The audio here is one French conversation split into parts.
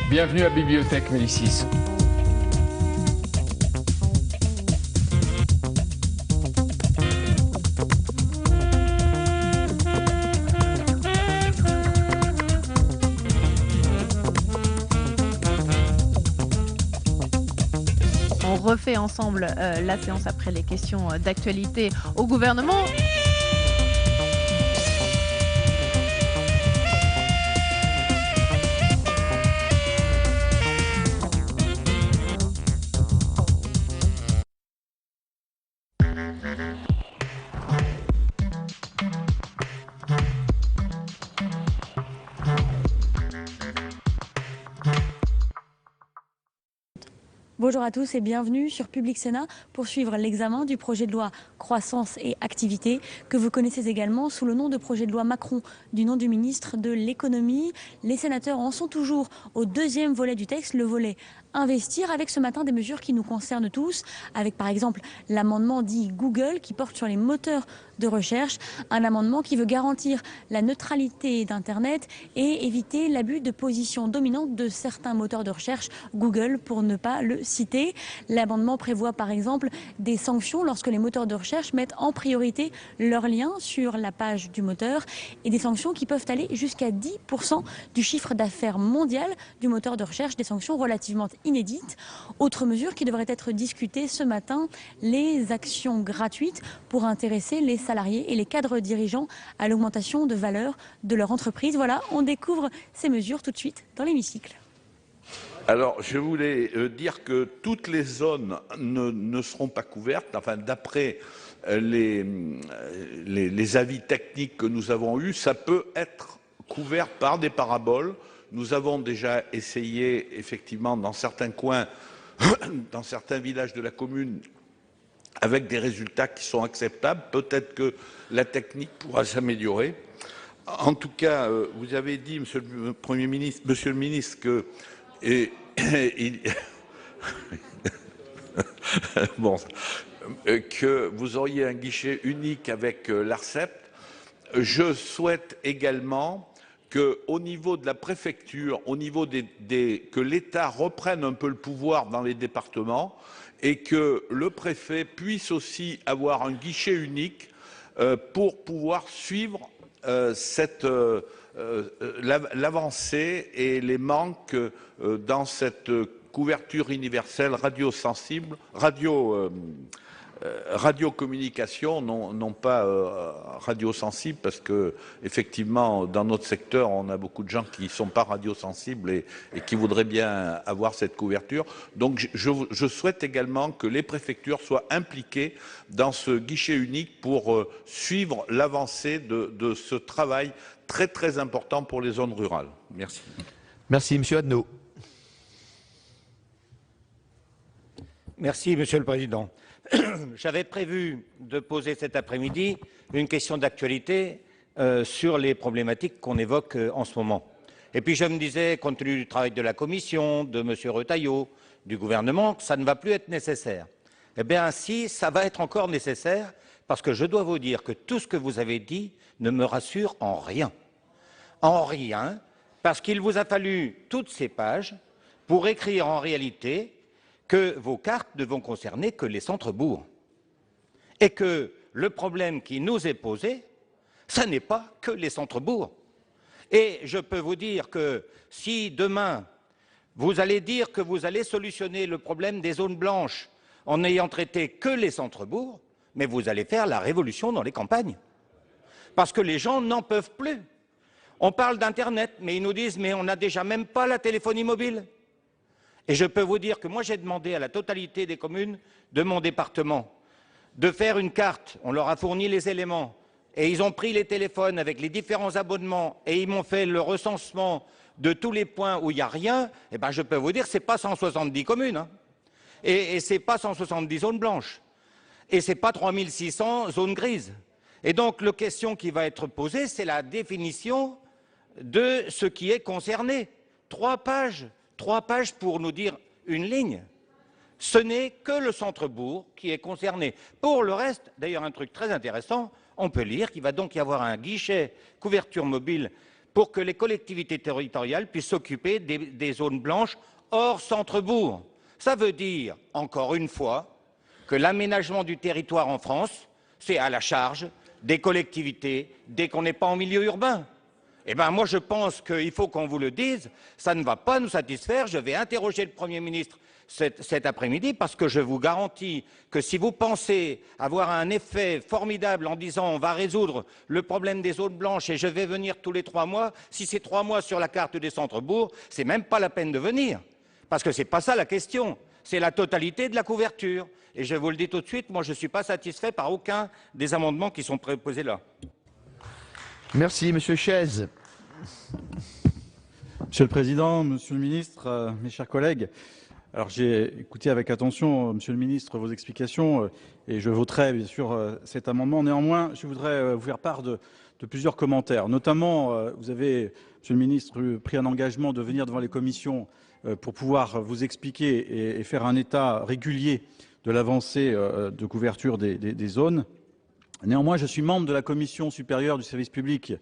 Bienvenue à Bibliothèque Médicis. On refait ensemble la séance après les questions d'actualité au gouvernement. Bonjour à tous et bienvenue sur Public Sénat pour suivre l'examen du projet de loi Croissance et Activité que vous connaissez également sous le nom de projet de loi Macron du nom du ministre de l'Économie. Les sénateurs en sont toujours au deuxième volet du texte, le volet Investir, avec ce matin des mesures qui nous concernent tous, avec par exemple l'amendement dit Google qui porte sur les moteurs de recherche, un amendement qui veut garantir la neutralité d'Internet et éviter l'abus de position dominante de certains moteurs de recherche, Google pour ne pas le citer. L'amendement prévoit par exemple des sanctions lorsque les moteurs de recherche mettent en priorité leurs liens sur la page du moteur et des sanctions qui peuvent aller jusqu'à 10% du chiffre d'affaires mondial du moteur de recherche, des sanctions relativement inédites. Autre mesure qui devrait être discutée ce matin, les actions gratuites pour intéresser les salariés et les cadres dirigeants à l'augmentation de valeur de leur entreprise. Voilà, on découvre ces mesures tout de suite dans l'hémicycle. Alors, je voulais dire que toutes les zones ne seront pas couvertes. Enfin, d'après les avis techniques que nous avons eus, ça peut être couvert par des paraboles. Nous avons déjà essayé, effectivement, dans certains coins, dans certains villages de la commune, avec des résultats qui sont acceptables. Peut-être que la technique pourra s'améliorer. En tout cas, vous avez dit, Monsieur le Premier ministre, Monsieur le ministre, que bon, que vous auriez un guichet unique avec l'ARCEP. Je souhaite également qu'au niveau de la préfecture, au niveau que l'État reprenne un peu le pouvoir dans les départements et que le préfet puisse aussi avoir un guichet unique pour pouvoir suivre l'avancée et les manques dans cette couverture universelle radiocommunication, non pas radiosensible, parce que effectivement dans notre secteur on a beaucoup de gens qui ne sont pas radiosensibles et qui voudraient bien avoir cette couverture. Donc je souhaite également que les préfectures soient impliquées dans ce guichet unique pour suivre l'avancée de ce travail très très important pour les zones rurales. Merci. Merci, Monsieur Adno. Merci, Monsieur le Président. J'avais prévu de poser cet après-midi une question d'actualité sur les problématiques qu'on évoque en ce moment. Et puis je me disais, compte tenu du travail de la Commission, de M. Retailleau, du gouvernement, que ça ne va plus être nécessaire. Eh bien si, ça va être encore nécessaire, parce que je dois vous dire que tout ce que vous avez dit ne me rassure en rien. En rien, parce qu'il vous a fallu toutes ces pages pour écrire en réalité que vos cartes ne vont concerner que les centres-bourgs. Et que le problème qui nous est posé, ça n'est pas que les centres-bourgs. Et je peux vous dire que si demain, vous allez dire que vous allez solutionner le problème des zones blanches en n'ayant traité que les centres-bourgs, mais vous allez faire la révolution dans les campagnes. Parce que les gens n'en peuvent plus. On parle d'Internet, mais ils nous disent « mais on n'a déjà même pas la téléphonie mobile ». Et je peux vous dire que moi j'ai demandé à la totalité des communes de mon département de faire une carte, on leur a fourni les éléments, et ils ont pris les téléphones avec les différents abonnements et ils m'ont fait le recensement de tous les points où il n'y a rien, et ben je peux vous dire que ce n'est pas 170 communes, hein. Et ce n'est pas 170 zones blanches, et ce n'est pas 3600 zones grises. Et donc la question qui va être posée, c'est la définition de ce qui est concerné. 3 pages pour nous dire une ligne. Ce n'est que le centre-bourg qui est concerné. Pour le reste, d'ailleurs un truc très intéressant, on peut lire qu'il va donc y avoir un guichet couverture mobile pour que les collectivités territoriales puissent s'occuper des zones blanches hors centre-bourg. Ça veut dire, encore une fois, que l'aménagement du territoire en France, c'est à la charge des collectivités dès qu'on n'est pas en milieu urbain. Eh bien, moi, je pense qu'il faut qu'on vous le dise, ça ne va pas nous satisfaire. Je vais interroger le Premier ministre cet après-midi parce que je vous garantis que si vous pensez avoir un effet formidable en disant on va résoudre le problème des zones blanches et je vais venir tous les 3 mois, si c'est 3 mois sur la carte des centres-bourgs, c'est même pas la peine de venir. Parce que c'est pas ça la question, c'est la totalité de la couverture. Et je vous le dis tout de suite, moi je ne suis pas satisfait par aucun des amendements qui sont proposés là. Merci, Monsieur Chaise. Monsieur le Président, Monsieur le Ministre, mes chers collègues, alors j'ai écouté avec attention, Monsieur le Ministre, vos explications et je voterai bien sûr cet amendement. Néanmoins, je voudrais vous faire part de plusieurs commentaires. Notamment, vous avez, Monsieur le Ministre, pris un engagement de venir devant les commissions pour pouvoir vous expliquer et faire un état régulier de l'avancée de couverture des zones. Néanmoins, je suis membre de la Commission supérieure du service public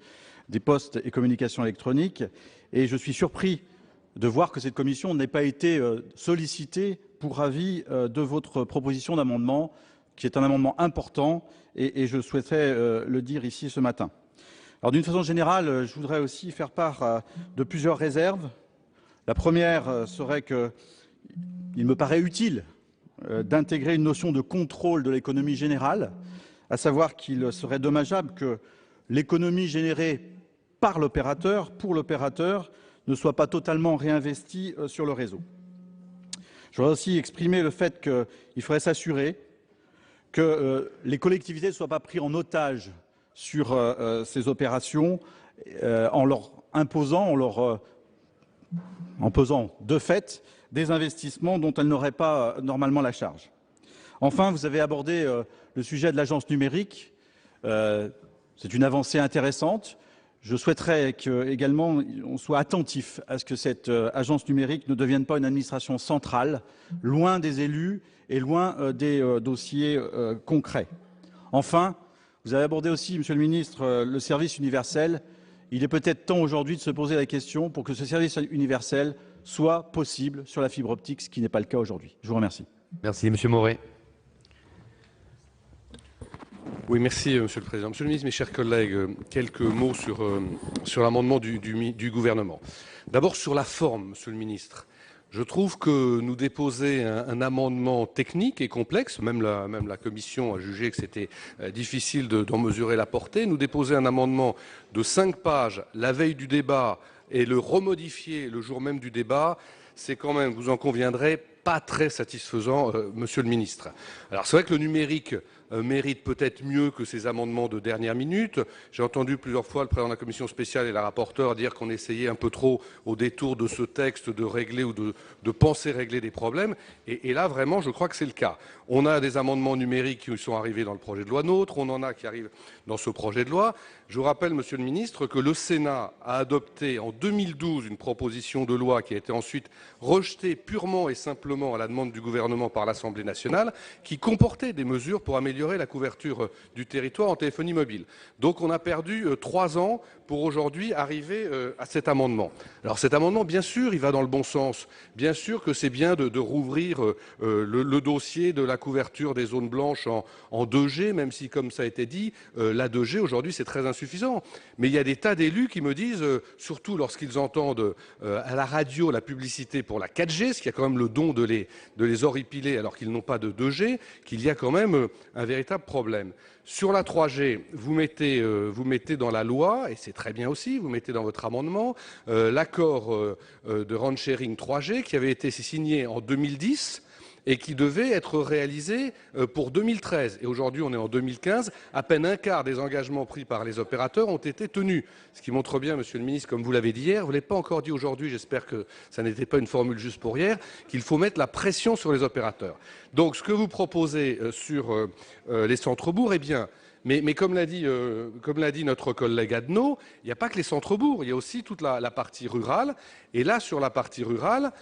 des postes et communications électroniques et je suis surpris de voir que cette commission n'ait pas été sollicitée pour avis de votre proposition d'amendement, qui est un amendement important, et je souhaiterais le dire ici ce matin. Alors d'une façon générale, je voudrais aussi faire part de plusieurs réserves. La première serait qu'il me paraît utile d'intégrer une notion de contrôle de l'économie générale, à savoir qu'il serait dommageable que l'économie générée par l'opérateur, pour l'opérateur, ne soit pas totalement réinvesti sur le réseau. Je voudrais aussi exprimer le fait qu'il faudrait s'assurer que les collectivités ne soient pas prises en otage sur ces opérations en leur imposant, en pesant de fait des investissements dont elles n'auraient pas normalement la charge. Enfin, vous avez abordé le sujet de l'agence numérique. C'est une avancée intéressante. Je souhaiterais également on soit attentif à ce que cette agence numérique ne devienne pas une administration centrale, loin des élus et loin des dossiers concrets. Enfin, vous avez abordé aussi, Monsieur le Ministre, le service universel. Il est peut-être temps aujourd'hui de se poser la question pour que ce service universel soit possible sur la fibre optique, ce qui n'est pas le cas aujourd'hui. Je vous remercie. Merci, Monsieur Moret. Oui, merci, Monsieur le Président. Monsieur le Ministre, mes chers collègues, quelques mots sur l'amendement du gouvernement. D'abord, sur la forme, Monsieur le Ministre. Je trouve que nous déposer un amendement technique et complexe, même la Commission a jugé que c'était difficile d'en mesurer la portée, nous déposer un amendement de 5 pages la veille du débat et le remodifier le jour même du débat, c'est quand même, vous en conviendrez, pas très satisfaisant, Monsieur le Ministre. Alors c'est vrai que le numérique mérite peut-être mieux que ces amendements de dernière minute. J'ai entendu plusieurs fois le président de la commission spéciale et la rapporteure dire qu'on essayait un peu trop, au détour de ce texte, de régler ou de penser régler des problèmes. Et là, vraiment, je crois que c'est le cas. On a des amendements numériques qui sont arrivés dans le projet de loi NOTRe, on en a qui arrivent dans ce projet de loi. Je vous rappelle, Monsieur le Ministre, que le Sénat a adopté en 2012 une proposition de loi qui a été ensuite rejetée purement et simplement à la demande du gouvernement par l'Assemblée nationale, qui comportait des mesures pour améliorer la couverture du territoire en téléphonie mobile. Donc on a perdu 3 ans pour aujourd'hui arriver à cet amendement. Alors cet amendement, bien sûr, il va dans le bon sens. Bien sûr que c'est bien de rouvrir le dossier de la couverture des zones blanches en 2G, même si, comme ça a été dit, la 2G aujourd'hui c'est très insuffisant. Mais il y a des tas d'élus qui me disent, surtout lorsqu'ils entendent à la radio la publicité pour la 4G, ce qui a quand même le don de les horripiler alors qu'ils n'ont pas de 2G, qu'il y a quand même un véritable problème. Sur la 3G, vous mettez dans la loi, et c'est très bien aussi, vous mettez dans votre amendement, l'accord de rent sharing 3G qui avait été signé en 2010 et qui devait être réalisé pour 2013. Et aujourd'hui, on est en 2015. À peine un quart des engagements pris par les opérateurs ont été tenus. Ce qui montre bien, Monsieur le Ministre, comme vous l'avez dit hier, vous ne l'avez pas encore dit aujourd'hui, j'espère que ça n'était pas une formule juste pour hier, qu'il faut mettre la pression sur les opérateurs. Donc, ce que vous proposez sur les centres-bourgs est bien. Mais comme l'a dit notre collègue Adnot, il n'y a pas que les centres-bourgs, il y a aussi toute la partie rurale. Et là, sur la partie rurale,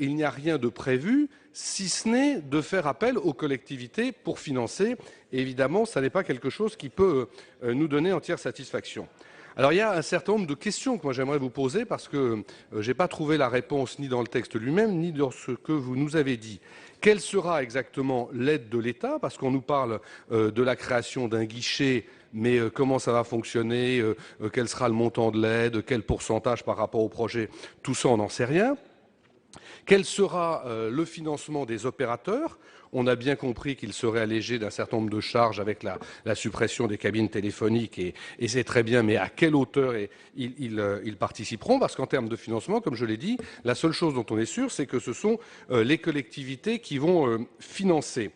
il n'y a rien de prévu, si ce n'est de faire appel aux collectivités pour financer. Et évidemment, ça n'est pas quelque chose qui peut nous donner entière satisfaction. Alors il y a un certain nombre de questions que moi j'aimerais vous poser parce que je n'ai pas trouvé la réponse ni dans le texte lui-même ni dans ce que vous nous avez dit. Quelle sera exactement l'aide de l'État? Parce qu'on nous parle de la création d'un guichet, mais comment ça va fonctionner? Quel sera le montant de l'aide? Quel pourcentage par rapport au projet? Tout ça, on n'en sait rien. Quel sera le financement des opérateurs? On a bien compris qu'il serait allégé d'un certain nombre de charges avec la suppression des cabines téléphoniques, et c'est très bien, mais à quelle hauteur ils participeront? Parce qu'en termes de financement, comme je l'ai dit, la seule chose dont on est sûr, c'est que ce sont les collectivités qui vont financer.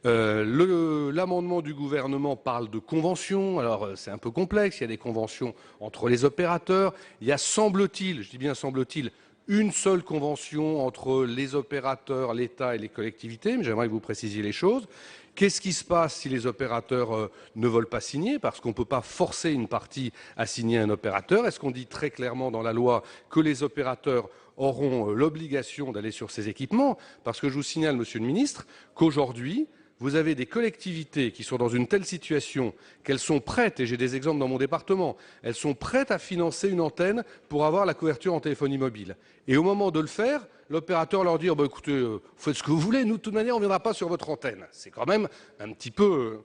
L'amendement du gouvernement parle de conventions. Alors c'est un peu complexe, il y a des conventions entre les opérateurs. Il y a, semble-t-il, je dis bien semble-t-il, une seule convention entre les opérateurs, l'État et les collectivités, mais j'aimerais que vous précisiez les choses. Qu'est-ce qui se passe si les opérateurs ne veulent pas signer? Parce qu'on ne peut pas forcer une partie à signer un opérateur. Est-ce qu'on dit très clairement dans la loi que les opérateurs auront l'obligation d'aller sur ces équipements? Parce que je vous signale, Monsieur le Ministre, qu'aujourd'hui, vous avez des collectivités qui sont dans une telle situation qu'elles sont prêtes, et j'ai des exemples dans mon département, elles sont prêtes à financer une antenne pour avoir la couverture en téléphonie mobile. Et au moment de le faire, l'opérateur leur dit oh, écoutez, faites ce que vous voulez, nous de toute manière on ne viendra pas sur votre antenne. C'est quand même un petit peu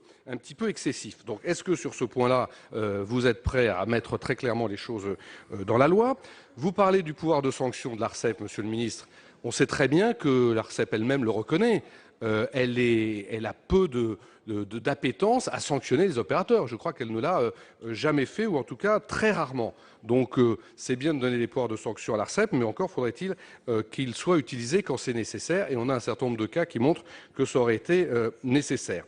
excessif. Donc est-ce que sur ce point-là, vous êtes prêt à mettre très clairement les choses dans la loi? Vous parlez du pouvoir de sanction de l'ARCEP, Monsieur le Ministre. On sait très bien que l'ARCEP elle-même le reconnaît. Elle a peu d'appétence à sanctionner les opérateurs. Je crois qu'elle ne l'a jamais fait, ou en tout cas très rarement. Donc c'est bien de donner des pouvoirs de sanction à l'ARCEP, mais encore faudrait-il qu'ils soient utilisés quand c'est nécessaire. Et on a un certain nombre de cas qui montrent que ça aurait été nécessaire.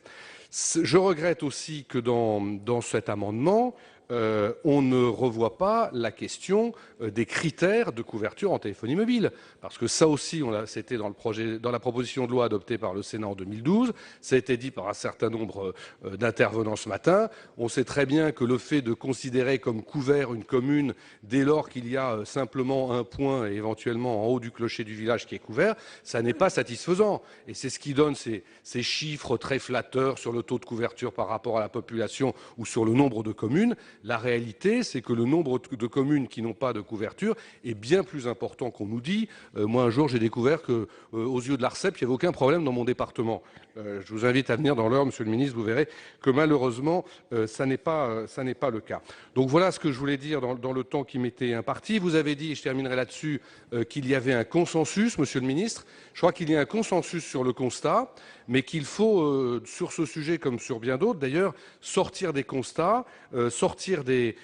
Je regrette aussi que dans cet amendement, on ne revoit pas la question des critères de couverture en téléphonie mobile. Parce que ça aussi, c'était dans la proposition de loi adoptée par le Sénat en 2012, ça a été dit par un certain nombre d'intervenants ce matin. On sait très bien que le fait de considérer comme couvert une commune dès lors qu'il y a simplement un point et éventuellement en haut du clocher du village qui est couvert, ça n'est pas satisfaisant. Et c'est ce qui donne ces chiffres très flatteurs sur le taux de couverture par rapport à la population ou sur le nombre de communes. La réalité, c'est que le nombre de communes qui n'ont pas de couverture est bien plus important qu'on nous dit. Moi, un jour, j'ai découvert qu'aux yeux de l'ARCEP, il n'y avait aucun problème dans mon département. Je vous invite à venir dans l'heure, Monsieur le Ministre, vous verrez que malheureusement, ça n'est pas le cas. Donc voilà ce que je voulais dire dans le temps qui m'était imparti. Vous avez dit, et je terminerai là-dessus, qu'il y avait un consensus, Monsieur le Ministre. Je crois qu'il y a un consensus sur le constat, mais qu'il faut, sur ce sujet comme sur bien d'autres d'ailleurs, sortir des constats, sortir des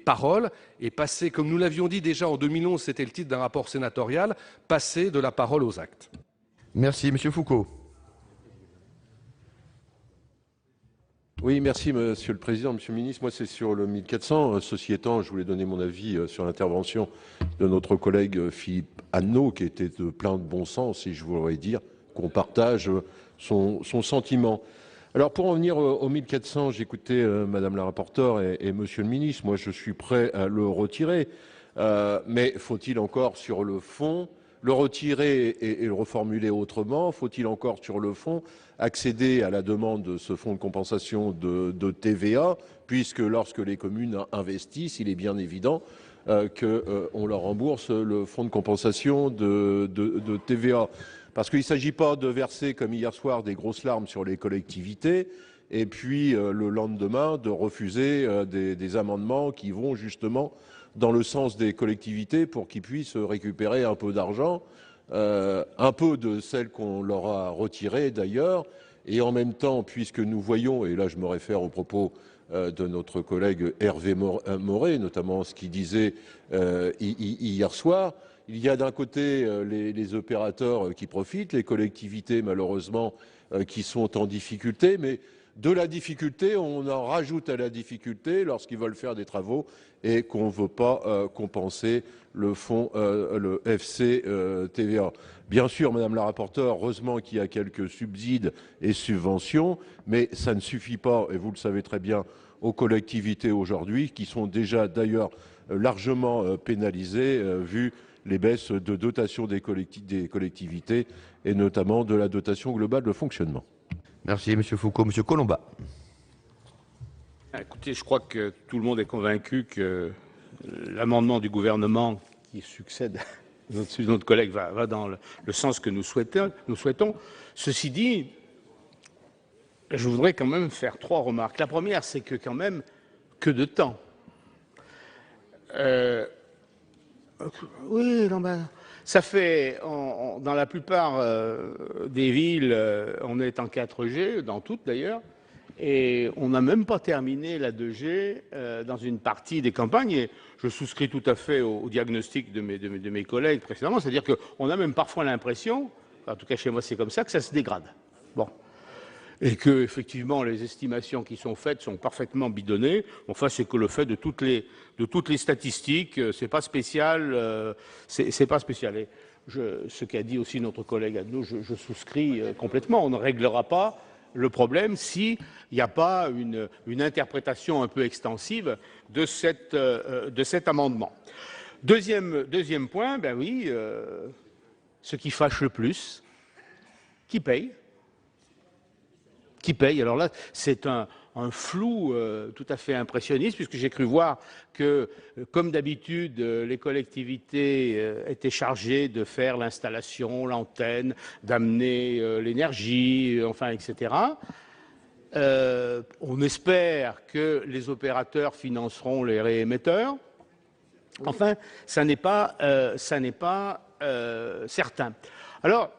paroles et passer, comme nous l'avions dit déjà en 2011, c'était le titre d'un rapport sénatorial, passer de la parole aux actes. Merci, Monsieur Foucault. Oui, merci Monsieur le Président. Monsieur le Ministre, moi c'est sur le 1400. Ceci étant, je voulais donner mon avis sur l'intervention de notre collègue Philippe Anneau, qui était de plein de bon sens, et je voudrais dire qu'on partage son sentiment. Alors pour en venir au 1400, j'écoutais Madame la rapporteure et Monsieur le Ministre. Moi je suis prêt à le retirer, mais faut-il encore sur le fond le retirer et le reformuler autrement? Faut-il encore sur le fond accéder à la demande de ce fonds de compensation de TVA, puisque lorsque les communes investissent, il est bien évident qu'on leur rembourse le fonds de compensation de TVA. Parce qu'il ne s'agit pas de verser, comme hier soir, des grosses larmes sur les collectivités, et puis le lendemain de refuser des amendements qui vont justement dans le sens des collectivités pour qu'ils puissent récupérer un peu d'argent, un peu de celle qu'on leur a retirée d'ailleurs, et en même temps, puisque nous voyons, et là je me réfère aux propos de notre collègue Hervé Maurey, notamment ce qu'il disait hier soir, il y a d'un côté les opérateurs qui profitent, les collectivités malheureusement qui sont en difficulté, mais de la difficulté, on en rajoute à la difficulté lorsqu'ils veulent faire des travaux et qu'on ne veut pas compenser le fonds, le FC TVA. Bien sûr, Madame la rapporteure, heureusement qu'il y a quelques subsides et subventions, mais ça ne suffit pas, et vous le savez très bien, aux collectivités aujourd'hui, qui sont déjà d'ailleurs largement pénalisées, vu les baisses de dotation des collectivités, et notamment de la dotation globale de fonctionnement. Merci, Monsieur Foucault. Monsieur Colomba. Écoutez, je crois que tout le monde est convaincu que l'amendement du gouvernement qui succède à notre collègue va dans le sens que nous souhaitons. Ceci dit, je voudrais quand même faire 3 remarques. La première, c'est que quand même, que de temps. Oui, non, ça fait, dans la plupart des villes, on est en 4G, dans toutes d'ailleurs, et on n'a même pas terminé la 2G dans une partie des campagnes, et je souscris tout à fait au diagnostic de mes collègues précédemment, c'est-à-dire qu'on a même parfois l'impression, en tout cas chez moi c'est comme ça, que ça se dégrade. Bon. Et que, effectivement, les estimations qui sont faites sont parfaitement bidonnées. Enfin, c'est que le fait de toutes les statistiques, c'est pas spécial, c'est pas spécial. Et ce qu'a dit aussi notre collègue Adno, je souscris complètement. On ne réglera pas le problème s'il n'y a pas une interprétation un peu extensive de cet amendement. Deuxième point, ben oui, ce qui fâche le plus, qui paye? Qui paye? Alors là, c'est un flou tout à fait impressionniste, puisque j'ai cru voir que, comme d'habitude, les collectivités étaient chargées de faire l'installation, l'antenne, d'amener l'énergie, enfin, etc. On espère que les opérateurs financeront les réémetteurs. Enfin, ça n'est pas certain. Alors,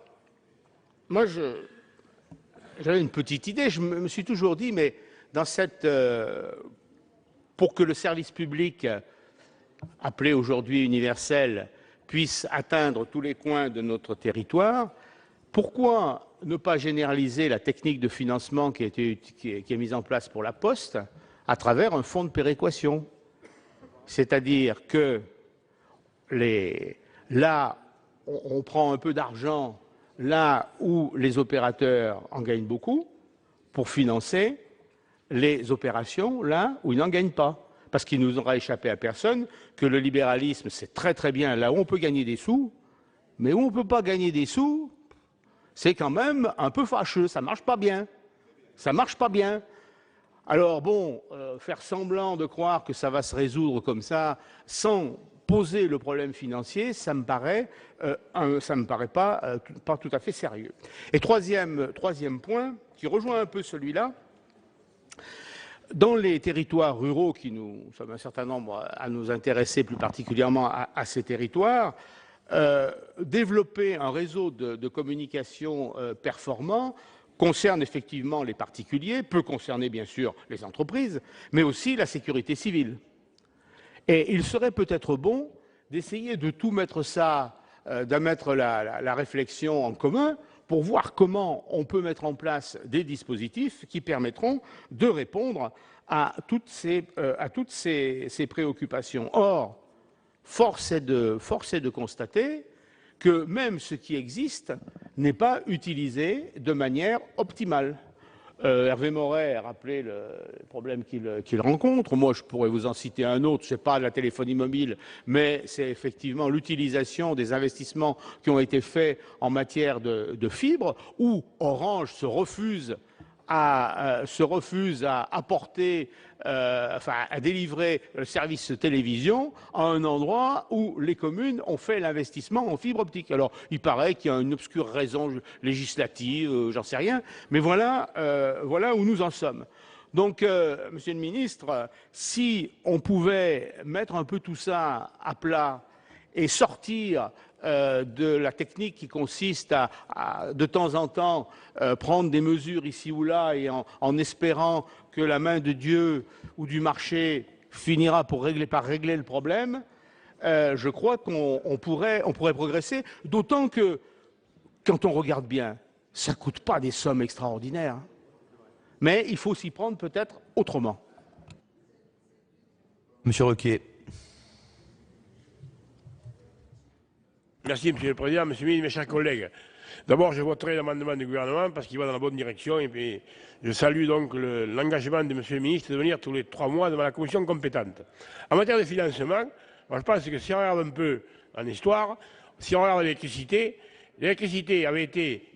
moi, j'avais une petite idée, je me suis toujours dit, mais pour que le service public, appelé aujourd'hui universel, puisse atteindre tous les coins de notre territoire, pourquoi ne pas généraliser la technique de financement qui est mise en place pour la Poste à travers un fonds de péréquation? C'est-à-dire que là, on prend un peu d'argent là où les opérateurs en gagnent beaucoup, pour financer les opérations là où ils n'en gagnent pas. Parce qu'il nous aura échappé à personne que le libéralisme, c'est très très bien là où on peut gagner des sous, mais où on ne peut pas gagner des sous, c'est quand même un peu fâcheux, ça ne marche pas bien. Ça ne marche pas bien. Alors bon, faire semblant de croire que ça va se résoudre comme ça, sans poser le problème financier, ça me paraît pas tout à fait sérieux. Et troisième point, qui rejoint un peu celui-là, dans les territoires ruraux, nous sommes un certain nombre à nous intéresser plus particulièrement à ces territoires, développer un réseau de communication performant concerne effectivement les particuliers, peut concerner bien sûr les entreprises, mais aussi la sécurité civile. Et il serait peut-être bon d'essayer de tout mettre ça, de mettre la réflexion en commun pour voir comment on peut mettre en place des dispositifs qui permettront de répondre à toutes ces préoccupations. Or, force est de constater que même ce qui existe n'est pas utilisé de manière optimale. Hervé Moret a rappelé le problème qu'il rencontre. Moi, je pourrais vous en citer un autre, ce n'est pas la téléphonie mobile, mais c'est effectivement l'utilisation des investissements qui ont été faits en matière de fibre, où Orange se refuse à apporter, à délivrer le service télévision à un endroit où les communes ont fait l'investissement en fibre optique. Alors, il paraît qu'il y a une obscure raison législative, j'en sais rien, mais voilà où nous en sommes. Donc, Monsieur le Ministre, si on pouvait mettre un peu tout ça à plat et sortir de la technique qui consiste à de temps en temps prendre des mesures ici ou là et en espérant que la main de Dieu ou du marché finira par régler le problème, je crois qu'on pourrait progresser, d'autant que, quand on regarde bien, ça ne coûte pas des sommes extraordinaires. Mais il faut s'y prendre peut-être autrement. Monsieur Ruquier. Merci, Monsieur le Président, Monsieur le Ministre, mes chers collègues. D'abord, je voterai l'amendement du gouvernement parce qu'il va dans la bonne direction et puis je salue donc l'engagement de Monsieur le Ministre de venir tous les 3 mois devant la commission compétente. En matière de financement, moi, je pense que si on regarde un peu en histoire, si on regarde l'électricité avait été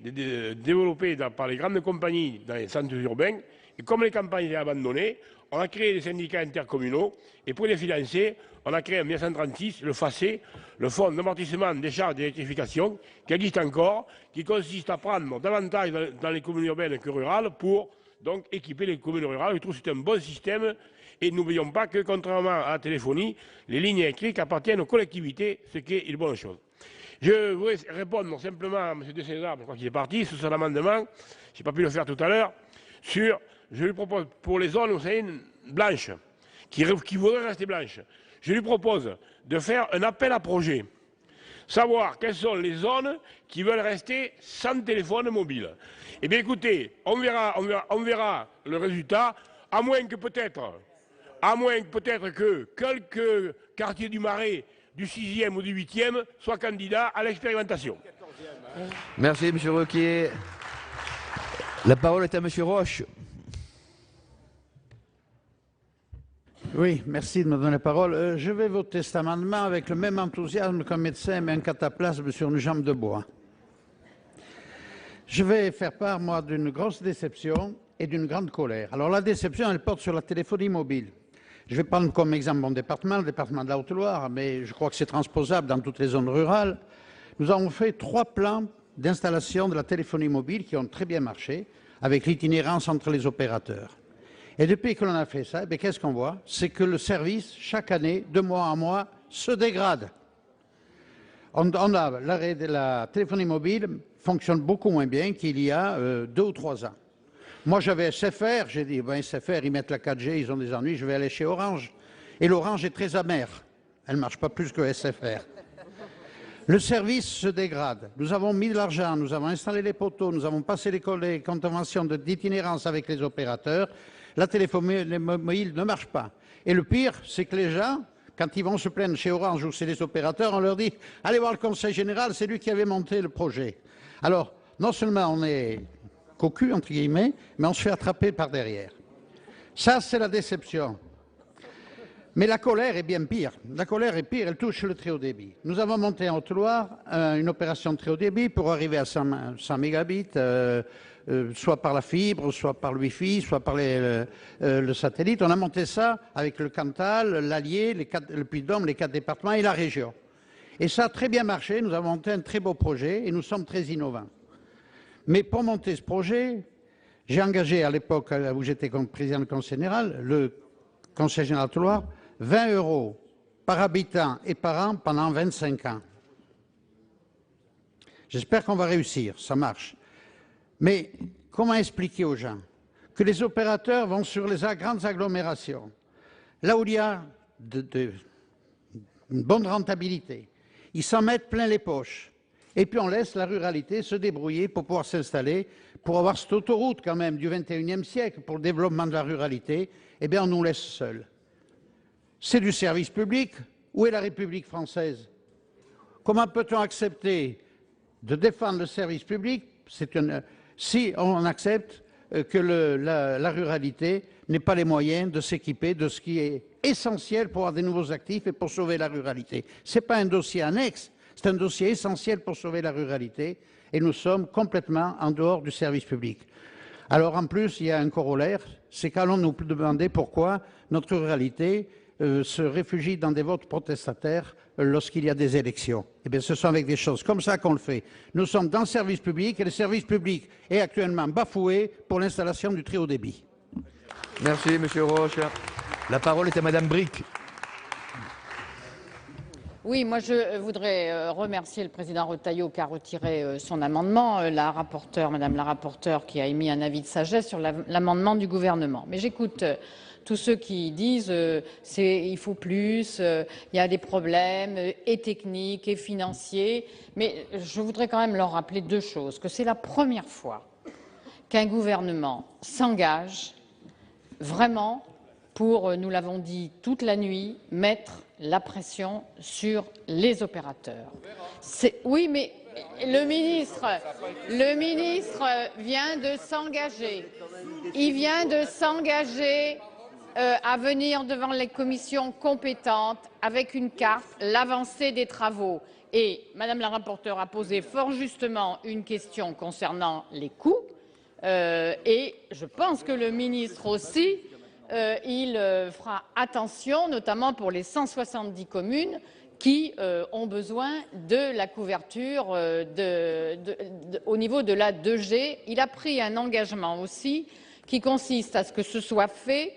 développée par les grandes compagnies dans les centres urbains Et comme les campagnes étaient abandonnées, on a créé des syndicats intercommunaux. Et pour les financer, on a créé en 1936 le FACÉ, le Fonds d'amortissement des charges d'électrification, qui existe encore, qui consiste à prendre davantage dans les communes urbaines que rurales pour donc équiper les communes rurales. Je trouve que c'est un bon système. Et n'oublions pas que, contrairement à la téléphonie, les lignes électriques appartiennent aux collectivités, ce qui est une bonne chose. Je voudrais répondre simplement à M. De César, je crois qu'il est parti, sur son amendement, je n'ai pas pu le faire tout à l'heure, sur, je lui propose, pour les zones, vous savez, blanches, qui voudraient rester blanches, je lui propose de faire un appel à projet, savoir quelles sont les zones qui veulent rester sans téléphone mobile. Eh bien écoutez, on verra le résultat, à moins que peut-être que quelques quartiers du Marais, du 6e ou du 8e, soient candidats à l'expérimentation. Merci, M. Ruquier. La parole est à M. Roche. Oui, merci de me donner la parole. Je vais voter cet amendement avec le même enthousiasme qu'un médecin met un cataplasme sur une jambe de bois. Je vais faire part, moi, d'une grosse déception et d'une grande colère. Alors la déception, elle porte sur la téléphonie mobile. Je vais prendre comme exemple mon département, le département de la Haute-Loire, mais je crois que c'est transposable dans toutes les zones rurales. Nous avons fait 3 plans d'installation de la téléphonie mobile qui ont très bien marché, avec l'itinérance entre les opérateurs. Et depuis que l'on a fait ça, qu'est-ce qu'on voit? C'est que le service, chaque année, de mois en mois, se dégrade. La téléphonie mobile fonctionne beaucoup moins bien qu'il y a 2 ou 3 ans. Moi, j'avais SFR, j'ai dit, SFR, ils mettent la 4G, ils ont des ennuis, je vais aller chez Orange. Et l'Orange est très amère. Elle ne marche pas plus que SFR. Le service se dégrade. Nous avons mis de l'argent, nous avons installé les poteaux, nous avons passé les conventions d'itinérance avec les opérateurs. La téléphonie mobile ne marche pas. Et le pire, c'est que les gens, quand ils vont se plaindre chez Orange ou chez les opérateurs, on leur dit « Allez voir le conseil général, c'est lui qui avait monté le projet ». Alors, non seulement on est cocu, entre guillemets, mais on se fait attraper par derrière. Ça, c'est la déception. Mais la colère est bien pire. La colère est pire, elle touche le très haut débit. Nous avons monté en Haute-Loire une opération de très haut débit pour arriver à 100 mégabits, soit par la fibre, soit par le Wi-Fi, soit par le satellite. On a monté ça avec le Cantal, l'Allier, le Puy-de-Dôme, les 4 départements et la région. Et ça a très bien marché. Nous avons monté un très beau projet et nous sommes très innovants. Mais pour monter ce projet, j'ai engagé à l'époque où j'étais président du Conseil général, le Conseil général de Loire, 20 € par habitant et par an pendant 25 ans. J'espère qu'on va réussir, ça marche. Mais comment expliquer aux gens que les opérateurs vont sur les grandes agglomérations, là où il y a une bonne rentabilité, ils s'en mettent plein les poches. Et puis on laisse la ruralité se débrouiller pour pouvoir s'installer, pour avoir cette autoroute quand même du 21e siècle pour le développement de la ruralité, eh bien on nous laisse seuls. C'est du service public. Où est la République française? Comment peut-on accepter de défendre le service public si on accepte que la ruralité n'ait pas les moyens de s'équiper de ce qui est essentiel pour avoir des nouveaux actifs et pour sauver la ruralité? Ce n'est pas un dossier annexe. C'est un dossier essentiel pour sauver la ruralité et nous sommes complètement en dehors du service public. Alors en plus, il y a un corollaire, c'est qu'allons nous demander pourquoi notre ruralité se réfugie dans des votes protestataires lorsqu'il y a des élections. Eh bien, ce sont avec des choses comme ça qu'on le fait. Nous sommes dans le service public et le service public est actuellement bafoué pour l'installation du très haut débit. Merci, M. Roche. La parole est à Mme Brick. Oui, moi je voudrais remercier le président Retailleau qui a retiré son amendement, la rapporteure, Madame la rapporteure, qui a émis un avis de sagesse sur l'amendement du gouvernement. Mais j'écoute tous ceux qui disent il faut plus, il y a des problèmes et techniques et financiers. Mais je voudrais quand même leur rappeler 2 choses, que c'est la première fois qu'un gouvernement s'engage vraiment pour, nous l'avons dit toute la nuit, mettre la pression sur les opérateurs. Oui, mais le ministre vient de s'engager. Il vient de s'engager à venir devant les commissions compétentes avec une carte, l'avancée des travaux. Et Madame la rapporteure a posé fort justement une question concernant les coûts. Et je pense que le ministre aussi, il fera attention, notamment pour les 170 communes qui ont besoin de la couverture au niveau de la 2G. Il a pris un engagement aussi qui consiste à ce que ce soit fait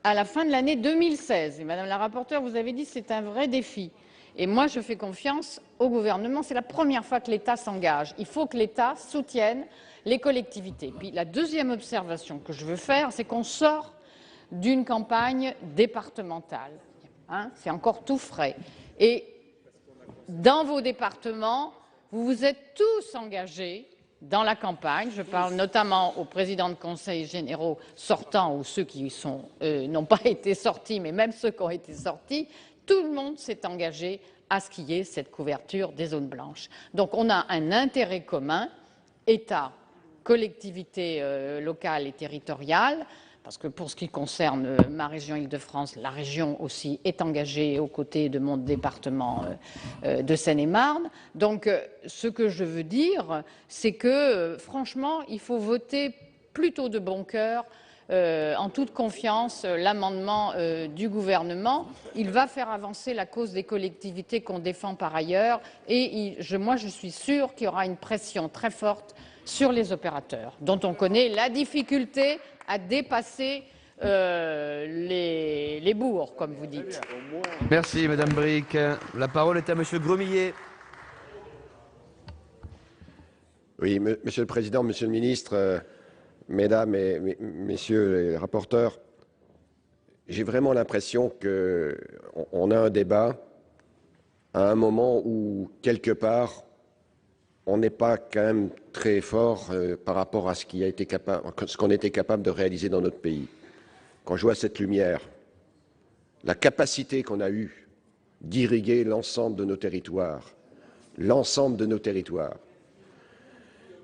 à la fin de l'année 2016. Et Madame la rapporteure, vous avez dit que c'est un vrai défi. Et moi, je fais confiance au gouvernement. C'est la première fois que l'État s'engage. Il faut que l'État soutienne les collectivités. Puis la deuxième observation que je veux faire, c'est qu'on sort d'une campagne départementale. Hein, c'est encore tout frais. Et dans vos départements, vous vous êtes tous engagés dans la campagne. Je parle notamment aux présidents de conseils généraux sortants ou ceux qui n'ont pas été sortis, mais même ceux qui ont été sortis. Tout le monde s'est engagé à ce qu'il y ait cette couverture des zones blanches. Donc on a un intérêt commun, État, collectivités locales et territoriales, parce que pour ce qui concerne ma région Île-de-France, la région aussi est engagée aux côtés de mon département de Seine-et-Marne. Donc ce que je veux dire, c'est que franchement, il faut voter plutôt de bon cœur, en toute confiance, l'amendement du gouvernement. Il va faire avancer la cause des collectivités qu'on défend par ailleurs et moi je suis sûre qu'il y aura une pression très forte sur les opérateurs, dont on connaît la difficulté à dépasser les bourgs, comme vous dites. Merci Madame Bric. La parole est à Monsieur Gremillet. Oui, Monsieur le Président, Monsieur le Ministre, Mesdames et Messieurs les rapporteurs, j'ai vraiment l'impression qu'on a un débat à un moment où, quelque part, on n'est pas quand même très fort par rapport à ce qu'on était capable de réaliser dans notre pays. Quand je vois cette lumière, la capacité qu'on a eue d'irriguer l'ensemble de nos territoires,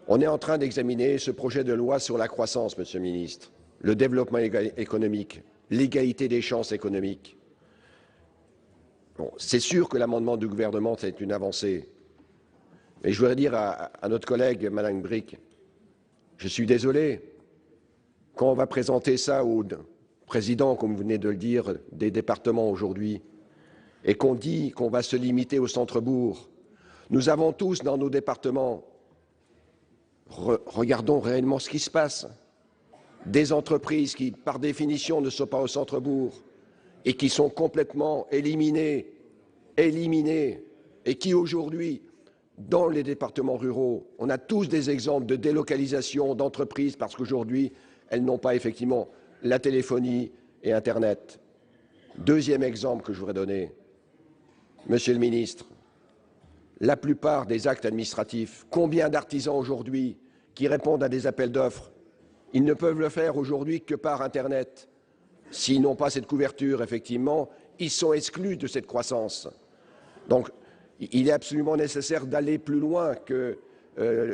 on est en train d'examiner ce projet de loi sur la croissance, Monsieur le Ministre, le développement économique, l'égalité des chances économiques. Bon, c'est sûr que l'amendement du gouvernement, c'est une avancée. Mais je voudrais dire à notre collègue, Madame Bric, je suis désolé, quand on va présenter ça au président, comme vous venez de le dire, des départements aujourd'hui, et qu'on dit qu'on va se limiter au centre-bourg, nous avons tous dans nos départements, regardons réellement ce qui se passe, des entreprises qui, par définition, ne sont pas au centre-bourg et qui sont complètement éliminées, et qui aujourd'hui, dans les départements ruraux, on a tous des exemples de délocalisation d'entreprises parce qu'aujourd'hui, elles n'ont pas effectivement la téléphonie et Internet. Deuxième exemple que je voudrais donner, Monsieur le Ministre, la plupart des actes administratifs, combien d'artisans aujourd'hui qui répondent à des appels d'offres, ils ne peuvent le faire aujourd'hui que par Internet. S'ils n'ont pas cette couverture, effectivement, ils sont exclus de cette croissance. Donc, il est absolument nécessaire d'aller plus loin que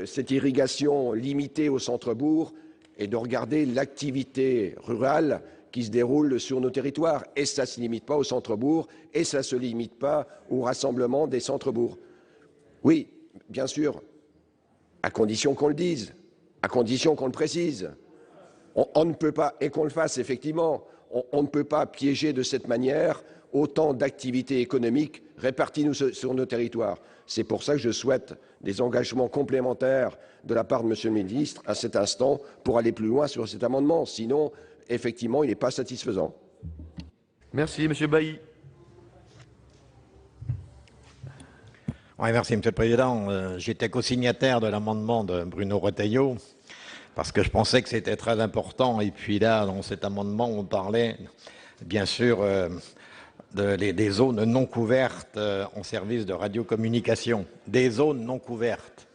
cette irrigation limitée au centre-bourg et de regarder l'activité rurale qui se déroule sur nos territoires. Et ça ne se limite pas au centre-bourg et ça ne se limite pas au rassemblement des centres-bourgs. Oui, bien sûr, à condition qu'on le dise, à condition qu'on le précise. On ne peut pas, et qu'on le fasse effectivement, on ne peut pas piéger de cette manière autant d'activités économiques réparties sur nos territoires. C'est pour ça que je souhaite des engagements complémentaires de la part de Monsieur le Ministre à cet instant pour aller plus loin sur cet amendement. Sinon, effectivement, il n'est pas satisfaisant. Merci, Monsieur Bailly. Oui, merci, Monsieur le Président. J'étais co-signataire de l'amendement de Bruno Retailleau parce que je pensais que c'était très important. Et puis là, dans cet amendement, on parlait, bien sûr, des zones non couvertes en service de radiocommunication, des zones non couvertes.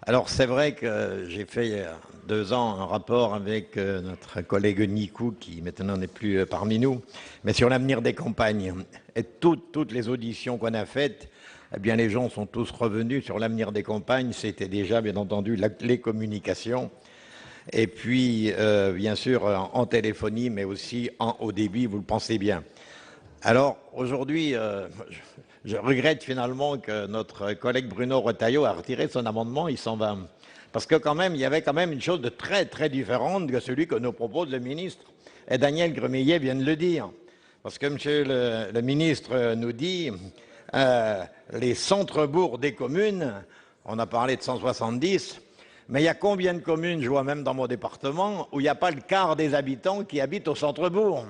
Alors c'est vrai que j'ai fait il y a 2 ans un rapport avec notre collègue Nicou, qui maintenant n'est plus parmi nous, mais sur l'avenir des campagnes. Et toutes les auditions qu'on a faites, eh bien les gens sont tous revenus sur l'avenir des campagnes. C'était déjà bien entendu les communications. Et puis bien sûr en téléphonie, mais aussi en haut débit, vous le pensez bien. Alors aujourd'hui, je regrette finalement que notre collègue Bruno Retailleau a retiré son amendement, il s'en va. Parce que quand même, il y avait quand même une chose de très très différente de celui que nous propose le ministre. Et Daniel Gremillet vient de le dire. Parce que monsieur le ministre nous dit les centres-bourgs des communes, on a parlé de 170, mais il y a combien de communes, je vois même dans mon département, où il n'y a pas le quart des habitants qui habitent au centre-bourg?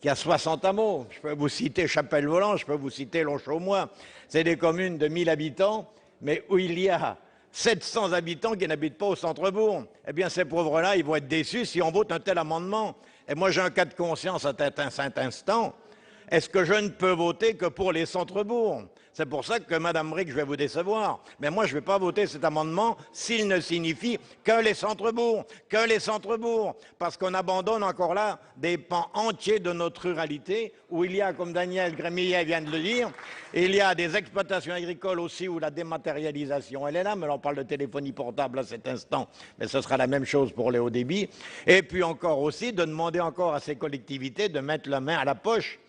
Il y a 60 hameaux. Je peux vous citer Chapelle-Volant, je peux vous citer Longchaumois. C'est des communes de 1000 habitants, mais où il y a 700 habitants qui n'habitent pas au centre-bourg. Eh bien, ces pauvres-là, ils vont être déçus si on vote un tel amendement. Et moi, j'ai un cas de conscience à cet instant. Est-ce que je ne peux voter que pour les centres-bourgs? C'est pour ça que, Madame Brick, je vais vous décevoir. Mais moi, je ne vais pas voter cet amendement s'il ne signifie que les centres-bourgs. Que les centres-bourgs. Parce qu'on abandonne encore là des pans entiers de notre ruralité où il y a, comme Daniel Gremillet vient de le dire, il y a des exploitations agricoles aussi où la dématérialisation, elle est là. Mais là, on parle de téléphonie portable à cet instant. Mais ce sera la même chose pour les hauts débits. Et puis encore aussi, de demander encore à ces collectivités de mettre la main à la poche.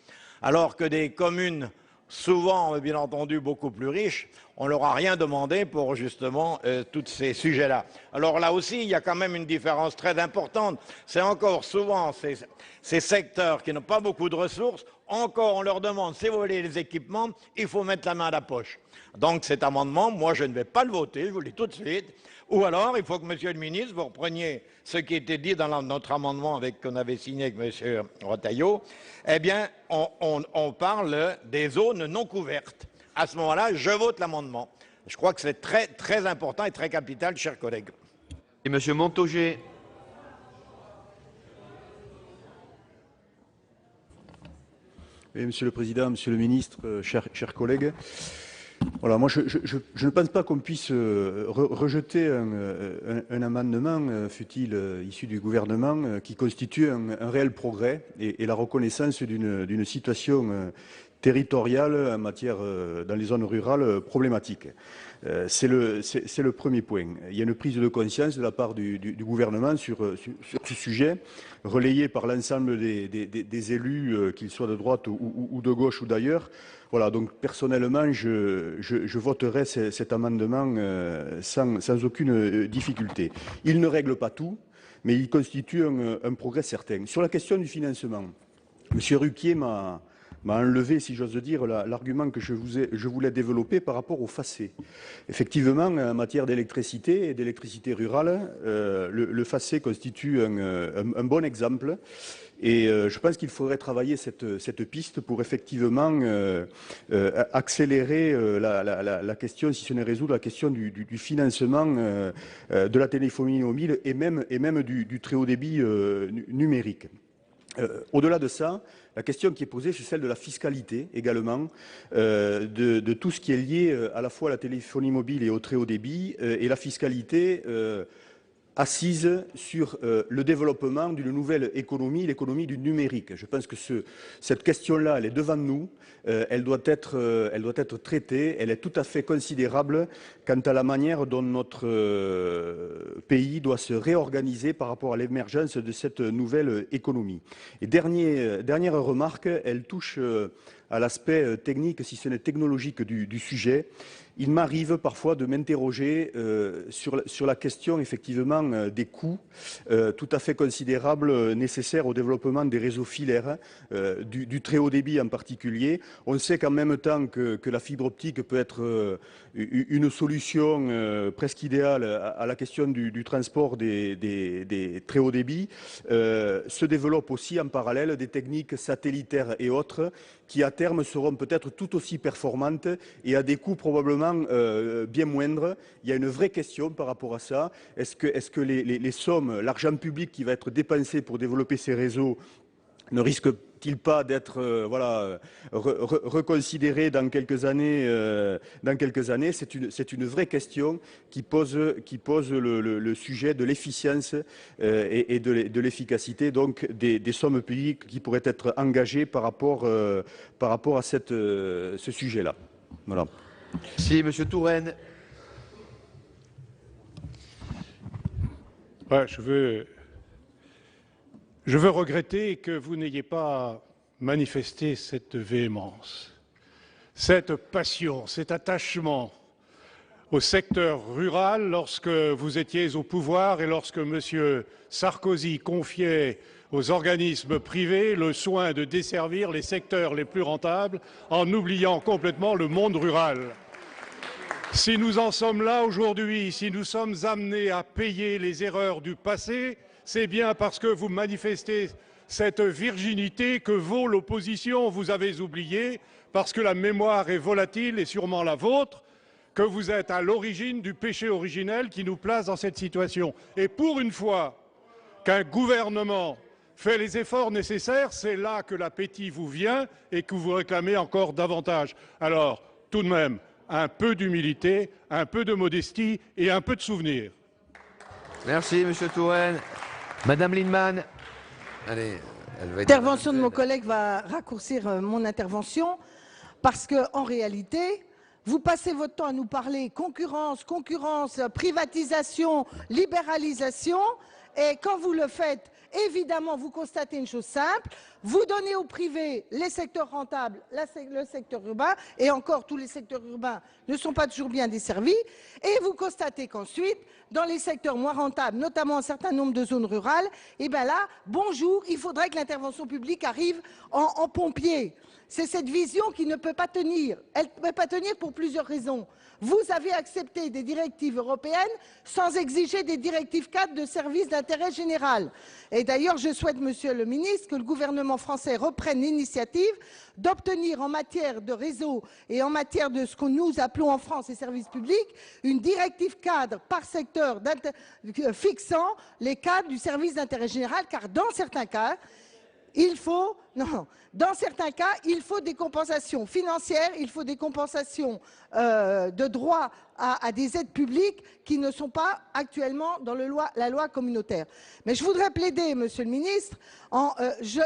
Alors que des communes, souvent, bien entendu, beaucoup plus riches, on ne leur a rien demandé pour justement tous ces sujets-là. Alors là aussi, il y a quand même une différence très importante. C'est encore souvent ces secteurs qui n'ont pas beaucoup de ressources, encore on leur demande, si vous voulez les équipements, il faut mettre la main à la poche. Donc cet amendement, moi je ne vais pas le voter, je vous le dis tout de suite. Ou alors, il faut que, monsieur le ministre, vous repreniez ce qui était dit dans notre amendement qu'on avait signé avec monsieur Retailleau. Eh bien, on parle des zones non couvertes. À ce moment-là, je vote l'amendement. Je crois que c'est très, très important et très capital, chers collègues. Et monsieur Montaugé. Oui, Monsieur le Président, Monsieur le Ministre, chers collègues. Voilà, moi je ne pense pas qu'on puisse rejeter un amendement, fût-il issu du gouvernement, qui constitue un réel progrès et la reconnaissance d'une situation territoriale en matière, dans les zones rurales, problématiques. C'est le premier point. Il y a une prise de conscience de la part du gouvernement sur ce sujet, relayée par l'ensemble des élus, qu'ils soient de droite ou de gauche ou d'ailleurs. Voilà, donc personnellement, je voterai cet amendement sans aucune difficulté. Il ne règle pas tout, mais il constitue un progrès certain. Sur la question du financement, M. Ruquier m'a enlevé, si j'ose dire, l'argument que je voulais développer par rapport au FACÉ. Effectivement, en matière d'électricité et d'électricité rurale, le FACÉ constitue un bon exemple. Et je pense qu'il faudrait travailler cette piste pour effectivement accélérer la question, si ce n'est résoudre la question du financement de la téléphonie mobile et même du très haut débit numérique. Au-delà de ça, la question qui est posée, c'est celle de la fiscalité également, de tout ce qui est lié à la fois à la téléphonie mobile et au très haut débit, et la fiscalité assise sur le développement d'une nouvelle économie, l'économie du numérique. Je pense que cette question-là, elle est devant nous, elle doit être traitée, elle est tout à fait considérable quant à la manière dont notre pays doit se réorganiser par rapport à l'émergence de cette nouvelle économie. Et dernière remarque, elle touche à l'aspect technique, si ce n'est technologique du sujet. Il m'arrive parfois de m'interroger sur la question effectivement des coûts tout à fait considérables nécessaires au développement des réseaux filaires, du très haut débit en particulier. On sait qu'en même temps que la fibre optique peut être une solution presque idéale à la question du transport des très hauts débits, se développent aussi en parallèle des techniques satellitaires et autres qui à terme seront peut-être tout aussi performantes et à des coûts probablement bien moindres. Il y a une vraie question par rapport à ça. Est-ce que les sommes, l'argent public qui va être dépensé pour développer ces réseaux ne risque-t-il pas d'être reconsidéré dans quelques années C'est une vraie question qui pose le sujet de l'efficience et de l'efficacité donc des sommes publiques qui pourraient être engagées par rapport à ce sujet-là. Voilà. Si, Monsieur Touraine. Ouais, je veux regretter que vous n'ayez pas manifesté cette véhémence, cette passion, cet attachement au secteur rural lorsque vous étiez au pouvoir et lorsque M. Sarkozy confiait aux organismes privés le soin de desservir les secteurs les plus rentables en oubliant complètement le monde rural. Si nous en sommes là aujourd'hui, si nous sommes amenés à payer les erreurs du passé, c'est bien parce que vous manifestez cette virginité que vaut l'opposition. Vous avez oublié, parce que la mémoire est volatile et sûrement la vôtre, que vous êtes à l'origine du péché originel qui nous place dans cette situation. Et pour une fois qu'un gouvernement fait les efforts nécessaires, c'est là que l'appétit vous vient et que vous réclamez encore davantage. Alors, tout de même, un peu d'humilité, un peu de modestie et un peu de souvenir. Merci, Monsieur Touraine. Madame Lienemann. Allez, elle va être... L'intervention de mon collègue va raccourcir mon intervention parce qu'en réalité, vous passez votre temps à nous parler concurrence, concurrence, privatisation, libéralisation, et quand vous le faites, évidemment, vous constatez une chose simple, vous donnez au privé les secteurs rentables, le secteur urbain, et encore tous les secteurs urbains ne sont pas toujours bien desservis, et vous constatez qu'ensuite, dans les secteurs moins rentables, notamment un certain nombre de zones rurales, et bien là, bonjour, il faudrait que l'intervention publique arrive en pompier. C'est cette vision qui ne peut pas tenir. Elle ne peut pas tenir pour plusieurs raisons. Vous avez accepté des directives européennes sans exiger des directives cadres de services d'intérêt général. Et d'ailleurs, je souhaite, Monsieur le Ministre, que le gouvernement français reprenne l'initiative d'obtenir en matière de réseau et en matière de ce que nous appelons en France les services publics, une directive cadre par secteur fixant les cadres du service d'intérêt général, car dans certains cas, il faut des compensations financières, il faut des compensations de droits à des aides publiques qui ne sont pas actuellement dans la loi communautaire. Mais je voudrais plaider, Monsieur le Ministre,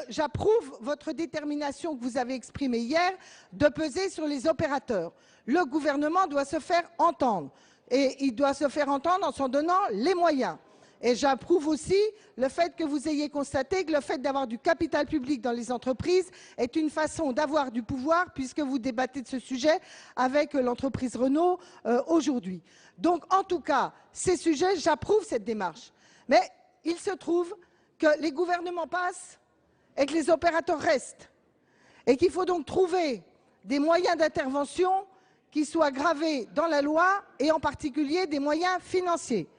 j'approuve votre détermination que vous avez exprimée hier de peser sur les opérateurs. Le gouvernement doit se faire entendre, et il doit se faire entendre en s'en donnant les moyens. Et j'approuve aussi le fait que vous ayez constaté que le fait d'avoir du capital public dans les entreprises est une façon d'avoir du pouvoir, puisque vous débattez de ce sujet avec l'entreprise Renault aujourd'hui. Donc, en tout cas, ces sujets, j'approuve cette démarche. Mais il se trouve que les gouvernements passent et que les opérateurs restent. Et qu'il faut donc trouver des moyens d'intervention qui soient gravés dans la loi, et en particulier des moyens financiers.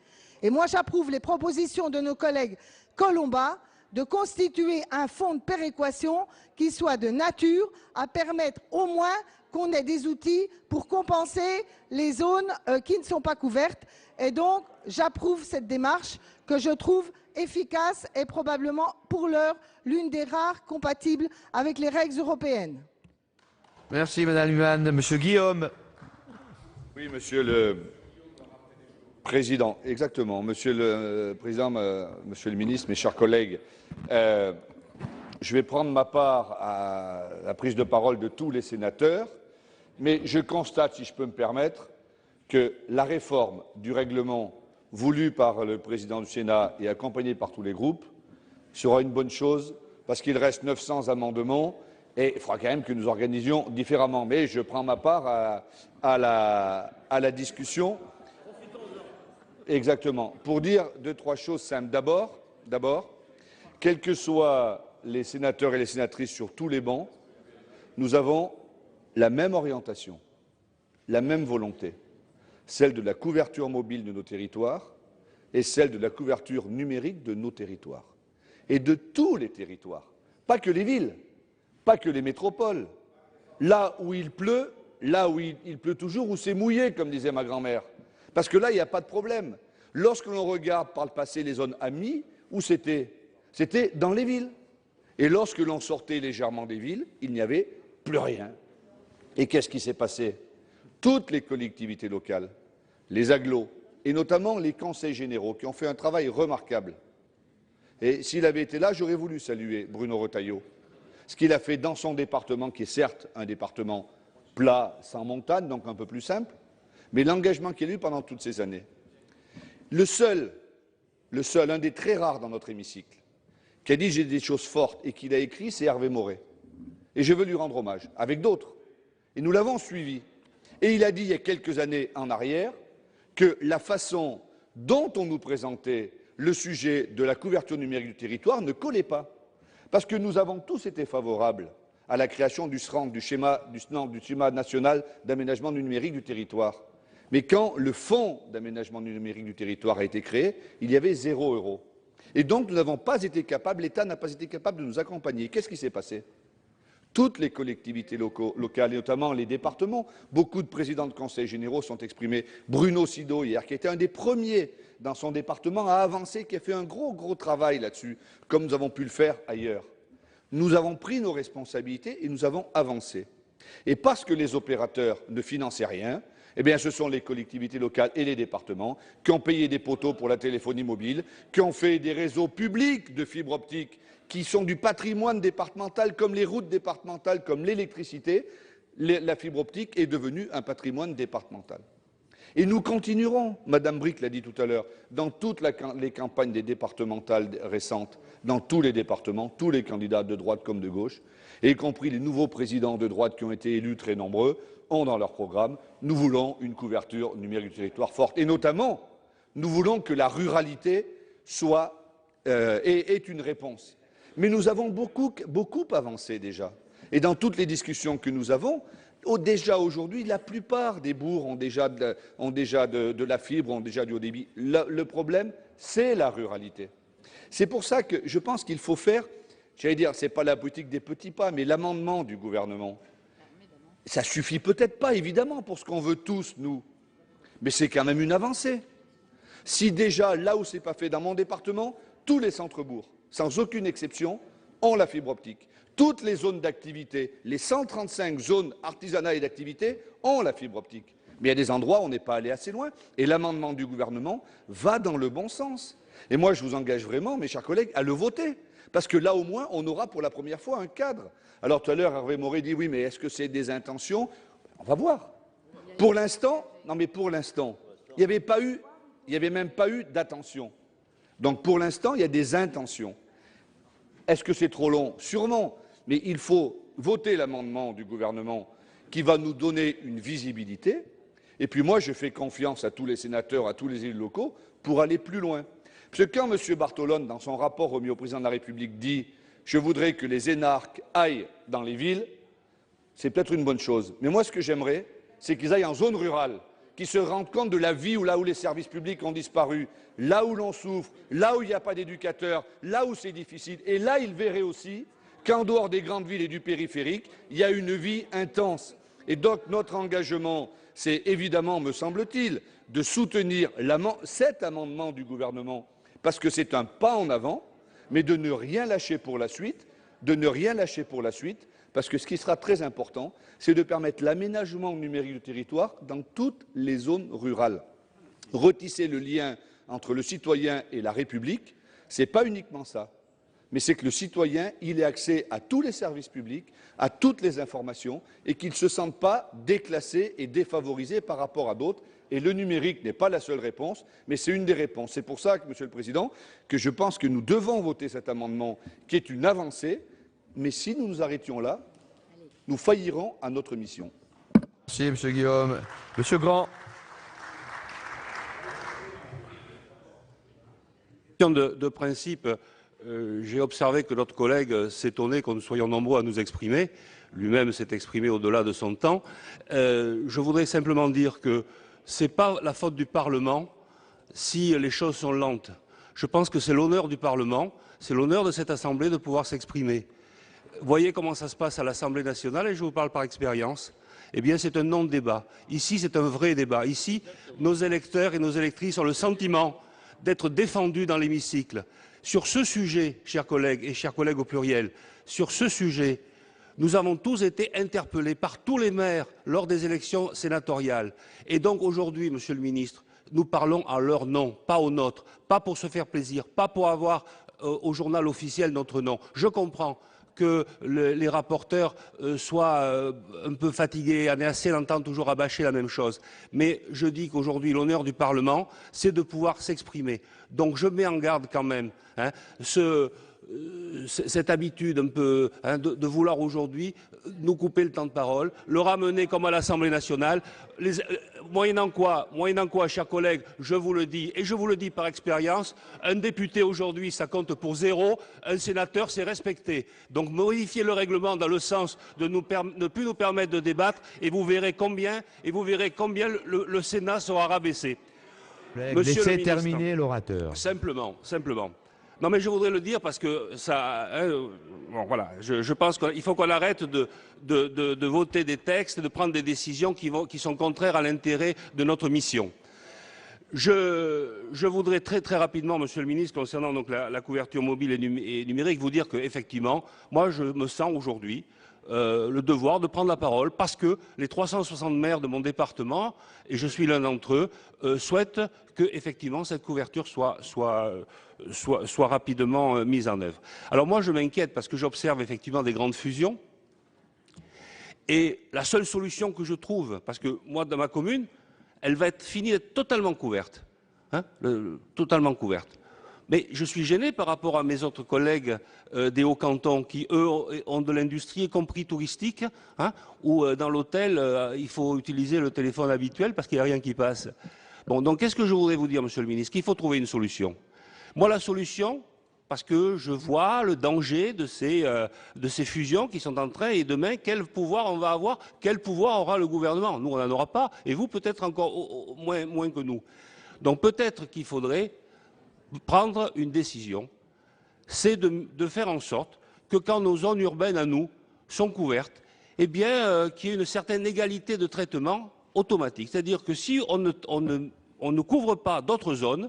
Et moi, j'approuve les propositions de nos collègues Colomba de constituer un fonds de péréquation qui soit de nature à permettre au moins qu'on ait des outils pour compenser les zones qui ne sont pas couvertes. Et donc, j'approuve cette démarche que je trouve efficace et probablement, pour l'heure, l'une des rares compatibles avec les règles européennes. Merci, Madame Lienemann. Monsieur Guillaume. Oui, Monsieur le Président, exactement. Monsieur le Président, Monsieur le Ministre, mes chers collègues, je vais prendre ma part à la prise de parole de tous les sénateurs, mais je constate, si je peux me permettre, que la réforme du règlement voulue par le Président du Sénat et accompagnée par tous les groupes sera une bonne chose, parce qu'il reste 900 amendements et il faudra quand même que nous organisions différemment. Mais je prends ma part à la discussion. Exactement. Pour dire deux, trois choses simples. D'abord, quels que soient les sénateurs et les sénatrices sur tous les bancs, nous avons la même orientation, la même volonté, celle de la couverture mobile de nos territoires et celle de la couverture numérique de nos territoires. Et de tous les territoires, pas que les villes, pas que les métropoles. Là où il pleut toujours, où c'est mouillé, comme disait ma grand-mère. Parce que là, il n'y a pas de problème. Lorsque l'on regarde par le passé les zones amies, où c'était dans les villes. Et lorsque l'on sortait légèrement des villes, il n'y avait plus rien. Et qu'est-ce qui s'est passé? Toutes les collectivités locales, les agglos, et notamment les conseils généraux, qui ont fait un travail remarquable. Et s'il avait été là, j'aurais voulu saluer Bruno Retailleau. Ce qu'il a fait dans son département, qui est certes un département plat, sans montagne, donc un peu plus simple, mais l'engagement qu'il a eu pendant toutes ces années. Le seul, un des très rares dans notre hémicycle, qui a dit j'ai des choses fortes et qui l'a écrit, c'est Hervé Maurey. Et je veux lui rendre hommage, avec d'autres. Et nous l'avons suivi. Et il a dit il y a quelques années en arrière, que la façon dont on nous présentait le sujet de la couverture numérique du territoire ne collait pas. Parce que nous avons tous été favorables à la création du SRAN, du schéma national d'aménagement numérique du territoire. Mais quand le fonds d'aménagement numérique du territoire a été créé, il y avait 0 €. Et donc nous n'avons pas été capables, l'État n'a pas été capable de nous accompagner. Qu'est-ce qui s'est passé? Toutes les collectivités locales, et notamment les départements, beaucoup de présidents de conseils généraux sont exprimés. Bruno Sido, hier, qui était un des premiers dans son département à avancer, qui a fait un gros travail là-dessus, comme nous avons pu le faire ailleurs. Nous avons pris nos responsabilités et nous avons avancé. Et parce que les opérateurs ne finançaient rien, eh bien, ce sont les collectivités locales et les départements qui ont payé des poteaux pour la téléphonie mobile, qui ont fait des réseaux publics de fibre optique qui sont du patrimoine départemental, comme les routes départementales, comme l'électricité. La fibre optique est devenue un patrimoine départemental. Et nous continuerons, Madame Brick l'a dit tout à l'heure, dans toutes les campagnes des départementales récentes, dans tous les départements, tous les candidats de droite comme de gauche, et y compris les nouveaux présidents de droite qui ont été élus très nombreux, ont dans leur programme, nous voulons une couverture numérique du territoire forte. Et notamment, nous voulons que la ruralité ait une réponse. Mais nous avons beaucoup avancé déjà. Et dans toutes les discussions que nous avons, déjà aujourd'hui, la plupart des bourgs ont déjà de la fibre, ont déjà du haut débit. Le problème, c'est la ruralité. C'est pour ça que je pense qu'il faut faire, j'allais dire, ce n'est pas la politique des petits pas, mais l'amendement du gouvernement. Ça ne suffit peut-être pas, évidemment, pour ce qu'on veut tous, nous. Mais c'est quand même une avancée. Si déjà, là où ce n'est pas fait, dans mon département, tous les centres-bourgs, sans aucune exception, ont la fibre optique. Toutes les zones d'activité, les 135 zones artisanales et d'activité ont la fibre optique. Mais il y a des endroits où on n'est pas allé assez loin. Et l'amendement du gouvernement va dans le bon sens. Et moi, je vous engage vraiment, mes chers collègues, à le voter. Parce que là, au moins, on aura pour la première fois un cadre. Alors tout à l'heure, Hervé Maurey dit oui, mais est-ce que c'est des intentions? On va voir. Pour l'instant, non mais pour l'instant, il n'y avait même pas eu d'attention. Donc pour l'instant, il y a des intentions. Est-ce que c'est trop long? Sûrement. Mais il faut voter l'amendement du gouvernement qui va nous donner une visibilité. Et puis moi, je fais confiance à tous les sénateurs, à tous les élus locaux pour aller plus loin. Parce que quand M. Bartolone, dans son rapport remis au Président de la République, dit « Je voudrais que les énarques aillent dans les villes », c'est peut-être une bonne chose. Mais moi, ce que j'aimerais, c'est qu'ils aillent en zone rurale, qu'ils se rendent compte de la vie là où les services publics ont disparu, là où l'on souffre, là où il n'y a pas d'éducateurs, là où c'est difficile. Et là, ils verraient aussi qu'en dehors des grandes villes et du périphérique, il y a une vie intense. Et donc, notre engagement, c'est évidemment, me semble-t-il, de soutenir cet amendement du gouvernement, parce que c'est un pas en avant, mais de ne rien lâcher pour la suite, parce que ce qui sera très important, c'est de permettre l'aménagement numérique du territoire dans toutes les zones rurales. Retisser le lien entre le citoyen et la République, ce n'est pas uniquement ça, mais c'est que le citoyen ait accès à tous les services publics, à toutes les informations, et qu'il ne se sente pas déclassé et défavorisé par rapport à d'autres. Et le numérique n'est pas la seule réponse, mais c'est une des réponses. C'est pour ça, Monsieur le Président, que je pense que nous devons voter cet amendement qui est une avancée, mais si nous nous arrêtions là, nous faillirons à notre mission. Merci, Monsieur Guillaume. Monsieur Grand. De principe, j'ai observé que notre collègue s'étonnait que nous soyons nombreux à nous exprimer. Lui-même s'est exprimé au-delà de son temps. Je voudrais simplement dire que ce n'est pas la faute du Parlement si les choses sont lentes. Je pense que c'est l'honneur du Parlement, c'est l'honneur de cette Assemblée de pouvoir s'exprimer. Voyez comment ça se passe à l'Assemblée nationale, et je vous parle par expérience. Eh bien, c'est un non-débat. Ici, c'est un vrai débat. Ici, nos électeurs et nos électrices ont le sentiment d'être défendus dans l'hémicycle. Sur ce sujet, chers collègues, et chers collègues au pluriel, sur ce sujet, nous avons tous été interpellés par tous les maires lors des élections sénatoriales. Et donc aujourd'hui, Monsieur le Ministre, nous parlons à leur nom, pas au nôtre, pas pour se faire plaisir, pas pour avoir au journal officiel notre nom. Je comprends que les rapporteurs soient un peu fatigués, on est assez longtemps toujours à bâcher la même chose. Mais je dis qu'aujourd'hui, l'honneur du Parlement, c'est de pouvoir s'exprimer. Donc je mets en garde quand même. cette habitude un peu de vouloir aujourd'hui nous couper le temps de parole, le ramener comme à l'Assemblée nationale, moyennant quoi, chers collègues, je vous le dis, et je vous le dis par expérience, un député aujourd'hui, ça compte pour 0, un sénateur, c'est respecté. Donc modifiez le règlement dans le sens de ne plus nous permettre de débattre, et vous verrez combien le Sénat sera rabaissé. Laissez terminer l'orateur. Simplement. Non, mais je voudrais le dire parce que ça. Bon, voilà, je pense qu'il faut qu'on arrête de voter des textes, de prendre des décisions qui sont contraires à l'intérêt de notre mission. Je voudrais très rapidement, Monsieur le Ministre, concernant donc la couverture mobile et numérique, vous dire qu'effectivement, moi, je me sens aujourd'hui le devoir de prendre la parole parce que les 360 maires de mon département, et je suis l'un d'entre eux, souhaitent que effectivement cette couverture soit rapidement mise en œuvre. Alors moi je m'inquiète parce que j'observe effectivement des grandes fusions et la seule solution que je trouve, parce que moi dans ma commune, elle va finir d'être totalement couverte, totalement couverte. Mais je suis gêné par rapport à mes autres collègues des Hauts-Cantons qui, eux, ont de l'industrie, y compris touristique, où dans l'hôtel, il faut utiliser le téléphone habituel parce qu'il n'y a rien qui passe. Bon, donc qu'est-ce que je voudrais vous dire, Monsieur le Ministre? Qu'il faut trouver une solution. Moi, la solution, parce que je vois le danger de ces fusions qui sont en train, et demain, quel pouvoir on va avoir, quel pouvoir aura le gouvernement? Nous, on n'en aura pas, et vous, peut-être encore moins que nous. Donc peut-être qu'il faudrait prendre une décision, c'est de faire en sorte que quand nos zones urbaines à nous sont couvertes, eh bien, qu'il y ait une certaine égalité de traitement automatique. C'est-à-dire que si on ne couvre pas d'autres zones,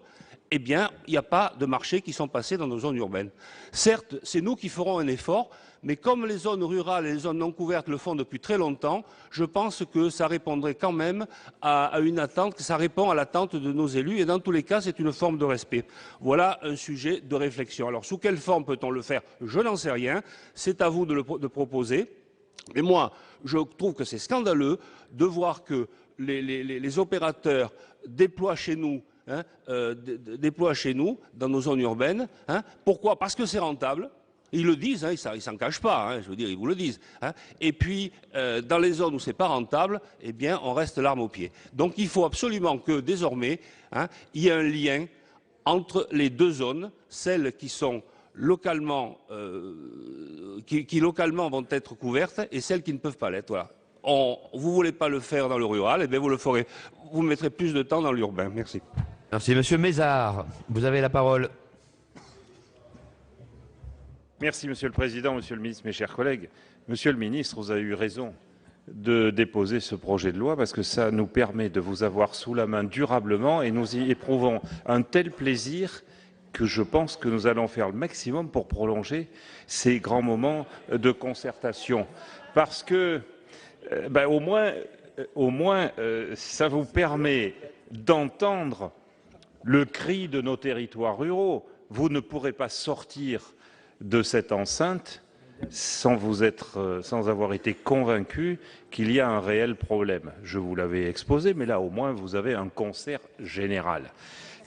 eh bien, il n'y a pas de marchés qui sont passés dans nos zones urbaines. Certes, c'est nous qui ferons un effort, mais comme les zones rurales et les zones non couvertes le font depuis très longtemps, je pense que ça répondrait quand même à une attente, que ça répond à l'attente de nos élus, et dans tous les cas, c'est une forme de respect. Voilà un sujet de réflexion. Alors, sous quelle forme peut-on le faire? Je n'en sais rien. C'est à vous de proposer. Mais moi, je trouve que c'est scandaleux de voir que les opérateurs déploient chez nous, dans nos zones urbaines. Pourquoi? Parce que c'est rentable. Ils le disent, ils s'en cachent pas, je veux dire, ils vous le disent. Et puis, dans les zones où c'est pas rentable, eh bien, on reste l'arme au pied. Donc, il faut absolument que, désormais, il y ait un lien entre les deux zones, celles qui sont localement, qui localement vont être couvertes et celles qui ne peuvent pas l'être. Voilà. Vous voulez pas le faire dans le rural, eh bien, vous le ferez. Vous mettrez plus de temps dans l'urbain. Merci. Merci, Monsieur Mézard. Vous avez la parole. Merci, Monsieur le Président, Monsieur le Ministre, mes chers collègues. Monsieur le Ministre, vous avez eu raison de déposer ce projet de loi parce que ça nous permet de vous avoir sous la main durablement et nous y éprouvons un tel plaisir que je pense que nous allons faire le maximum pour prolonger ces grands moments de concertation. Parce que, au moins, ça vous permet d'entendre le cri de nos territoires ruraux. Vous ne pourrez pas sortir de cette enceinte sans avoir été convaincu qu'il y a un réel problème. Je vous l'avais exposé, mais là, au moins, vous avez un concert général.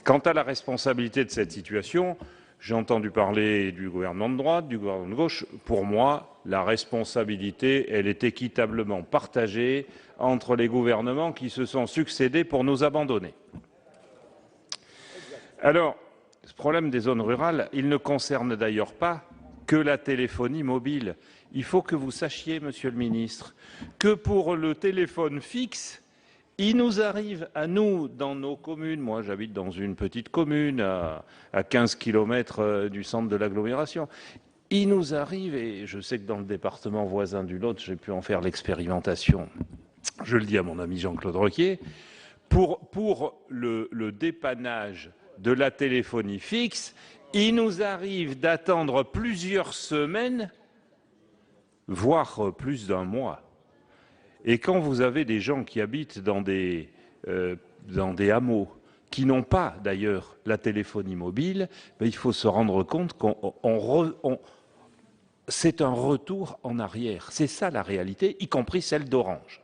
Quant à la responsabilité de cette situation, j'ai entendu parler du gouvernement de droite, du gouvernement de gauche. Pour moi, la responsabilité, elle est équitablement partagée entre les gouvernements qui se sont succédés pour nous abandonner. Alors, ce problème des zones rurales, il ne concerne d'ailleurs pas que la téléphonie mobile. Il faut que vous sachiez, Monsieur le Ministre, que pour le téléphone fixe, il nous arrive à nous, dans nos communes, moi j'habite dans une petite commune à 15 km du centre de l'agglomération, il nous arrive, et je sais que dans le département voisin du Lot, j'ai pu en faire l'expérimentation, je le dis à mon ami Jean-Claude Requier, pour le dépannage de la téléphonie fixe, il nous arrive d'attendre plusieurs semaines, voire plus d'un mois. Et quand vous avez des gens qui habitent dans des hameaux, qui n'ont pas d'ailleurs la téléphonie mobile, il faut se rendre compte c'est un retour en arrière. C'est ça la réalité, y compris celle d'Orange.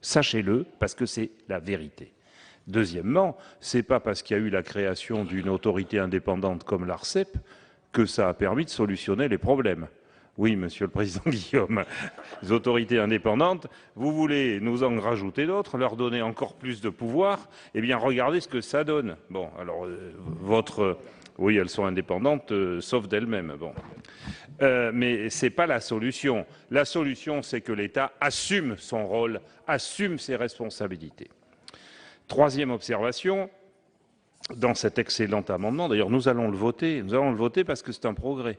Sachez-le, parce que c'est la vérité. Deuxièmement, ce n'est pas parce qu'il y a eu la création d'une autorité indépendante comme l'ARCEP que ça a permis de solutionner les problèmes. Oui, Monsieur le Président Guillaume, les autorités indépendantes, vous voulez nous en rajouter d'autres, leur donner encore plus de pouvoir, eh bien regardez ce que ça donne. Bon, alors oui, elles sont indépendantes, sauf d'elles-mêmes. Bon. Mais ce n'est pas la solution. La solution, c'est que l'État assume son rôle, assume ses responsabilités. Troisième observation, dans cet excellent amendement, d'ailleurs nous allons le voter parce que c'est un progrès.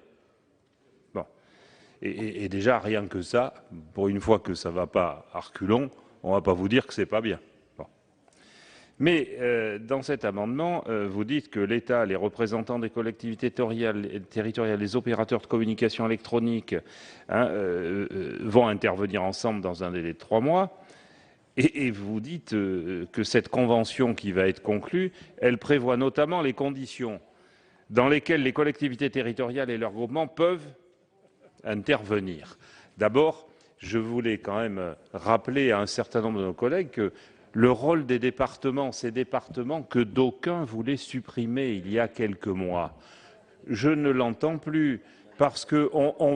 Bon. Et déjà, rien que ça, pour une fois que ça ne va pas à reculons, on ne va pas vous dire que ce n'est pas bien. Bon. Mais dans cet amendement, vous dites que l'État, les représentants des collectivités territoriales, les opérateurs de communication électronique vont intervenir ensemble dans un délai de 3 mois. Et vous dites que cette convention qui va être conclue, elle prévoit notamment les conditions dans lesquelles les collectivités territoriales et leurs groupements peuvent intervenir. D'abord, je voulais quand même rappeler à un certain nombre de nos collègues que le rôle des départements, ces départements que d'aucuns voulaient supprimer il y a quelques mois, je ne l'entends plus parce qu'on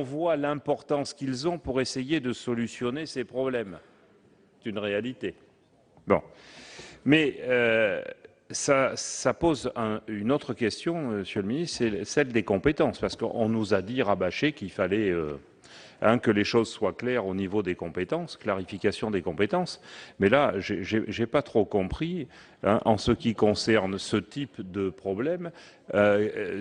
voit l'importance qu'ils ont pour essayer de solutionner ces problèmes. C'est une réalité. Bon. Mais ça pose une autre question, Monsieur le Ministre, c'est celle des compétences, parce qu'on nous a dit, rabâché, qu'il fallait que les choses soient claires au niveau des compétences, clarification des compétences. Mais là, j'ai pas trop compris, en ce qui concerne ce type de problème,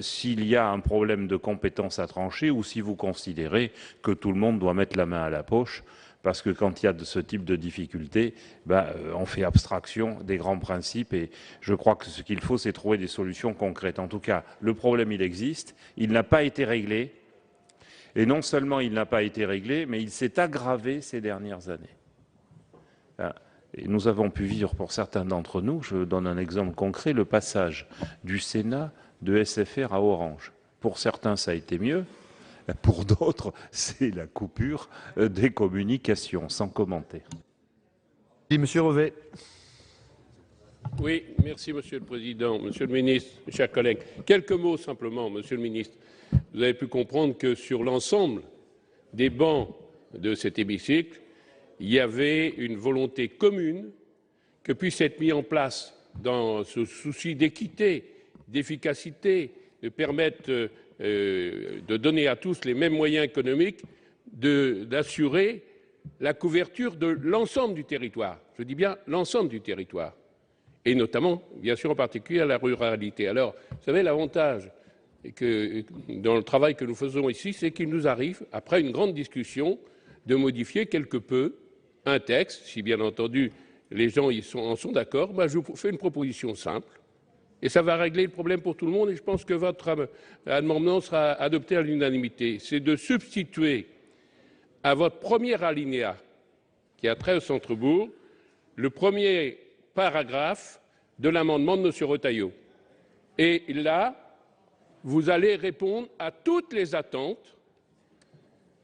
s'il y a un problème de compétences à trancher ou si vous considérez que tout le monde doit mettre la main à la poche. Parce que quand il y a de ce type de difficultés, on fait abstraction des grands principes et je crois que ce qu'il faut, c'est trouver des solutions concrètes. En tout cas, le problème, il existe, il n'a pas été réglé et non seulement il n'a pas été réglé, mais il s'est aggravé ces dernières années. Et nous avons pu vivre, pour certains d'entre nous, je donne un exemple concret, le passage du Sénat de SFR à Orange. Pour certains, ça a été mieux. Pour d'autres, c'est la coupure des communications, sans commentaire. Merci, Monsieur Revet. Oui, merci Monsieur le Président, Monsieur le Ministre, mes chers collègues. Quelques mots simplement, Monsieur le Ministre. Vous avez pu comprendre que sur l'ensemble des bancs de cet hémicycle, il y avait une volonté commune que puisse être mis en place dans ce souci d'équité, d'efficacité, de permettre de donner à tous les mêmes moyens économiques, d'assurer la couverture de l'ensemble du territoire. Je dis bien l'ensemble du territoire. Et notamment, bien sûr, en particulier à la ruralité. Alors, vous savez, l'avantage dans le travail que nous faisons ici, c'est qu'il nous arrive, après une grande discussion, de modifier quelque peu un texte. Si, bien entendu, les gens en sont d'accord, je vous fais une proposition simple. Et ça va régler le problème pour tout le monde et je pense que votre amendement sera adopté à l'unanimité. C'est de substituer à votre premier alinéa, qui a trait au centre-bourg, le premier paragraphe de l'amendement de M. Retailleau. Et là, vous allez répondre à toutes les attentes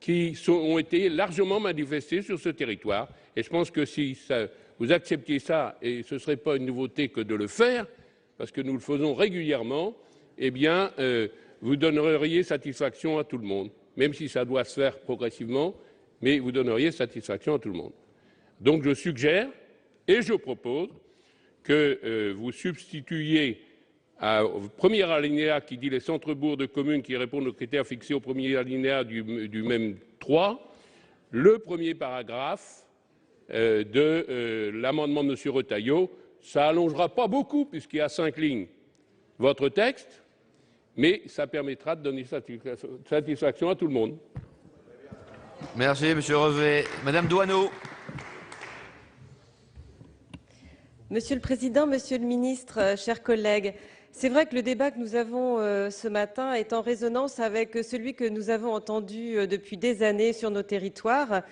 qui ont été largement manifestées sur ce territoire. Et je pense que si vous acceptiez ça, et ce ne serait pas une nouveauté que de le faire, parce que nous le faisons régulièrement, eh bien, vous donneriez satisfaction à tout le monde, même si ça doit se faire progressivement, mais vous donneriez satisfaction à tout le monde. Donc je suggère et je propose que vous substituiez au premier alinéa qui dit les centres-bourgs de communes qui répondent aux critères fixés au premier alinéa du même 3, le premier paragraphe de l'amendement de M. Retailleau. Ça n'allongera pas beaucoup, puisqu'il y a 5 lignes, votre texte, mais ça permettra de donner satisfaction à tout le monde. Merci, M. Revet. Madame Doineau. Monsieur le Président, Monsieur le Ministre, chers collègues, c'est vrai que le débat que nous avons ce matin est en résonance avec celui que nous avons entendu depuis des années sur nos territoires.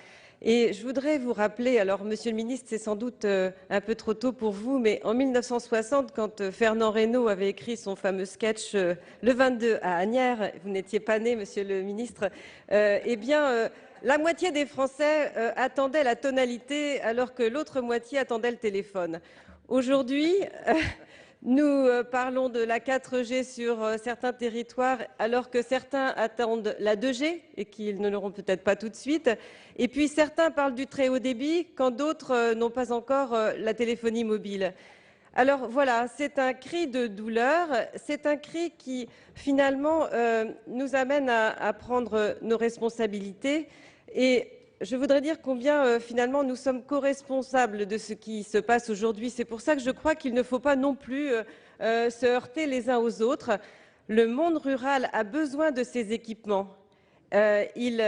Et je voudrais vous rappeler, alors Monsieur le Ministre, c'est sans doute un peu trop tôt pour vous, mais en 1960, quand Fernand Reynaud avait écrit son fameux sketch Le 22 à Asnières, vous n'étiez pas né, Monsieur le Ministre, la moitié des Français attendaient la tonalité alors que l'autre moitié attendait le téléphone. Aujourd'hui, Nous parlons de la 4G sur certains territoires, alors que certains attendent la 2G et qu'ils ne l'auront peut-être pas tout de suite. Et puis certains parlent du très haut débit, quand d'autres n'ont pas encore la téléphonie mobile. Alors voilà, c'est un cri de douleur, c'est un cri qui finalement nous amène à prendre nos responsabilités. Et je voudrais dire combien finalement nous sommes co-responsables de ce qui se passe aujourd'hui. C'est pour ça que je crois qu'il ne faut pas non plus se heurter les uns aux autres. Le monde rural a besoin de ces équipements. Il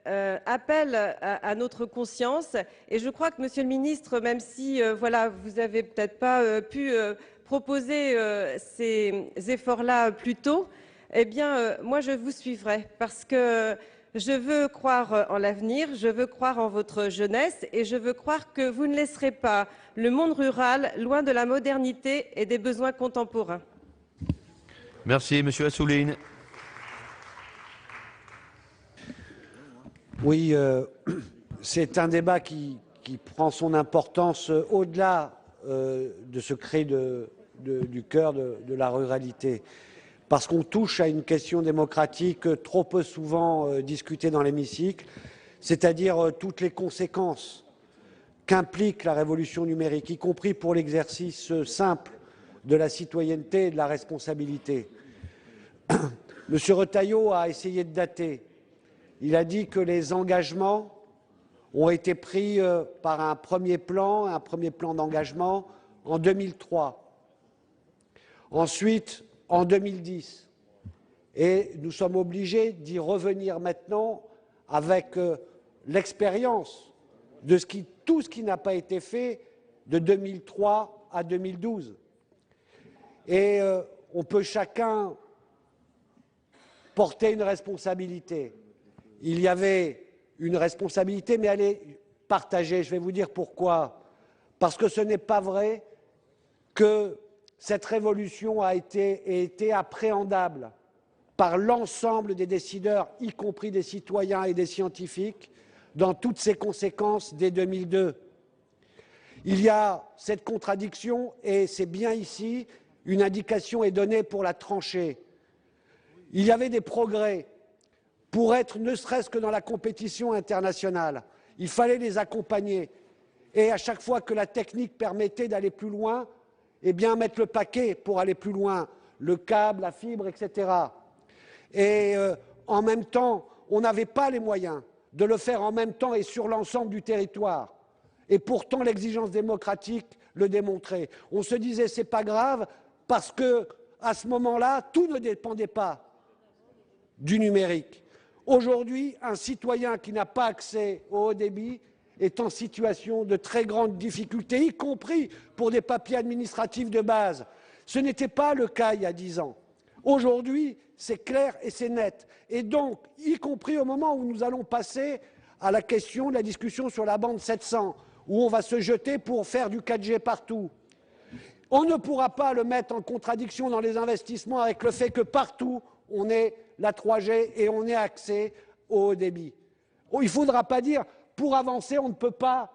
appelle à notre conscience et je crois que, Monsieur le Ministre, même si voilà, vous n'avez peut-être pas pu proposer ces efforts-là plus tôt, eh bien, moi je vous suivrai parce que je veux croire en l'avenir, je veux croire en votre jeunesse et je veux croire que vous ne laisserez pas le monde rural loin de la modernité et des besoins contemporains. Merci, Monsieur Assouline. Oui, c'est un débat qui prend son importance au-delà de ce cri du cœur de la ruralité. Parce qu'on touche à une question démocratique trop peu souvent discutée dans l'hémicycle, c'est-à-dire toutes les conséquences qu'implique la révolution numérique, y compris pour l'exercice simple de la citoyenneté et de la responsabilité. Monsieur Retailleau a essayé de dater. Il a dit que les engagements ont été pris par un premier plan d'engagement en 2003. Ensuite, en 2010. Et nous sommes obligés d'y revenir maintenant avec l'expérience de tout ce qui n'a pas été fait de 2003 à 2012. Et on peut chacun porter une responsabilité. Il y avait une responsabilité, mais elle est partagée. Je vais vous dire pourquoi. Parce que ce n'est pas vrai que cette révolution a été appréhendable par l'ensemble des décideurs, y compris des citoyens et des scientifiques, dans toutes ses conséquences dès 2002. Il y a cette contradiction et c'est bien ici, une indication est donnée pour la trancher. Il y avait des progrès pour être ne serait-ce que dans la compétition internationale. Il fallait les accompagner et à chaque fois que la technique permettait d'aller plus loin, eh bien, mettre le paquet pour aller plus loin, le câble, la fibre, etc. Et en même temps, on n'avait pas les moyens de le faire en même temps et sur l'ensemble du territoire. Et pourtant, l'exigence démocratique le démontrait. On se disait, c'est pas grave, parce que à ce moment-là, tout ne dépendait pas du numérique. Aujourd'hui, un citoyen qui n'a pas accès au haut débit est en situation de très grande difficulté, y compris pour des papiers administratifs de base. Ce n'était pas le cas il y a 10 ans. Aujourd'hui, c'est clair et c'est net. Et donc, y compris au moment où nous allons passer à la question de la discussion sur la bande 700, où on va se jeter pour faire du 4G partout. On ne pourra pas le mettre en contradiction dans les investissements avec le fait que partout, on ait la 3G et on ait accès au haut débit. Il ne faudra pas dire pour avancer, on ne peut pas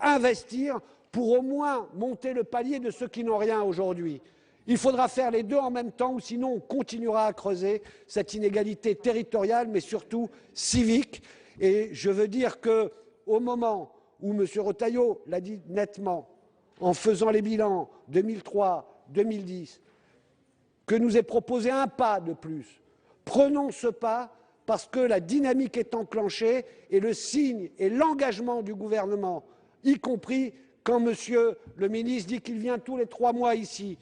investir pour au moins monter le palier de ceux qui n'ont rien aujourd'hui. Il faudra faire les deux en même temps ou sinon on continuera à creuser cette inégalité territoriale mais surtout civique. Et je veux dire qu'au moment où M. Retailleau l'a dit nettement, en faisant les bilans 2003, 2010, que nous est proposé un pas de plus, prenons ce pas parce que la dynamique est enclenchée et le signe et l'engagement du gouvernement, y compris quand Monsieur le ministre dit qu'il vient tous les 3 mois ici,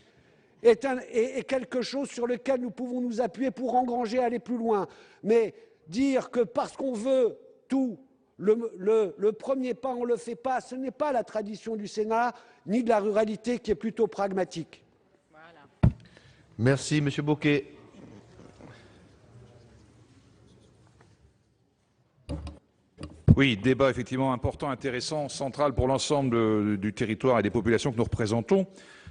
est quelque chose sur lequel nous pouvons nous appuyer pour engranger, aller plus loin. Mais dire que parce qu'on veut tout, le premier pas, on ne le fait pas, ce n'est pas la tradition du Sénat, ni de la ruralité qui est plutôt pragmatique. Voilà. Merci, Monsieur Bocquet. Oui, débat effectivement important, intéressant, central pour l'ensemble du territoire et des populations que nous représentons.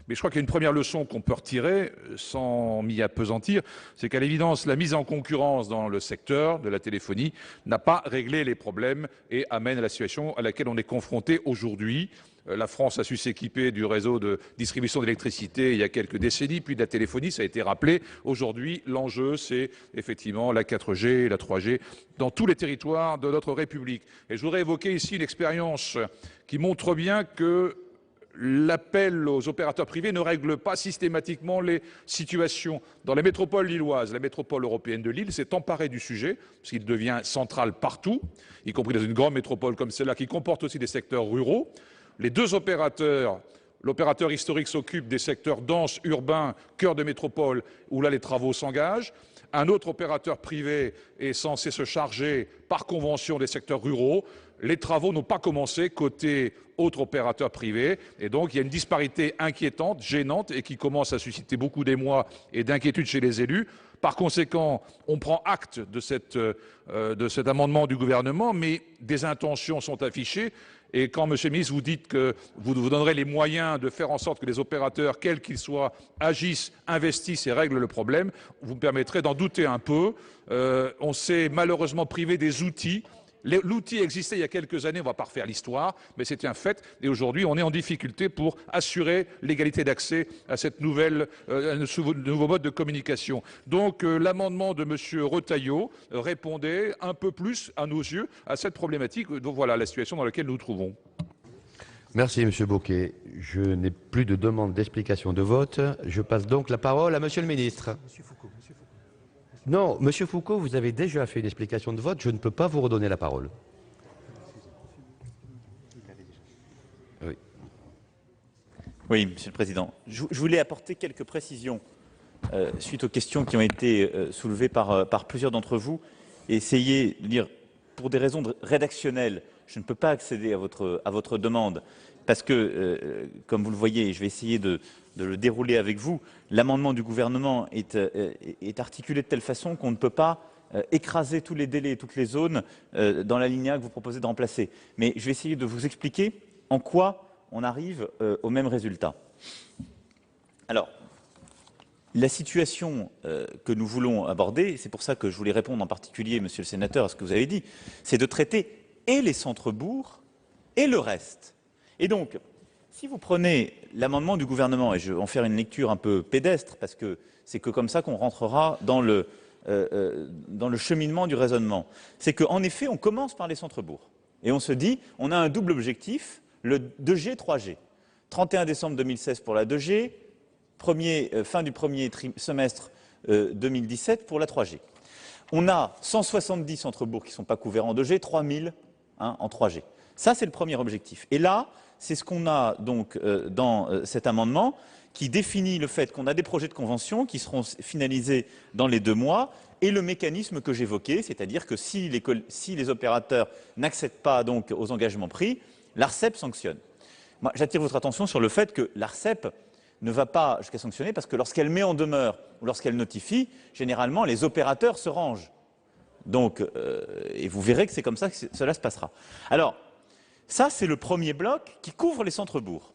Mais je crois qu'il y a une première leçon qu'on peut retirer, sans m'y appesantir, c'est qu'à l'évidence, la mise en concurrence dans le secteur de la téléphonie n'a pas réglé les problèmes et amène à la situation à laquelle on est confronté aujourd'hui. La France a su s'équiper du réseau de distribution d'électricité il y a quelques décennies, puis de la téléphonie, ça a été rappelé. Aujourd'hui, l'enjeu, c'est effectivement la 4G, la 3G, dans tous les territoires de notre République. Et je voudrais évoquer ici une expérience qui montre bien que l'appel aux opérateurs privés ne règle pas systématiquement les situations. Dans la métropole lilloise, la métropole européenne de Lille s'est emparée du sujet, parce qu'il devient central partout, y compris dans une grande métropole comme celle-là, qui comporte aussi des secteurs ruraux. Les deux opérateurs, l'opérateur historique s'occupe des secteurs denses, urbains, cœur de métropole, où là les travaux s'engagent. Un autre opérateur privé est censé se charger par convention des secteurs ruraux. Les travaux n'ont pas commencé côté autre opérateur privé. Et donc il y a une disparité inquiétante, gênante, et qui commence à susciter beaucoup d'émoi et d'inquiétude chez les élus. Par conséquent, on prend acte de cet amendement du gouvernement, mais des intentions sont affichées. Et quand, Monsieur le ministre, vous dites que vous donnerez les moyens de faire en sorte que les opérateurs, quels qu'ils soient, agissent, investissent et règlent le problème, vous me permettrez d'en douter un peu. On s'est malheureusement privé des outils. L'outil existait il y a quelques années, on ne va pas refaire l'histoire, mais c'était un fait. Et aujourd'hui, on est en difficulté pour assurer l'égalité d'accès à ce nouveau mode de communication. Donc l'amendement de M. Retailleau répondait un peu plus, à nos yeux, à cette problématique. Donc voilà la situation dans laquelle nous nous trouvons. Merci, M. Bocquet. Je n'ai plus de demande d'explication de vote. Je passe donc la parole à M. le ministre. Non, Monsieur Foucault, vous avez déjà fait une explication de vote. Je ne peux pas vous redonner la parole. Oui. Oui, Monsieur le Président. Je voulais apporter quelques précisions suite aux questions qui ont été soulevées par plusieurs d'entre vous et essayer de dire, pour des raisons rédactionnelles, je ne peux pas accéder à votre demande parce que, comme vous le voyez, je vais essayer de le dérouler avec vous, l'amendement du gouvernement est articulé de telle façon qu'on ne peut pas écraser tous les délais et toutes les zones dans l'alinéa que vous proposez de remplacer. Mais je vais essayer de vous expliquer en quoi on arrive au même résultat. Alors, la situation que nous voulons aborder, c'est pour ça que je voulais répondre en particulier, Monsieur le Sénateur, à ce que vous avez dit, c'est de traiter et les centres-bourgs et le reste. Et donc, si vous prenez l'amendement du gouvernement, et je vais en faire une lecture un peu pédestre, parce que c'est que comme ça qu'on rentrera dans le cheminement du raisonnement, c'est qu'en effet, on commence par les centres-bourgs. Et on se dit, on a un double objectif, le 2G, 3G. 31 décembre 2016 pour la 2G, fin du premier semestre 2017 pour la 3G. On a 170 centres-bourgs qui ne sont pas couverts en 2G, 3000 en 3G. Ça, c'est le premier objectif. Et là, c'est ce qu'on a donc dans cet amendement qui définit le fait qu'on a des projets de convention qui seront finalisés dans les 2 mois et le mécanisme que j'évoquais, c'est-à-dire que si les opérateurs n'accèdent pas donc aux engagements pris, l'ARCEP sanctionne. Moi, j'attire votre attention sur le fait que l'ARCEP ne va pas jusqu'à sanctionner parce que lorsqu'elle met en demeure ou lorsqu'elle notifie, généralement les opérateurs se rangent. Donc, et vous verrez que c'est comme ça que cela se passera. Alors, ça, c'est le premier bloc qui couvre les centres-bourgs.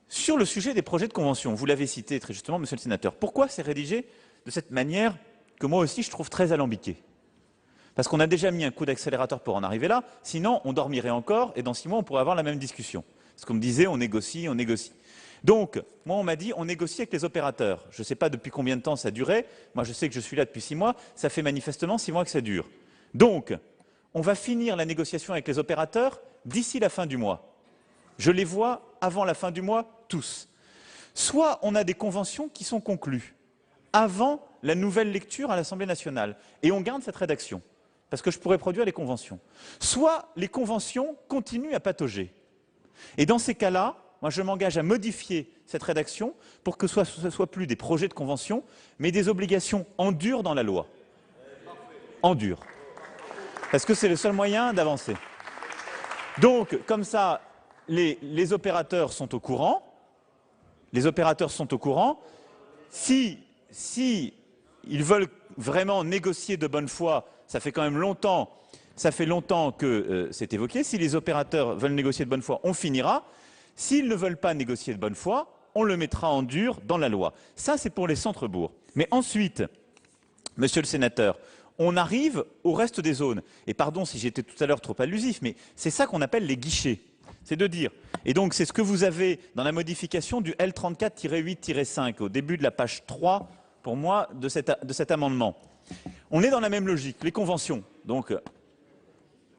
Sur le sujet des projets de convention, vous l'avez cité très justement, Monsieur le Sénateur, pourquoi c'est rédigé de cette manière que moi aussi je trouve très alambiquée? Parce qu'on a déjà mis un coup d'accélérateur pour en arriver là, sinon on dormirait encore et dans 6 mois on pourrait avoir la même discussion. Parce qu'on me disait on négocie, on négocie. Donc, moi on m'a dit on négocie avec les opérateurs. Je ne sais pas depuis combien de temps ça durait, moi je sais que je suis là depuis 6 mois, ça fait manifestement 6 mois que ça dure. Donc, on va finir la négociation avec les opérateurs d'ici la fin du mois. Je les vois avant la fin du mois, tous. Soit on a des conventions qui sont conclues avant la nouvelle lecture à l'Assemblée nationale, et on garde cette rédaction, parce que je pourrais produire les conventions. Soit les conventions continuent à patauger. Et dans ces cas-là, moi je m'engage à modifier cette rédaction pour que ce ne soit plus des projets de convention, mais des obligations en dur dans la loi. En dur. Parce que c'est le seul moyen d'avancer. Donc, comme ça, les opérateurs sont au courant. Les opérateurs sont au courant. Si ils veulent vraiment négocier de bonne foi, ça fait quand même longtemps, que c'est évoqué. Si les opérateurs veulent négocier de bonne foi, on finira. S'ils ne veulent pas négocier de bonne foi, on le mettra en dur dans la loi. Ça, c'est pour les centres-bourgs. Mais ensuite, monsieur le sénateur, on arrive au reste des zones. Et pardon si j'étais tout à l'heure trop allusif, mais c'est ça qu'on appelle les guichets. C'est de dire. Et donc, c'est ce que vous avez dans la modification du L34-8-5, au début de la page 3, pour moi, de cet amendement. On est dans la même logique, les conventions. Donc,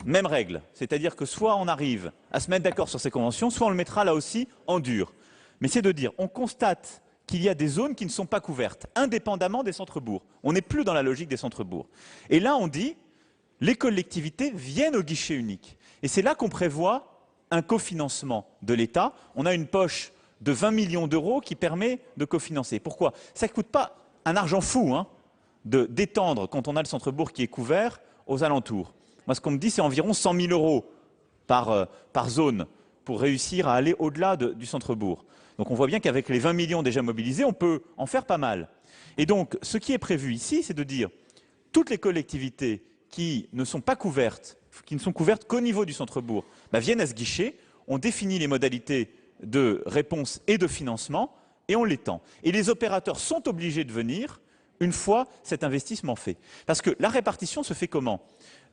même règle. C'est-à-dire que soit on arrive à se mettre d'accord sur ces conventions, soit on le mettra là aussi en dur. Mais c'est de dire, on constate qu'il y a des zones qui ne sont pas couvertes, indépendamment des centres-bourgs. On n'est plus dans la logique des centres-bourgs. Et là, on dit, les collectivités viennent au guichet unique. Et c'est là qu'on prévoit un cofinancement de l'État. On a une poche de 20 millions d'euros qui permet de cofinancer. Pourquoi? Ça ne coûte pas un argent fou d'étendre, quand on a le centre-bourg qui est couvert, aux alentours. Moi, ce qu'on me dit, c'est environ 100 000 euros par zone pour réussir à aller au-delà du centre-bourg. Donc on voit bien qu'avec les 20 millions déjà mobilisés, on peut en faire pas mal. Et donc, ce qui est prévu ici, c'est de dire toutes les collectivités qui ne sont pas couvertes, qui ne sont couvertes qu'au niveau du centre-bourg, viennent à ce guichet, on définit les modalités de réponse et de financement, et on l'étend. Et les opérateurs sont obligés de venir une fois cet investissement fait. Parce que la répartition se fait comment?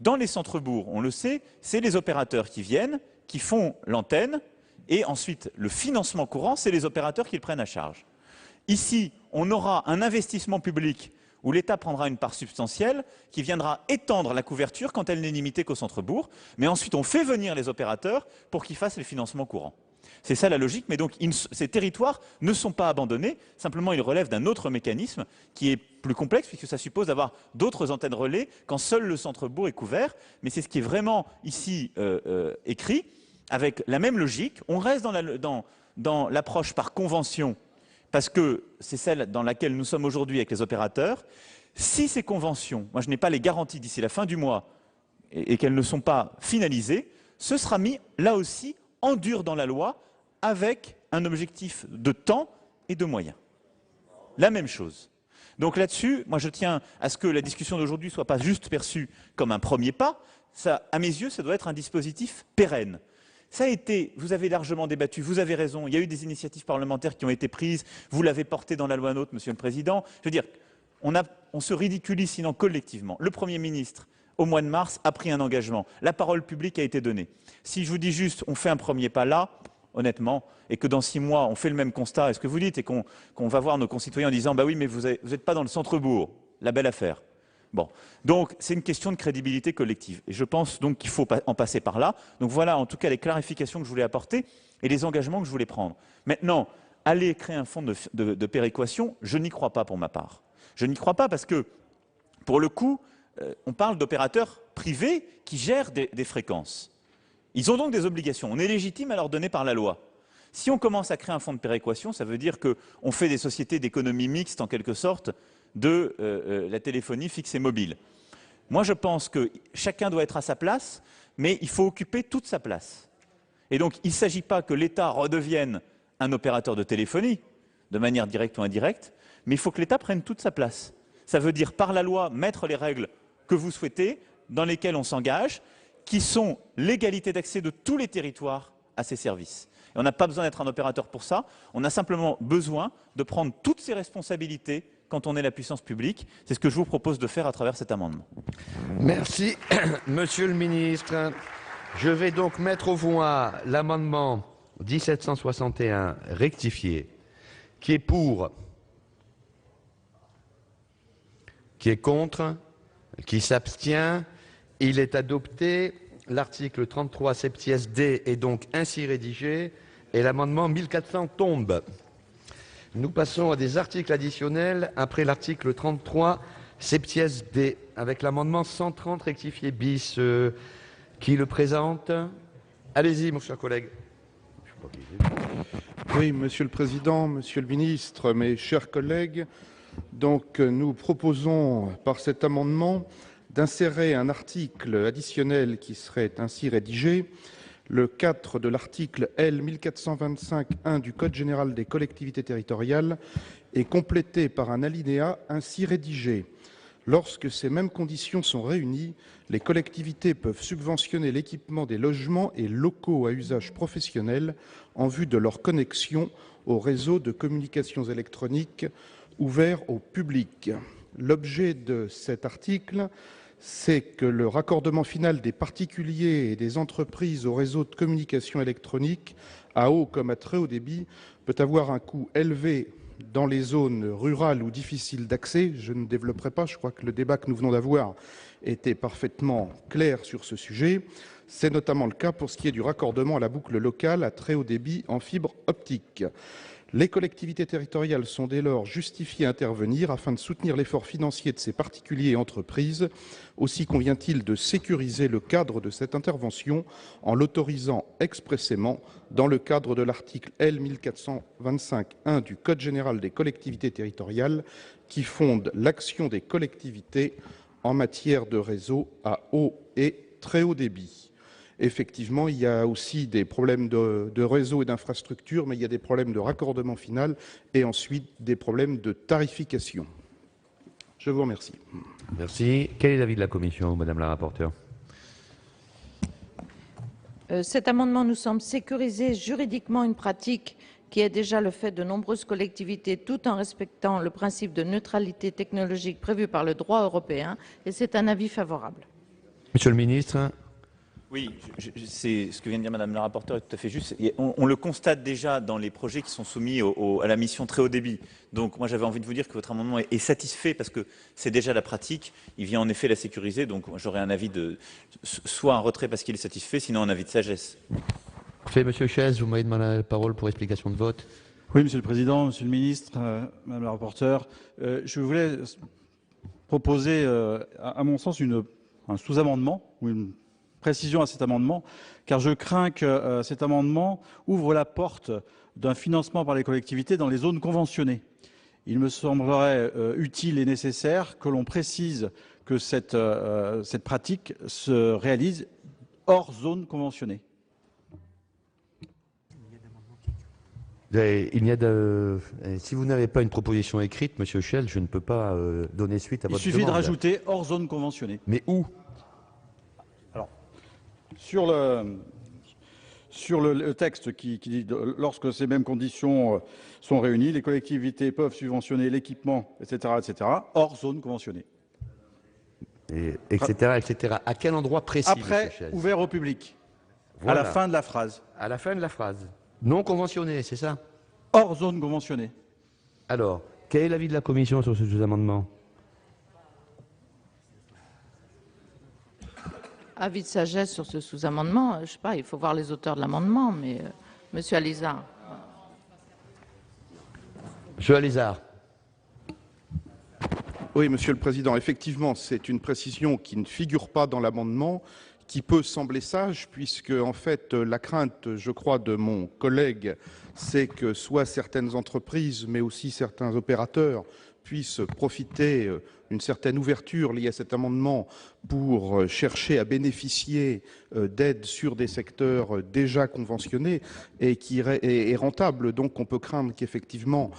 Dans les centres-bourgs, on le sait, c'est les opérateurs qui viennent, qui font l'antenne, et ensuite le financement courant, c'est les opérateurs qui le prennent à charge. Ici, on aura un investissement public où l'État prendra une part substantielle qui viendra étendre la couverture quand elle n'est limitée qu'au centre-bourg, mais ensuite on fait venir les opérateurs pour qu'ils fassent les financements courants. C'est ça la logique, mais donc ces territoires ne sont pas abandonnés, simplement ils relèvent d'un autre mécanisme qui est plus complexe puisque ça suppose d'avoir d'autres antennes relais quand seul le centre-bourg est couvert, mais c'est ce qui est vraiment ici écrit, avec la même logique. On reste dans l'approche par convention, parce que c'est celle dans laquelle nous sommes aujourd'hui avec les opérateurs. Si ces conventions, moi je n'ai pas les garanties d'ici la fin du mois, et qu'elles ne sont pas finalisées, ce sera mis là aussi en dur dans la loi, avec un objectif de temps et de moyens. La même chose. Donc là-dessus, moi je tiens à ce que la discussion d'aujourd'hui ne soit pas juste perçue comme un premier pas. Ça, à mes yeux, ça doit être un dispositif pérenne. Ça a été, vous avez largement débattu, vous avez raison, il y a eu des initiatives parlementaires qui ont été prises, vous l'avez porté dans la loi NOTRe, Monsieur le Président. Je veux dire, on se ridiculise sinon collectivement. Le Premier ministre, au mois de mars, a pris un engagement. La parole publique a été donnée. Si je vous dis juste, on fait un premier pas là, honnêtement, et que dans 6 mois, on fait le même constat, et ce que vous dites, et qu'on va voir nos concitoyens en disant « bah oui, mais vous n'êtes pas dans le centre-bourg, la belle affaire ». Bon, donc c'est une question de crédibilité collective. Et je pense donc qu'il faut en passer par là. Donc voilà en tout cas les clarifications que je voulais apporter et les engagements que je voulais prendre. Maintenant, aller créer un fonds de péréquation, je n'y crois pas pour ma part. Je n'y crois pas parce que, pour le coup, on parle d'opérateurs privés qui gèrent des fréquences. Ils ont donc des obligations. On est légitime à leur donner par la loi. Si on commence à créer un fonds de péréquation, ça veut dire qu'on fait des sociétés d'économie mixte, en quelque sorte, de la téléphonie fixe et mobile. Moi, je pense que chacun doit être à sa place, mais il faut occuper toute sa place. Et donc, il ne s'agit pas que l'État redevienne un opérateur de téléphonie, de manière directe ou indirecte, mais il faut que l'État prenne toute sa place. Ça veut dire, par la loi, mettre les règles que vous souhaitez, dans lesquelles on s'engage, qui sont l'égalité d'accès de tous les territoires à ces services. Et on n'a pas besoin d'être un opérateur pour ça, on a simplement besoin de prendre toutes ses responsabilités quand on est la puissance publique. C'est ce que je vous propose de faire à travers cet amendement. Merci, Monsieur le Ministre. Je vais donc mettre aux voix l'amendement 1761 rectifié, qui est pour, qui est contre, qui s'abstient. Il est adopté. L'article 33 septies D est donc ainsi rédigé et l'amendement 1400 tombe. Nous passons à des articles additionnels après l'article 33 septies D avec l'amendement 130 rectifié bis. Qui le présente? Allez-y, mon cher collègue. Oui, Monsieur le Président, Monsieur le Ministre, mes chers collègues, donc nous proposons par cet amendement d'insérer un article additionnel qui serait ainsi rédigé. Le 4 de l'article L 1425-1 du Code général des collectivités territoriales est complété par un alinéa ainsi rédigé. Lorsque ces mêmes conditions sont réunies, les collectivités peuvent subventionner l'équipement des logements et locaux à usage professionnel en vue de leur connexion au réseau de communications électroniques ouvert au public. L'objet de cet article, c'est que le raccordement final des particuliers et des entreprises au réseau de communications électroniques, à haut comme à très haut débit, peut avoir un coût élevé dans les zones rurales ou difficiles d'accès. Je ne développerai pas, je crois que le débat que nous venons d'avoir était parfaitement clair sur ce sujet. C'est notamment le cas pour ce qui est du raccordement à la boucle locale à très haut débit en fibre optique. Les collectivités territoriales sont dès lors justifiées à intervenir afin de soutenir l'effort financier de ces particuliers et entreprises. Aussi convient-il de sécuriser le cadre de cette intervention en l'autorisant expressément dans le cadre de l'article L. 1425-1 du Code général des collectivités territoriales qui fonde l'action des collectivités en matière de réseau à haut et très haut débit. Effectivement, il y a aussi des problèmes de réseau et d'infrastructure, mais il y a des problèmes de raccordement final et ensuite des problèmes de tarification. Je vous remercie. Merci. Quel est l'avis de la Commission, Madame la rapporteure? Cet amendement nous semble sécuriser juridiquement une pratique qui est déjà le fait de nombreuses collectivités, tout en respectant le principe de neutralité technologique prévu par le droit européen, et c'est un avis favorable. Monsieur le ministre. Oui, c'est ce que vient de dire Madame la rapporteure est tout à fait juste. On le constate déjà dans les projets qui sont soumis à la mission très haut débit. Donc moi j'avais envie de vous dire que votre amendement est satisfait parce que c'est déjà la pratique. Il vient en effet la sécuriser. Donc j'aurais un avis de soit un retrait parce qu'il est satisfait, sinon un avis de sagesse. Fait, Monsieur Chaise, vous m'avez demandé la parole pour explication de vote. Oui, Monsieur le Président, Monsieur le Ministre, Madame la rapporteure, je voulais proposer, à mon sens, un sous-amendement ou une précision à cet amendement, car je crains que cet amendement ouvre la porte d'un financement par les collectivités dans les zones conventionnées. Il me semblerait utile et nécessaire que l'on précise que cette pratique se réalise hors zone conventionnée. Si vous n'avez pas une proposition écrite, Monsieur Schell, je ne peux pas donner suite à votre demande. Il suffit de rajouter hors zone conventionnée. Mais où? Alors, sur le texte qui dit lorsque ces mêmes conditions sont réunies, les collectivités peuvent subventionner l'équipement, etc., hors zone conventionnée. Etc., etc. À quel endroit précis? Après, ouvert au public. Voilà. À la fin de la phrase. À la fin de la phrase. Non conventionné, c'est ça? Hors zone conventionnée. Alors, quel est l'avis de la Commission sur ce sous-amendement? Avis de sagesse sur ce sous-amendement. Je ne sais pas, il faut voir les auteurs de l'amendement, mais Monsieur Alizard. Monsieur Alizard. Oui, Monsieur le Président, effectivement, c'est une précision qui ne figure pas dans l'amendement, qui peut sembler sage, puisque, en fait, la crainte, je crois, de mon collègue, c'est que soit certaines entreprises, mais aussi certains opérateurs, puissent profiter d'une certaine ouverture liée à cet amendement pour chercher à bénéficier d'aides sur des secteurs déjà conventionnés et qui est rentable. Donc on peut craindre qu'effectivement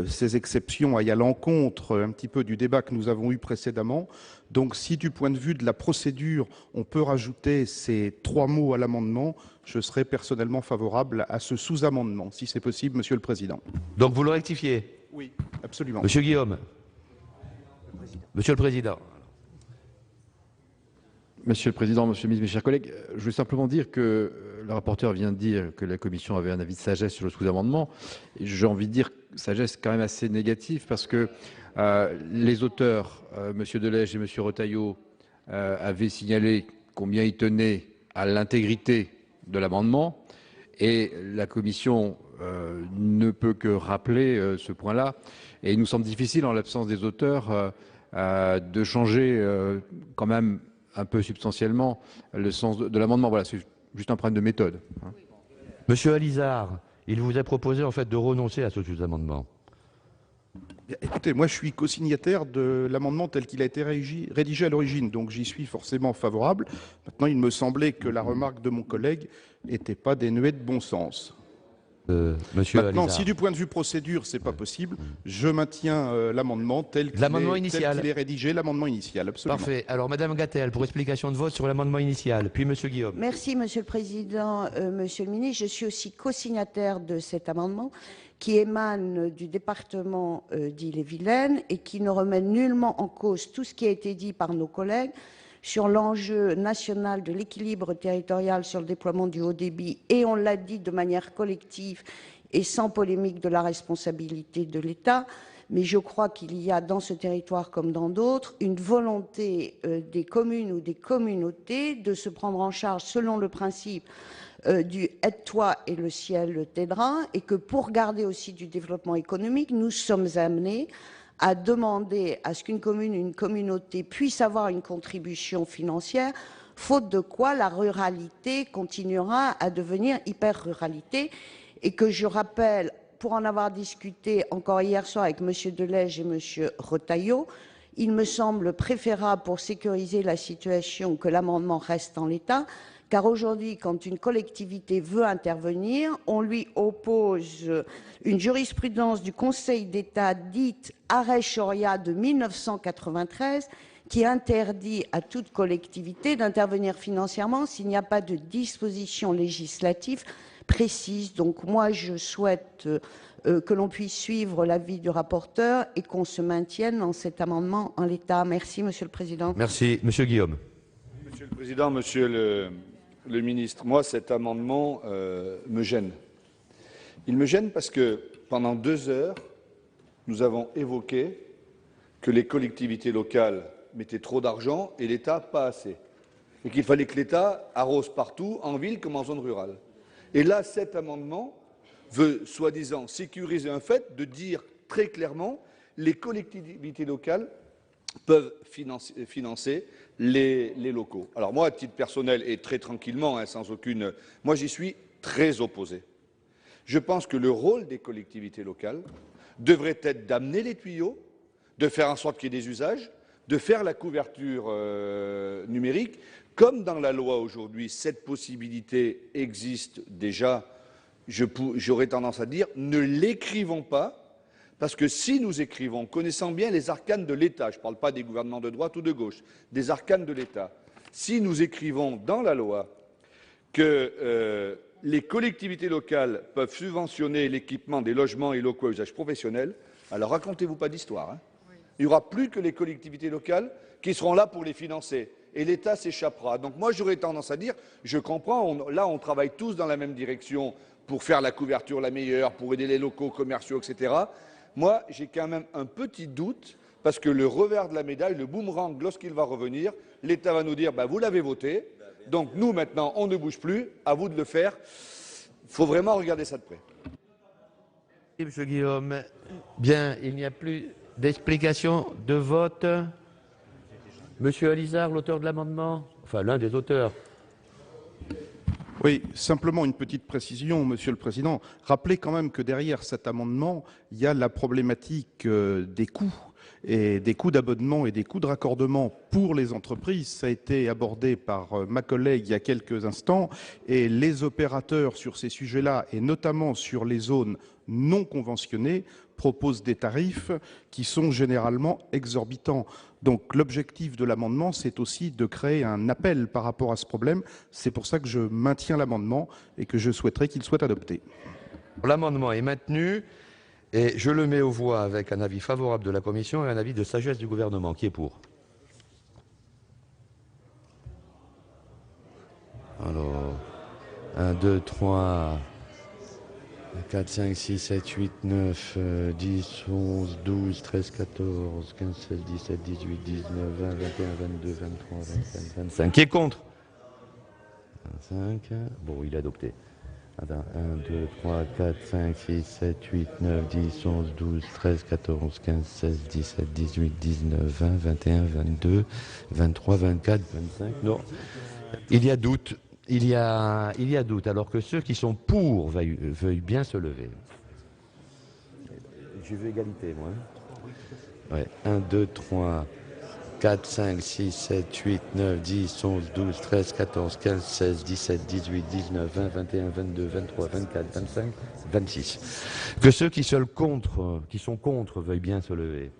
ces exceptions aillent à l'encontre un petit peu du débat que nous avons eu précédemment. Donc si du point de vue de la procédure, on peut rajouter ces 3 mots à l'amendement, je serai personnellement favorable à ce sous-amendement, si c'est possible, Monsieur le Président. Donc vous le rectifiez? Oui, absolument. Monsieur Guillaume. Monsieur le Président. Monsieur le Président, Monsieur le Ministre, mes chers collègues, je veux simplement dire que le rapporteur vient de dire que la Commission avait un avis de sagesse sur le sous-amendement. J'ai envie de dire sagesse quand même assez négative parce que les auteurs, Monsieur Delège et Monsieur Retailleau, avaient signalé combien ils tenaient à l'intégrité de l'amendement et la Commission ne peut que rappeler ce point-là. Et il nous semble difficile, en l'absence des auteurs, de changer quand même un peu substantiellement le sens de l'amendement. Voilà, c'est juste un problème de méthode. Monsieur Alizard, il vous a proposé en fait de renoncer à ce sous-amendement. Écoutez, moi je suis co-signataire de l'amendement tel qu'il a été rédigé à l'origine, donc j'y suis forcément favorable. Maintenant, il me semblait que la remarque de mon collègue n'était pas dénuée de bon sens. Monsieur Maintenant, Alizard. si du point de vue procédure, c'est pas possible, je maintiens l'amendement tel qu'il est rédigé, l'amendement initial, absolument. Parfait. Alors, Madame Gatel, pour explication de vote sur l'amendement initial, puis Monsieur Guillaume. Merci, Monsieur le Président. Monsieur le Ministre, je suis aussi co-signataire de cet amendement qui émane du département d'Ille-et-Vilaine et qui ne remet nullement en cause tout ce qui a été dit par nos collègues sur l'enjeu national de l'équilibre territorial sur le déploiement du haut débit, et on l'a dit de manière collective et sans polémique de la responsabilité de l'État. Mais je crois qu'il y a dans ce territoire comme dans d'autres une volonté des communes ou des communautés de se prendre en charge selon le principe du « aide-toi et le ciel t'aidera », et que pour garder aussi du développement économique, nous sommes amenés à demander à ce qu'une commune, une communauté puisse avoir une contribution financière, faute de quoi la ruralité continuera à devenir hyper-ruralité. Et que je rappelle, pour en avoir discuté encore hier soir avec M. Delège et M. Retailleau, il me semble préférable pour sécuriser la situation que l'amendement reste en l'état, car aujourd'hui, quand une collectivité veut intervenir, on lui oppose une jurisprudence du Conseil d'État dite Arrêt Shoria de 1993 qui interdit à toute collectivité d'intervenir financièrement s'il n'y a pas de disposition législative précise. Donc moi, je souhaite que l'on puisse suivre l'avis du rapporteur et qu'on se maintienne dans cet amendement en l'état. Merci, Monsieur le Président. Merci. Monsieur Guillaume. Monsieur le Président, Monsieur le Ministre, moi, cet amendement me gêne. Il me gêne parce que pendant 2 heures, nous avons évoqué que les collectivités locales mettaient trop d'argent et l'État pas assez. Et qu'il fallait que l'État arrose partout, en ville comme en zone rurale. Et là, cet amendement veut, soi-disant, sécuriser un fait de dire très clairement les collectivités locales peuvent financer les locaux. Alors moi, à titre personnel et très tranquillement, sans aucune... Moi, j'y suis très opposé. Je pense que le rôle des collectivités locales devrait être d'amener les tuyaux, de faire en sorte qu'il y ait des usages, de faire la couverture numérique. Comme dans la loi aujourd'hui, cette possibilité existe déjà, j'aurais tendance à dire, ne l'écrivons pas, parce que si nous écrivons, connaissant bien les arcanes de l'État, je ne parle pas des gouvernements de droite ou de gauche, des arcanes de l'État, si nous écrivons dans la loi que les collectivités locales peuvent subventionner l'équipement des logements et locaux à usage professionnel, alors racontez-vous pas d'histoire. Hein. Il n'y aura plus que les collectivités locales qui seront là pour les financer. Et l'État s'échappera. Donc moi, j'aurais tendance à dire, je comprends, là, on travaille tous dans la même direction pour faire la couverture la meilleure, pour aider les locaux commerciaux, etc. Moi, j'ai quand même un petit doute, parce que le revers de la médaille, le boomerang, lorsqu'il va revenir, l'État va nous dire, vous l'avez voté, donc nous, maintenant, on ne bouge plus, à vous de le faire. Il faut vraiment regarder ça de près. Merci, M. Guillaume. Bien, il n'y a plus d'explication de vote. Monsieur Alizard, l'auteur de l'amendement, enfin l'un des auteurs. Oui, simplement une petite précision, Monsieur le Président. Rappelez quand même que derrière cet amendement, il y a la problématique des coûts et des coûts d'abonnement et des coûts de raccordement pour les entreprises. Ça a été abordé par ma collègue il y a quelques instants, et les opérateurs sur ces sujets-là, et notamment sur les zones non conventionnées, proposent des tarifs qui sont généralement exorbitants. Donc l'objectif de l'amendement, c'est aussi de créer un appel par rapport à ce problème. C'est pour ça que je maintiens l'amendement et que je souhaiterais qu'il soit adopté. L'amendement est maintenu et je le mets aux voix avec un avis favorable de la Commission et un avis de sagesse du gouvernement. Qui est pour? Alors, 1, 2, 3... 4, 5, 6, 7, 8, 9, 10, 11, 12, 13, 14, 15, 16, 17, 18, 19, 20, 21, 22, 23, 24, 25. Qui est contre? 25. Bon, il est adopté. Attends, 1, 2, 3, 4, 5, 6, 7, 8, 9, 10, 11, 12, 13, 14, 15, 16, 17, 18, 19, 20, 21, 22, 23, 24, 25. Non, il y a doute. Il y a doute, alors que ceux qui sont pour veuillent bien se lever. Je veux égalité, moi. Ouais. 1, 2, 3, 4, 5, 6, 7, 8, 9, 10, 11, 12, 13, 14, 15, 16, 17, 18, 19, 20, 21, 22, 23, 24, 25, 26. Que ceux qui sont contre veuillent bien se lever.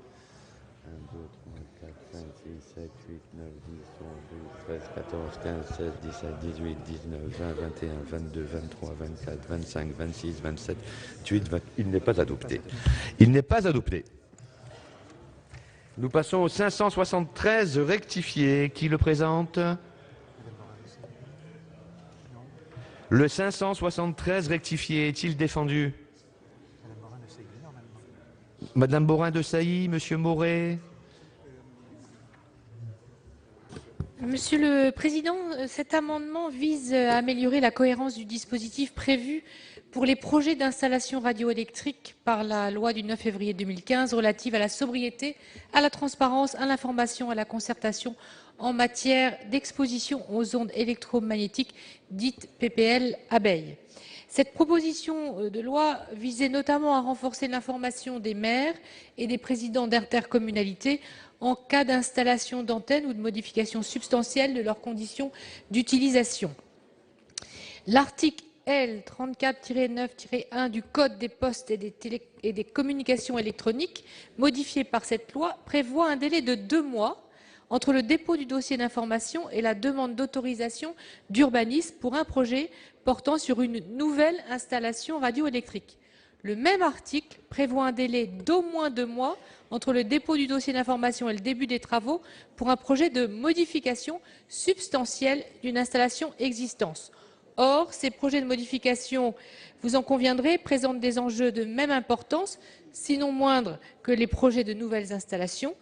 1, 2, 3, 4, 5, 6, 7, 8, 9, 10, 11, 12, 13, 14, 15, 16, 17, 18, 19, 20, 21, 22, 23, 24, 25, 26, 27, 28, 20. Il n'est pas adopté. Il n'est pas adopté. Nous passons au 573 rectifié. Qui le présente? Le 573 rectifié est-il défendu? Madame Morin-Desailly, Monsieur Moret. Monsieur le Président, cet amendement vise à améliorer la cohérence du dispositif prévu pour les projets d'installation radioélectrique par la loi du 9 février 2015 relative à la sobriété, à la transparence, à l'information, à la concertation en matière d'exposition aux ondes électromagnétiques, dites PPL abeilles. Cette proposition de loi visait notamment à renforcer l'information des maires et des présidents d'intercommunalités en cas d'installation d'antennes ou de modification substantielle de leurs conditions d'utilisation. L'article L. 34-9-1 du Code des postes et des communications électroniques, modifié par cette loi, prévoit un délai de 2 mois entre le dépôt du dossier d'information et la demande d'autorisation d'urbanisme pour un projet portant sur une nouvelle installation radioélectrique. Le même article prévoit un délai d'au moins 2 mois entre le dépôt du dossier d'information et le début des travaux pour un projet de modification substantielle d'une installation existante. Or, ces projets de modification, vous en conviendrez, présentent des enjeux de même importance, sinon moindres que les projets de nouvelles installations.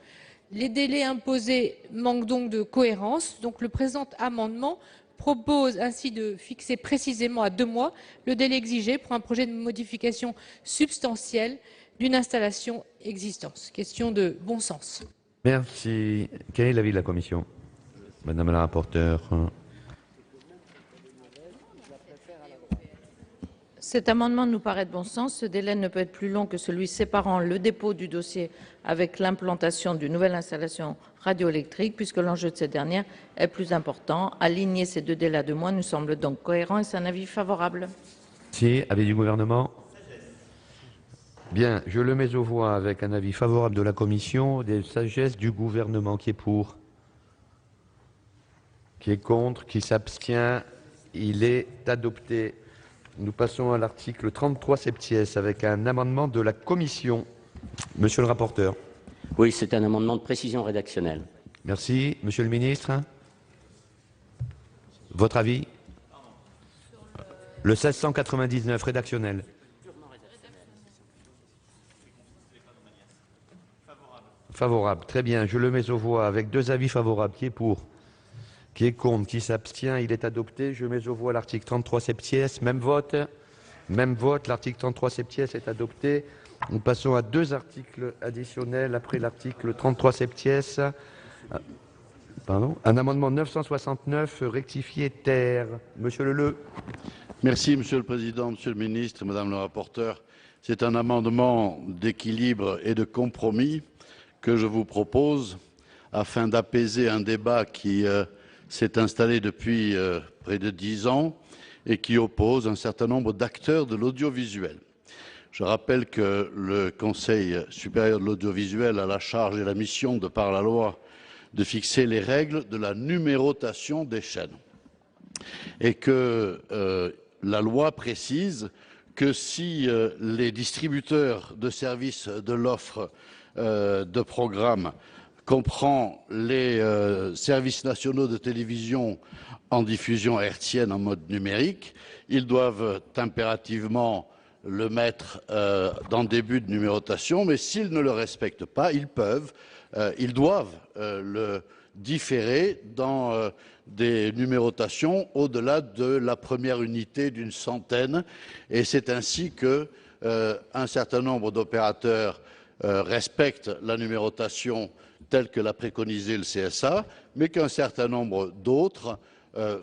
Les délais imposés manquent donc de cohérence. Donc, le présent amendement propose ainsi de fixer précisément à 2 mois le délai exigé pour un projet de modification substantielle d'une installation existante. Question de bon sens. Merci. Quel est l'avis de la commission? Madame la rapporteure. Cet amendement nous paraît de bon sens. Ce délai ne peut être plus long que celui séparant le dépôt du dossier avec l'implantation d'une nouvelle installation radioélectrique, puisque l'enjeu de cette dernière est plus important. Aligner ces 2 délais à 2 mois nous semble donc cohérent et c'est un avis favorable. Si, avis du gouvernement? Bien, je le mets aux voix avec un avis favorable de la commission, des sagesses du gouvernement. Qui est pour? Qui est contre? Qui s'abstient? Il est adopté. Nous passons à l'article 33 septies avec un amendement de la commission. Monsieur le rapporteur. Oui, c'est un amendement de précision rédactionnelle. Merci. Monsieur le ministre. Votre avis? Le 1699 rédactionnel. Favorable. Très bien. Je le mets aux voix avec 2 avis favorables. Qui est pour? Qui est contre? Qui s'abstient? Il est adopté. Je mets aux voix l'article 33 septies. Même vote. Même vote. L'article 33 septies est adopté. Nous passons à 2 articles additionnels après l'article 33 septies. Pardon. Un amendement 969 rectifié terre. Monsieur Leleu. Merci, Monsieur le Président, Monsieur le Ministre, Madame le rapporteur. C'est un amendement d'équilibre et de compromis que je vous propose afin d'apaiser un débat qui s'est installé depuis près de 10 ans et qui oppose un certain nombre d'acteurs de l'audiovisuel. Je rappelle que le Conseil supérieur de l'audiovisuel a la charge et la mission, de par la loi, de fixer les règles de la numérotation des chaînes. Et que la loi précise que si les distributeurs de services de l'offre de programmes comprend les services nationaux de télévision en diffusion hertzienne en mode numérique, ils doivent impérativement le mettre dans le début de numérotation, mais s'ils ne le respectent pas, ils doivent le différer dans des numérotations au-delà de la première unité d'une centaine. Et c'est ainsi que un certain nombre d'opérateurs respectent la numérotation telle que l'a préconisé le CSA, mais qu'un certain nombre d'autres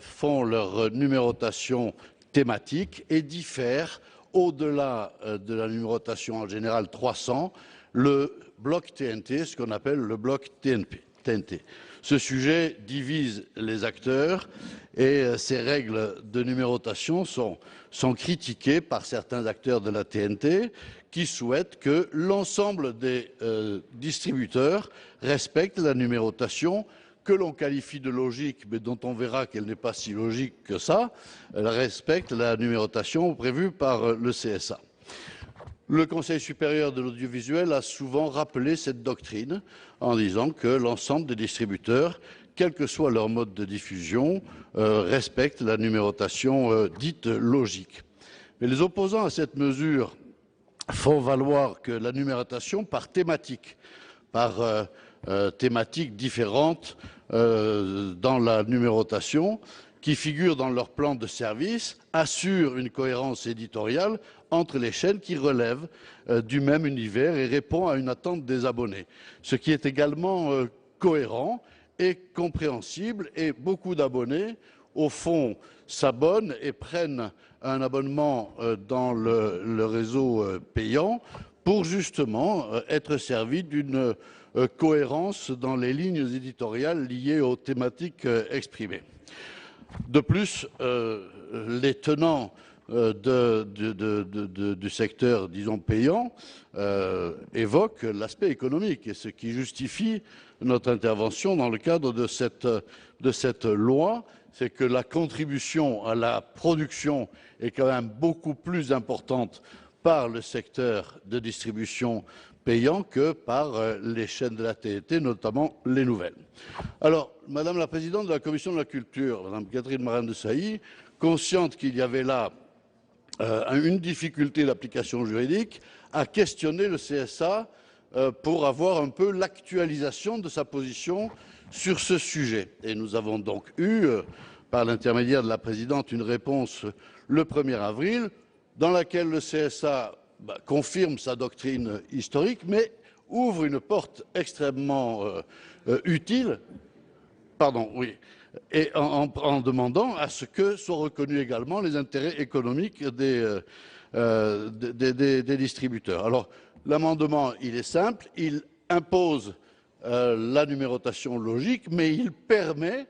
font leur numérotation thématique et diffèrent au-delà de la numérotation en général 300, le bloc TNT, ce qu'on appelle le bloc TNP. TNT. Ce sujet divise les acteurs et ces règles de numérotation sont critiquées par certains acteurs de la TNT qui souhaitent que l'ensemble des distributeurs respectent la numérotation que l'on qualifie de logique, mais dont on verra qu'elle n'est pas si logique que ça, elle respecte la numérotation prévue par le CSA. Le Conseil supérieur de l'audiovisuel a souvent rappelé cette doctrine en disant que l'ensemble des distributeurs, quel que soit leur mode de diffusion, respectent la numérotation dite logique. Mais les opposants à cette mesure font valoir que la numérotation par thématique, thématiques différentes dans la numérotation, qui figurent dans leur plan de service, assure une cohérence éditoriale entre les chaînes qui relèvent du même univers et répond à une attente des abonnés. Ce qui est également cohérent et compréhensible, et beaucoup d'abonnés, au fond, s'abonnent et prennent un abonnement dans le réseau payant pour justement être servis d'une cohérence dans les lignes éditoriales liées aux thématiques exprimées. De plus, les tenants du secteur, disons, payant, évoquent l'aspect économique, et ce qui justifie notre intervention dans le cadre de cette loi, c'est que la contribution à la production est quand même beaucoup plus importante par le secteur de distribution payant que par les chaînes de la TNT, notamment les nouvelles. Alors, Madame la Présidente de la Commission de la Culture, Madame Catherine Morin-Desailly, consciente qu'il y avait là une difficulté d'application juridique, a questionné le CSA pour avoir un peu l'actualisation de sa position sur ce sujet. Et nous avons donc eu, par l'intermédiaire de la Présidente, une réponse le 1er avril, dans laquelle le CSA confirme sa doctrine historique, mais ouvre une porte extrêmement utile, et en demandant à ce que soient reconnus également les intérêts économiques des distributeurs. Alors, l'amendement, il est simple, il impose la numérotation logique, mais il permet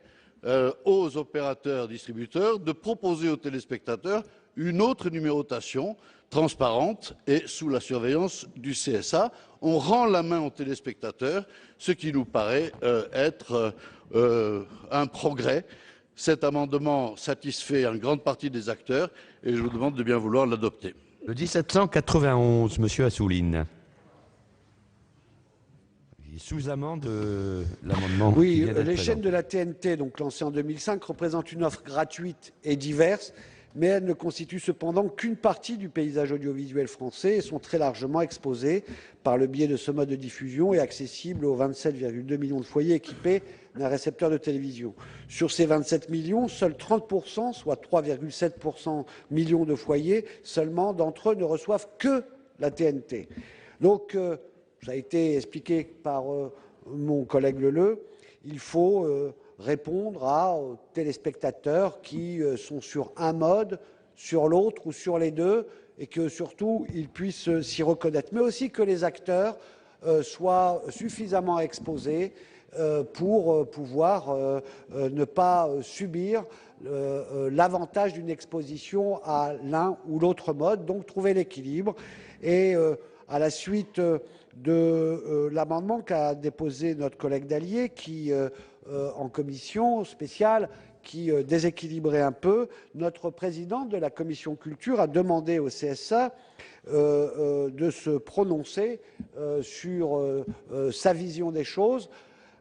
aux opérateurs distributeurs de proposer aux téléspectateurs une autre numérotation transparente et sous la surveillance du CSA. On rend la main aux téléspectateurs, ce qui nous paraît être un progrès. Cet amendement satisfait une grande partie des acteurs et je vous demande de bien vouloir l'adopter. Le 1791, Monsieur Assouline. Sous-amende l'amendement. Oui, les chaînes de la TNT, donc lancées en 2005, représentent une offre gratuite et diverse, mais elles ne constituent cependant qu'une partie du paysage audiovisuel français et sont très largement exposées par le biais de ce mode de diffusion et accessibles aux 27,2 millions de foyers équipés d'un récepteur de télévision. Sur ces 27 millions, seuls 30%, soit 3,7 millions de foyers, seulement d'entre eux ne reçoivent que la TNT. Donc, ça a été expliqué par mon collègue Leleu, il faut répondre aux téléspectateurs qui sont sur un mode, sur l'autre ou sur les deux, et que surtout ils puissent s'y reconnaître, mais aussi que les acteurs soient suffisamment exposés pour pouvoir ne pas subir l'avantage d'une exposition à l'un ou l'autre mode, donc trouver l'équilibre. Et à la suite de l'amendement qu'a déposé notre collègue Dallier, qui, en commission spéciale, qui déséquilibrait un peu, notre président de la commission culture a demandé au CSA de se prononcer sur sa vision des choses.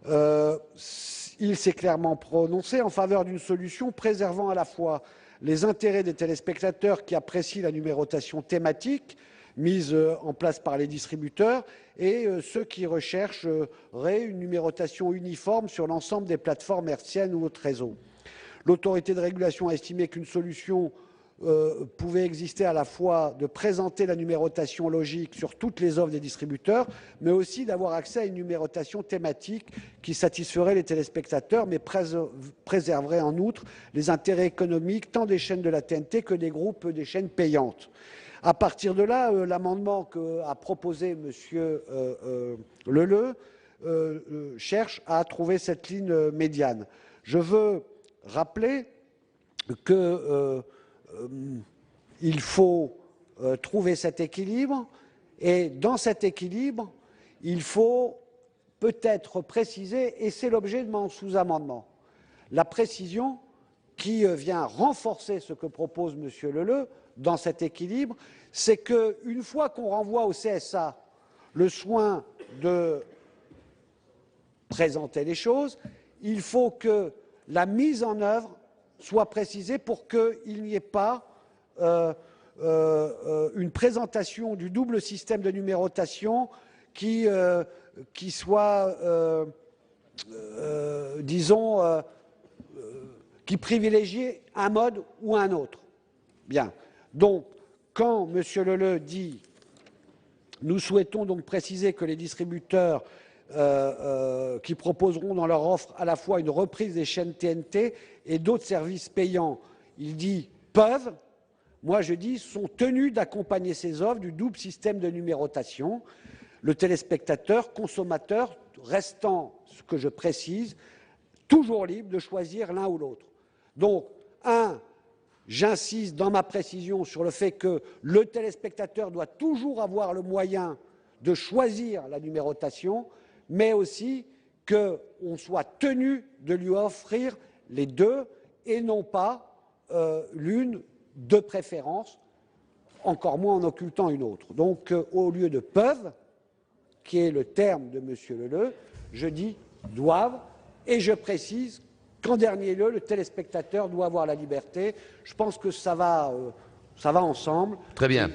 Il s'est clairement prononcé en faveur d'une solution préservant à la fois les intérêts des téléspectateurs qui apprécient la numérotation thématique mise en place par les distributeurs et ceux qui rechercheraient une numérotation uniforme sur l'ensemble des plateformes hertziennes ou autres réseaux. L'autorité de régulation a estimé qu'une solution pouvait exister à la fois de présenter la numérotation logique sur toutes les offres des distributeurs, mais aussi d'avoir accès à une numérotation thématique qui satisferait les téléspectateurs, mais préserverait en outre les intérêts économiques tant des chaînes de la TNT que des groupes des chaînes payantes. À partir de là, l'amendement qu'a proposé M. Leleu cherche à trouver cette ligne médiane. Je veux rappeler qu'il faut trouver cet équilibre, et dans cet équilibre, il faut peut-être préciser, et c'est l'objet de mon sous-amendement, la précision qui vient renforcer ce que propose M. Leleux dans cet équilibre, c'est qu'une fois qu'on renvoie au CSA le soin de présenter les choses, il faut que la mise en œuvre soit précisée pour qu'il n'y ait pas une présentation du double système de numérotation qui soit, disons, qui privilégie un mode ou un autre. Bien. Donc, quand M. Leleux dit « Nous souhaitons donc préciser que les distributeurs qui proposeront dans leur offre à la fois une reprise des chaînes TNT et d'autres services payants », il dit « peuvent », moi je dis « sont tenus d'accompagner ces offres du double système de numérotation ». Le téléspectateur, consommateur, restant, ce que je précise, toujours libre de choisir l'un ou l'autre. Donc, j'insiste dans ma précision sur le fait que le téléspectateur doit toujours avoir le moyen de choisir la numérotation, mais aussi qu'on soit tenu de lui offrir les deux et non pas l'une de préférence, encore moins en occultant une autre. Donc, au lieu de peuvent, qui est le terme de M. Leleux, je dis doivent, et je précise qu'en dernier lieu, le téléspectateur doit avoir la liberté. Je pense que ça va ensemble. Très bien.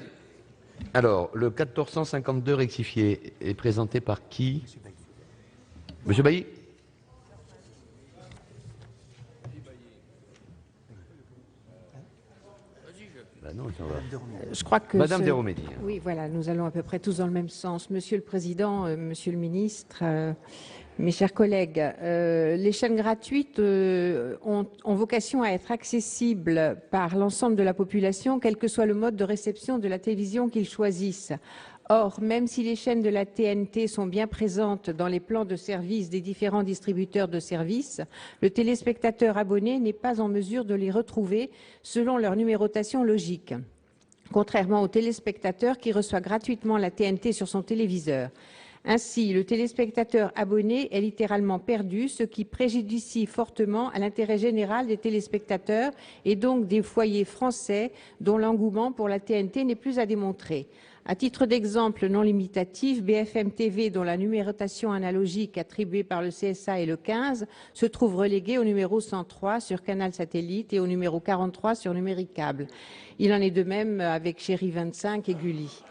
Alors, le 1452 rectifié est présenté par qui? Monsieur Bailly. Non, je crois que Madame Deromedi. Oui, voilà, nous allons à peu près tous dans le même sens. Monsieur le Président, Monsieur le Ministre, mes chers collègues, les chaînes gratuites ont vocation à être accessibles par l'ensemble de la population, quel que soit le mode de réception de la télévision qu'ils choisissent. Or, même si les chaînes de la TNT sont bien présentes dans les plans de service des différents distributeurs de services, le téléspectateur abonné n'est pas en mesure de les retrouver selon leur numérotation logique, contrairement au téléspectateur qui reçoit gratuitement la TNT sur son téléviseur. Ainsi, le téléspectateur abonné est littéralement perdu, ce qui préjudicie fortement à l'intérêt général des téléspectateurs et donc des foyers français dont l'engouement pour la TNT n'est plus à démontrer. À titre d'exemple non limitatif, BFM TV, dont la numérotation analogique attribuée par le CSA est le 15, se trouve relégué au numéro 103 sur Canal Satellite et au numéro 43 sur Numéricable. Il en est de même avec Chéri 25 et Gulli.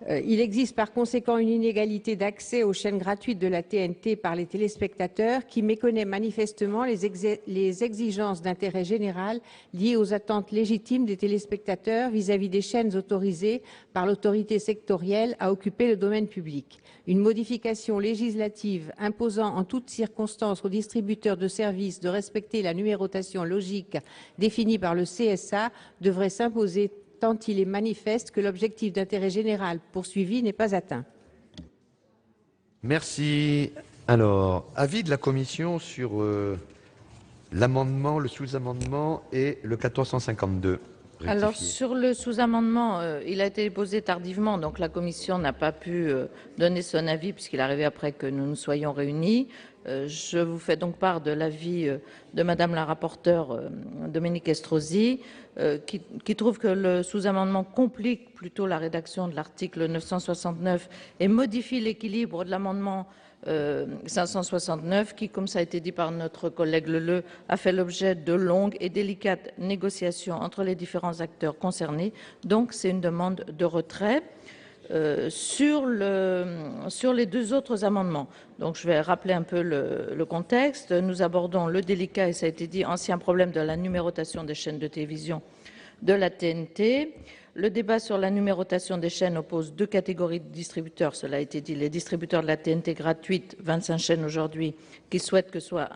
Il existe par conséquent une inégalité d'accès aux chaînes gratuites de la TNT par les téléspectateurs qui méconnaît manifestement les exigences d'intérêt général liées aux attentes légitimes des téléspectateurs vis-à-vis des chaînes autorisées par l'autorité sectorielle à occuper le domaine public. Une modification législative imposant en toutes circonstances aux distributeurs de services de respecter la numérotation logique définie par le CSA devrait s'imposer tant il est manifeste que l'objectif d'intérêt général poursuivi n'est pas atteint. Merci. Alors, avis de la Commission sur l'amendement, le sous-amendement et le 1452. Rectifié. Alors, sur le sous-amendement, il a été déposé tardivement, donc la Commission n'a pas pu donner son avis puisqu'il est arrivé après que nous nous soyons réunis. Je vous fais donc part de l'avis de Madame la rapporteure Dominique Estrosi, qui trouve que le sous-amendement complique plutôt la rédaction de l'article 969 et modifie l'équilibre de l'amendement 569, qui, comme ça a été dit par notre collègue Leleux, a fait l'objet de longues et délicates négociations entre les différents acteurs concernés. Donc, c'est une demande de retrait. Sur les deux autres amendements. Donc, je vais rappeler un peu le contexte. Nous abordons le délicat, et ça a été dit, ancien problème de la numérotation des chaînes de télévision de la TNT. Le débat sur la numérotation des chaînes oppose deux catégories de distributeurs, cela a été dit. Les distributeurs de la TNT gratuite, 25 chaînes aujourd'hui, qui souhaitent que soit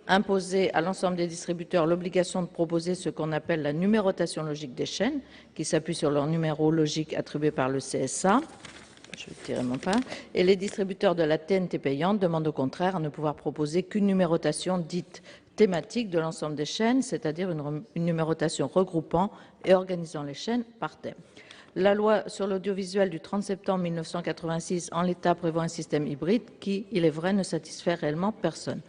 imposer à l'ensemble des distributeurs l'obligation de proposer ce qu'on appelle la numérotation logique des chaînes, qui s'appuie sur leur numéro logique attribué par le CSA. Je vais tirer mon pain. Et les distributeurs de la TNT payante demandent au contraire à ne pouvoir proposer qu'une numérotation dite thématique de l'ensemble des chaînes, c'est-à-dire une numérotation regroupant et organisant les chaînes par thème. La loi sur l'audiovisuel du 30 septembre 1986, en l'état, prévoit un système hybride qui, il est vrai, ne satisfait réellement personne.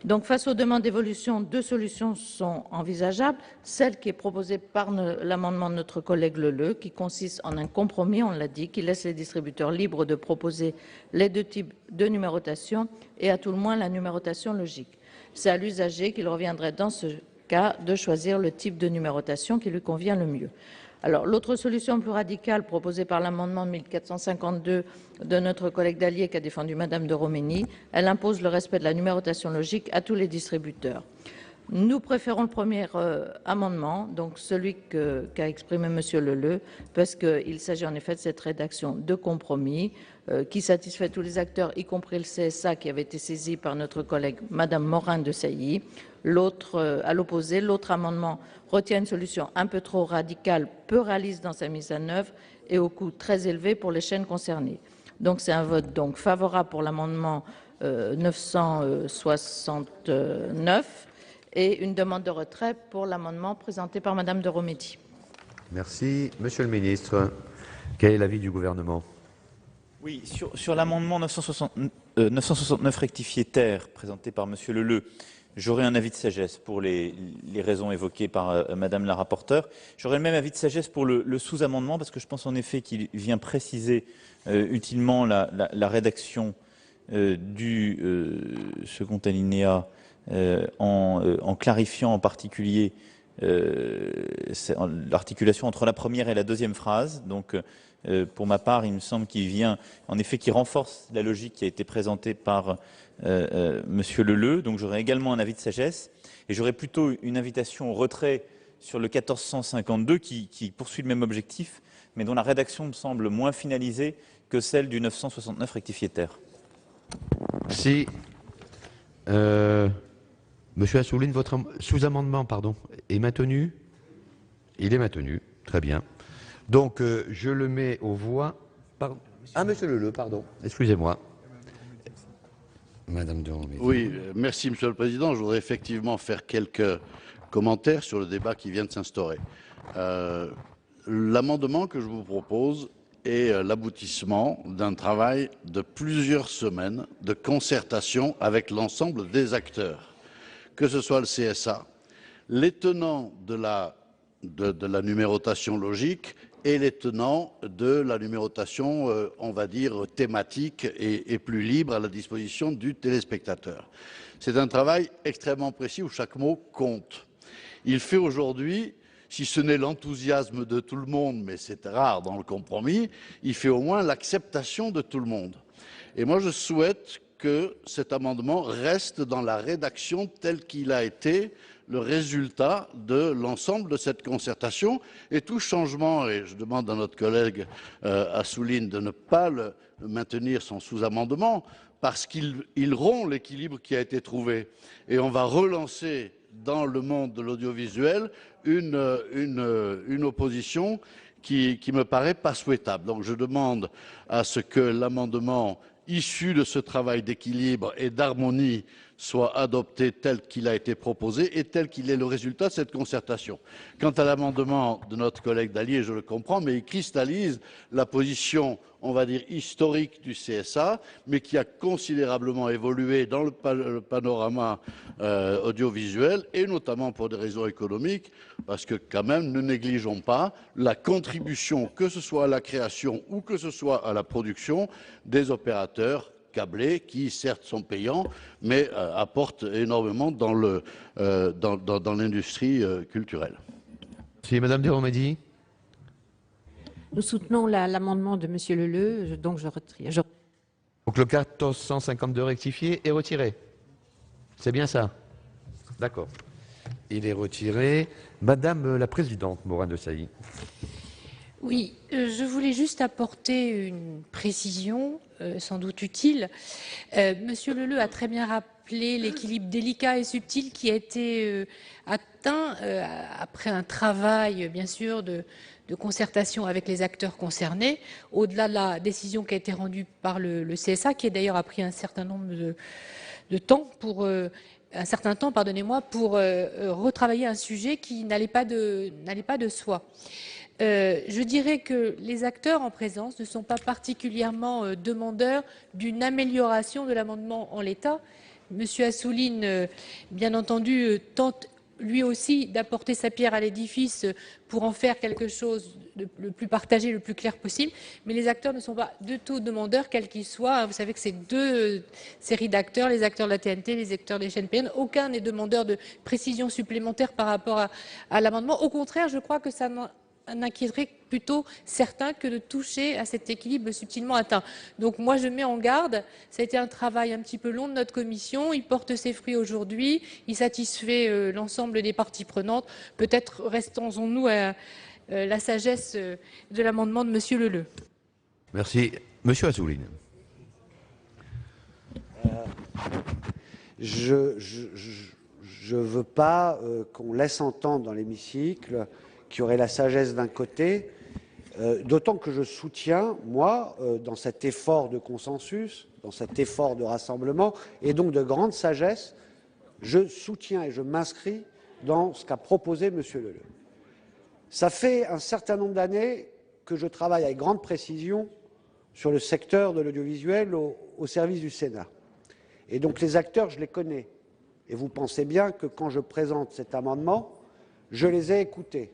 Donc, face aux demandes d'évolution, deux solutions sont envisageables. Celle qui est proposée par l'amendement de notre collègue Leleux, qui consiste en un compromis, on l'a dit, qui laisse les distributeurs libres de proposer les deux types de numérotation et à tout le moins la numérotation logique. C'est à l'usager qu'il reviendrait dans ce cas de choisir le type de numérotation qui lui convient le mieux. Alors, l'autre solution plus radicale proposée par l'amendement 1452 de notre collègue Dallier qu'a défendu Madame de Roménie, elle impose le respect de la numérotation logique à tous les distributeurs. Nous préférons le premier amendement, donc celui qu'a exprimé Monsieur Leleux, parce qu'il s'agit en effet de cette rédaction de compromis qui satisfait tous les acteurs, y compris le CSA qui avait été saisi par notre collègue Madame Morin-Desailly. À l'opposé, l'autre amendement retient une solution un peu trop radicale, peu réaliste dans sa mise en œuvre et au coût très élevé pour les chaînes concernées. Donc c'est un vote donc favorable pour l'amendement 969 et une demande de retrait pour l'amendement présenté par Madame de Romédy. Merci. Monsieur le ministre, quel est l'avis du gouvernement? Oui, sur l'amendement 969 rectifié terre présenté par Monsieur Leleux, j'aurai un avis de sagesse pour les raisons évoquées par Madame la rapporteure. J'aurai le même avis de sagesse pour le sous-amendement parce que je pense en effet qu'il vient préciser utilement la rédaction du second alinéa en clarifiant en particulier l'articulation entre la première et la deuxième phrase. Donc, pour ma part, il me semble qu'il vient, en effet, qui renforce la logique qui a été présentée par Monsieur Leleux. Donc, j'aurai également un avis de sagesse et j'aurai plutôt une invitation au retrait sur le 1452 qui poursuit le même objectif, mais dont la rédaction me semble moins finalisée que celle du 969 rectifié terre. Si Monsieur Assouline, votre sous-amendement, est maintenu? Il est maintenu, très bien. Donc, je le mets aux voix. Ah, Monsieur Leleux, pardon. Excusez-moi. Madame de Romédy. Oui, merci Monsieur le Président. Je voudrais effectivement faire quelques commentaires sur le débat qui vient de s'instaurer. L'amendement que je vous propose est l'aboutissement d'un travail de plusieurs semaines de concertation avec l'ensemble des acteurs, que ce soit le CSA, les tenants de la numérotation logique et les tenants de la numérotation, on va dire, thématique et plus libre à la disposition du téléspectateur. C'est un travail extrêmement précis où chaque mot compte. Il fait aujourd'hui, si ce n'est l'enthousiasme de tout le monde, mais c'est rare dans le compromis, il fait au moins l'acceptation de tout le monde. Et moi, je souhaite que cet amendement reste dans la rédaction telle qu'il a été le résultat de l'ensemble de cette concertation et tout changement, et je demande à notre collègue Assouline de ne pas maintenir son sous-amendement parce qu'il rompt l'équilibre qui a été trouvé et on va relancer dans le monde de l'audiovisuel une opposition qui me paraît pas souhaitable. Donc je demande à ce que l'amendement issu de ce travail d'équilibre et d'harmonie soit adopté tel qu'il a été proposé et tel qu'il est le résultat de cette concertation. Quant à l'amendement de notre collègue Dallier, je le comprends, mais il cristallise la position, on va dire, historique du CSA, mais qui a considérablement évolué dans le panorama audiovisuel, et notamment pour des raisons économiques, parce que quand même, ne négligeons pas la contribution, que ce soit à la création ou que ce soit à la production, des opérateurs câblés qui certes sont payants mais apportent énormément dans l'industrie culturelle. Si Madame de Romédy. Nous soutenons l'amendement de Monsieur Leleux, donc je retire. Donc le 1452 rectifié est retiré. C'est bien ça? D'accord. Il est retiré. Madame la Présidente Morin-Desailly. Oui, je voulais juste apporter une précision. sans doute utile. Monsieur Leleux a très bien rappelé l'équilibre délicat et subtil qui a été atteint après un travail, bien sûr, de concertation avec les acteurs concernés, au-delà de la décision qui a été rendue par le CSA, qui d'ailleurs a pris un certain nombre de temps pour pour retravailler un sujet qui n'allait pas de soi. Je dirais que les acteurs en présence ne sont pas particulièrement demandeurs d'une amélioration de l'amendement en l'état. Monsieur Assouline, bien entendu, tente lui aussi d'apporter sa pierre à l'édifice pour en faire quelque chose de le plus partagé, le plus clair possible. Mais les acteurs ne sont pas du tout demandeurs, quels qu'ils soient. Vous savez que c'est deux séries d'acteurs, les acteurs de la TNT, les acteurs des chaînes payantes. Aucun n'est demandeur de précision supplémentaire par rapport à l'amendement. Au contraire, je crois que ça inquiéterait plutôt certains que de toucher à cet équilibre subtilement atteint. Donc moi je mets en garde, ça a été un travail un petit peu long de notre commission, il porte ses fruits aujourd'hui, il satisfait l'ensemble des parties prenantes. Peut-être restons-nous à la sagesse de l'amendement de Monsieur Leleux. Merci. Monsieur Assouline. Je ne veux pas qu'on laisse entendre dans l'hémicycle qu'il y aurait la sagesse d'un côté, d'autant que je soutiens, moi, dans cet effort de consensus, dans cet effort de rassemblement, et donc de grande sagesse, je soutiens et je m'inscris dans ce qu'a proposé M. Leleux. Ça fait un certain nombre d'années que je travaille avec grande précision sur le secteur de l'audiovisuel au service du Sénat. Et donc les acteurs, je les connais. Et vous pensez bien que quand je présente cet amendement, je les ai écoutés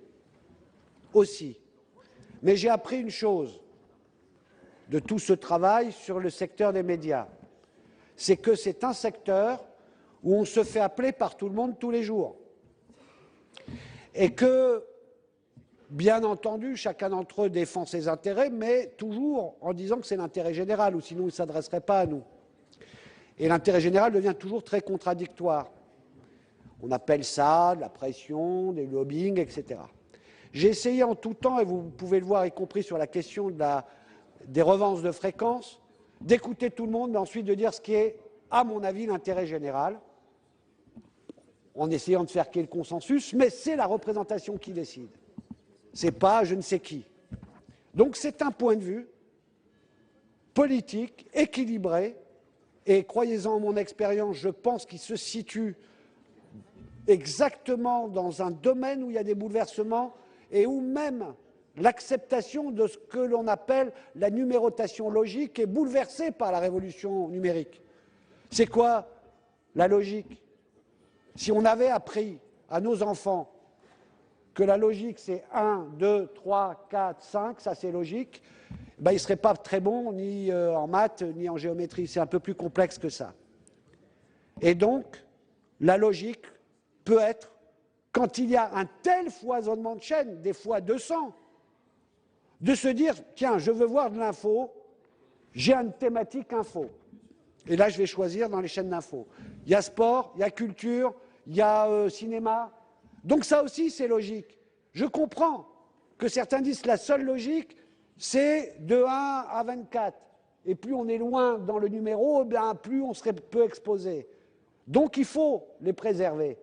aussi. Mais j'ai appris une chose de tout ce travail sur le secteur des médias, c'est que c'est un secteur où on se fait appeler par tout le monde tous les jours. Et que, bien entendu, chacun d'entre eux défend ses intérêts, mais toujours en disant que c'est l'intérêt général, ou sinon il ne s'adresserait pas à nous. Et l'intérêt général devient toujours très contradictoire. On appelle ça de la pression, des lobbying, etc. J'ai essayé en tout temps, et vous pouvez le voir, y compris sur la question des revances de fréquences, d'écouter tout le monde, mais ensuite de dire ce qui est, à mon avis, l'intérêt général, en essayant de faire qu'il y ait le consensus, mais c'est la représentation qui décide. Ce n'est pas je ne sais qui. Donc c'est un point de vue politique, équilibré, et croyez-en en mon expérience, je pense qu'il se situe exactement dans un domaine où il y a des bouleversements et où même l'acceptation de ce que l'on appelle la numérotation logique est bouleversée par la révolution numérique. C'est quoi la logique? Si on avait appris à nos enfants que la logique c'est 1, 2, 3, 4, 5, ça c'est logique, ben, ils ne seraient pas très bons ni en maths ni en géométrie. C'est un peu plus complexe que ça. Et donc, la logique peut être, quand il y a un tel foisonnement de chaînes, des fois 200, de se dire, tiens, je veux voir de l'info, j'ai une thématique info. Et là, je vais choisir dans les chaînes d'info. Il y a sport, il y a culture, il y a cinéma. Donc ça aussi, c'est logique. Je comprends que certains disent que la seule logique, c'est de 1 à 24. Et plus on est loin dans le numéro, bien, plus on serait peu exposé. Donc il faut les préserver.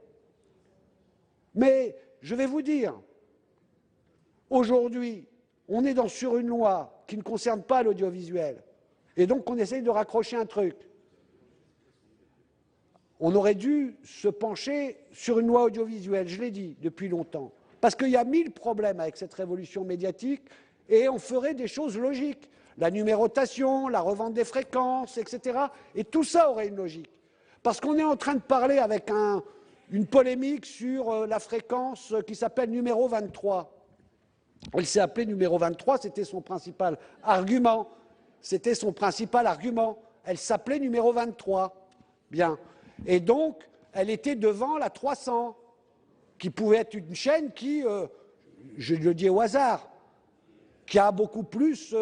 Mais je vais vous dire, aujourd'hui, on est sur une loi qui ne concerne pas l'audiovisuel. Et donc on essaye de raccrocher un truc. On aurait dû se pencher sur une loi audiovisuelle, je l'ai dit depuis longtemps. Parce qu'il y a 1000 problèmes avec cette révolution médiatique et on ferait des choses logiques. La numérotation, la revente des fréquences, etc. Et tout ça aurait une logique. Parce qu'on est en train de parler avec une polémique sur la fréquence qui s'appelle numéro 23. Elle s'est appelée numéro 23, c'était son principal argument. C'était son principal argument. Elle s'appelait numéro 23. Bien. Et donc, elle était devant la 300, qui pouvait être une chaîne qui, je le dis au hasard, qui a beaucoup plus,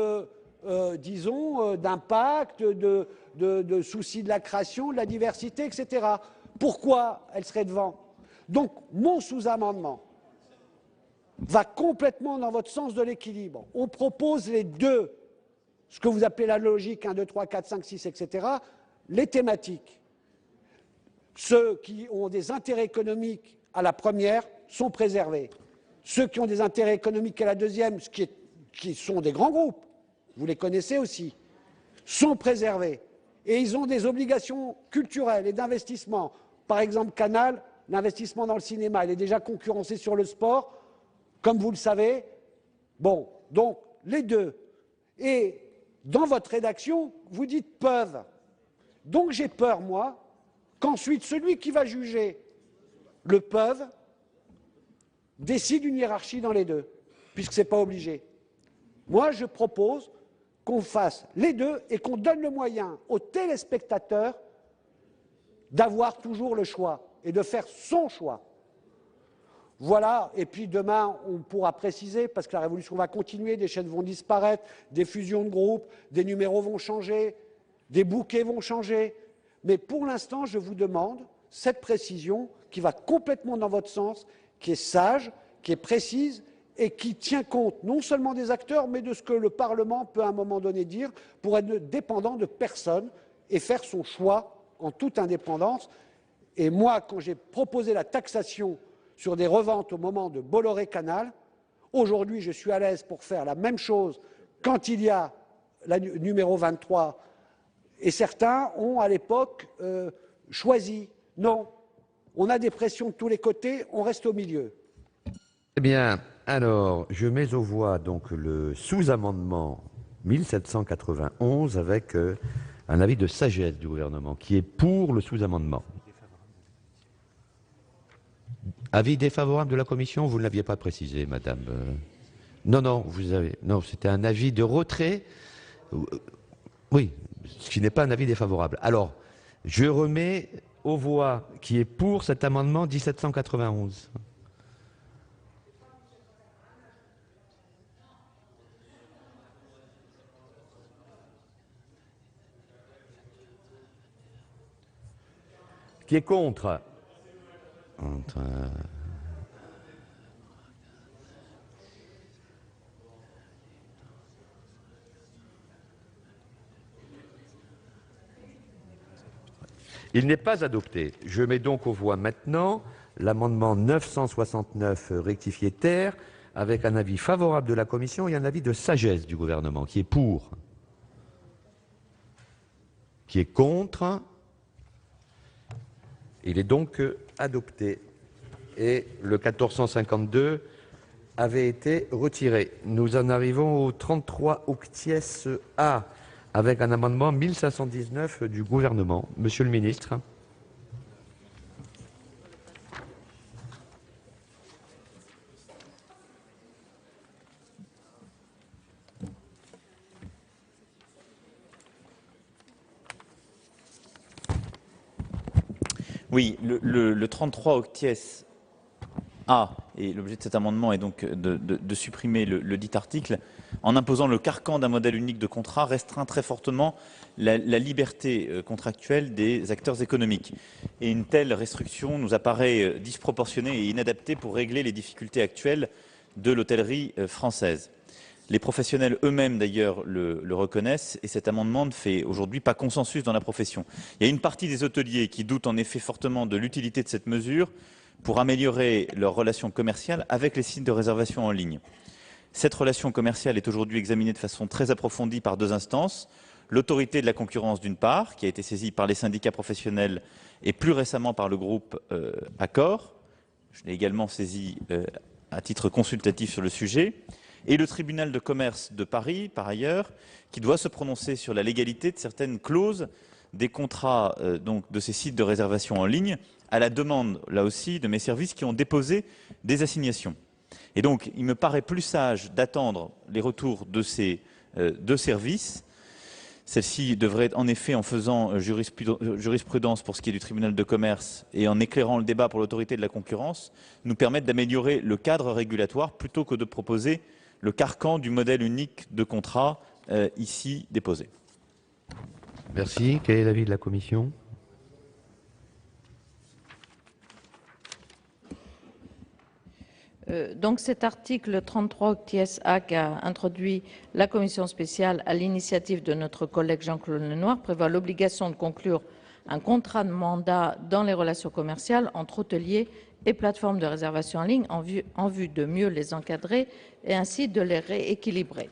disons, d'impact, de soucis de la création, de la diversité, etc. Pourquoi elle serait devant? Donc, mon sous-amendement va complètement dans votre sens de l'équilibre. On propose les deux ce que vous appelez la logique 1, 2, 3, 4, 5, 6, etc., les thématiques. Ceux qui ont des intérêts économiques à la première sont préservés. Ceux qui ont des intérêts économiques à la deuxième, qui sont des grands groupes, vous les connaissez aussi, sont préservés. Et ils ont des obligations culturelles et d'investissement. Par exemple, Canal, l'investissement dans le cinéma, il est déjà concurrencé sur le sport, comme vous le savez. Bon, donc, les deux. Et dans votre rédaction, vous dites « peuvent ». Donc j'ai peur, moi, qu'ensuite celui qui va juger le « peuvent » décide une hiérarchie dans les deux, puisque ce n'est pas obligé. Moi, je propose qu'on fasse les deux et qu'on donne le moyen aux téléspectateurs d'avoir toujours le choix et de faire son choix. Voilà, et puis demain, on pourra préciser, parce que la révolution va continuer, des chaînes vont disparaître, des fusions de groupes, des numéros vont changer, des bouquets vont changer. Mais pour l'instant, je vous demande cette précision qui va complètement dans votre sens, qui est sage, qui est précise et qui tient compte non seulement des acteurs, mais de ce que le Parlement peut à un moment donné dire pour être dépendant de personne et faire son choix en toute indépendance. Et moi, quand j'ai proposé la taxation sur des reventes au moment de Bolloré-Canal, aujourd'hui, je suis à l'aise pour faire la même chose quand il y a la numéro 23. Et certains ont, à l'époque, choisi. Non, on a des pressions de tous les côtés, on reste au milieu. Eh bien, alors, je mets aux voix donc le sous-amendement 1791 avec un avis de sagesse du gouvernement. Qui est pour le sous-amendement? Avis défavorable de la commission, vous ne l'aviez pas précisé, madame. Non, c'était un avis de retrait. Oui, ce qui n'est pas un avis défavorable. Alors, je remets aux voix qui est pour cet amendement 1791. Qui est contre? Il n'est pas adopté. Je mets donc aux voix maintenant l'amendement 969 rectifié terre avec un avis favorable de la commission et un avis de sagesse du gouvernement. Qui est pour? Qui est contre? Il est donc adopté. Et le 1452 avait été retiré. Nous en arrivons au 33 octies A, avec un amendement 1519 du gouvernement. Monsieur le ministre. Oui, le 33 octies A, et l'objet de cet amendement est donc de supprimer le dit article, en imposant le carcan d'un modèle unique de contrat, restreint très fortement la liberté contractuelle des acteurs économiques. Et une telle restriction nous apparaît disproportionnée et inadaptée pour régler les difficultés actuelles de l'hôtellerie française. Les professionnels eux-mêmes, d'ailleurs, le reconnaissent, et cet amendement ne fait aujourd'hui pas consensus dans la profession. Il y a une partie des hôteliers qui doutent en effet fortement de l'utilité de cette mesure pour améliorer leurs relations commerciales avec les sites de réservation en ligne. Cette relation commerciale est aujourd'hui examinée de façon très approfondie par deux instances. L'autorité de la concurrence, d'une part, qui a été saisie par les syndicats professionnels et plus récemment par le groupe Accor. Je l'ai également saisi à titre consultatif sur le sujet. Et le tribunal de commerce de Paris, par ailleurs, qui doit se prononcer sur la légalité de certaines clauses des contrats donc, de ces sites de réservation en ligne, à la demande, là aussi, de mes services qui ont déposé des assignations. Et donc, il me paraît plus sage d'attendre les retours de ces deux services. Celle-ci devrait, en effet, en faisant jurisprudence pour ce qui est du tribunal de commerce et en éclairant le débat pour l'autorité de la concurrence, nous permettre d'améliorer le cadre régulatoire plutôt que de proposer le carcan du modèle unique de contrat ici déposé. Merci. Quel est l'avis de la commission? Donc cet article 33 octies A qu'a introduit la commission spéciale à l'initiative de notre collègue Jean-Claude Lenoir prévoit l'obligation de conclure un contrat de mandat dans les relations commerciales entre hôteliers et plateformes de réservation en ligne en vue de mieux les encadrer et ainsi de les rééquilibrer.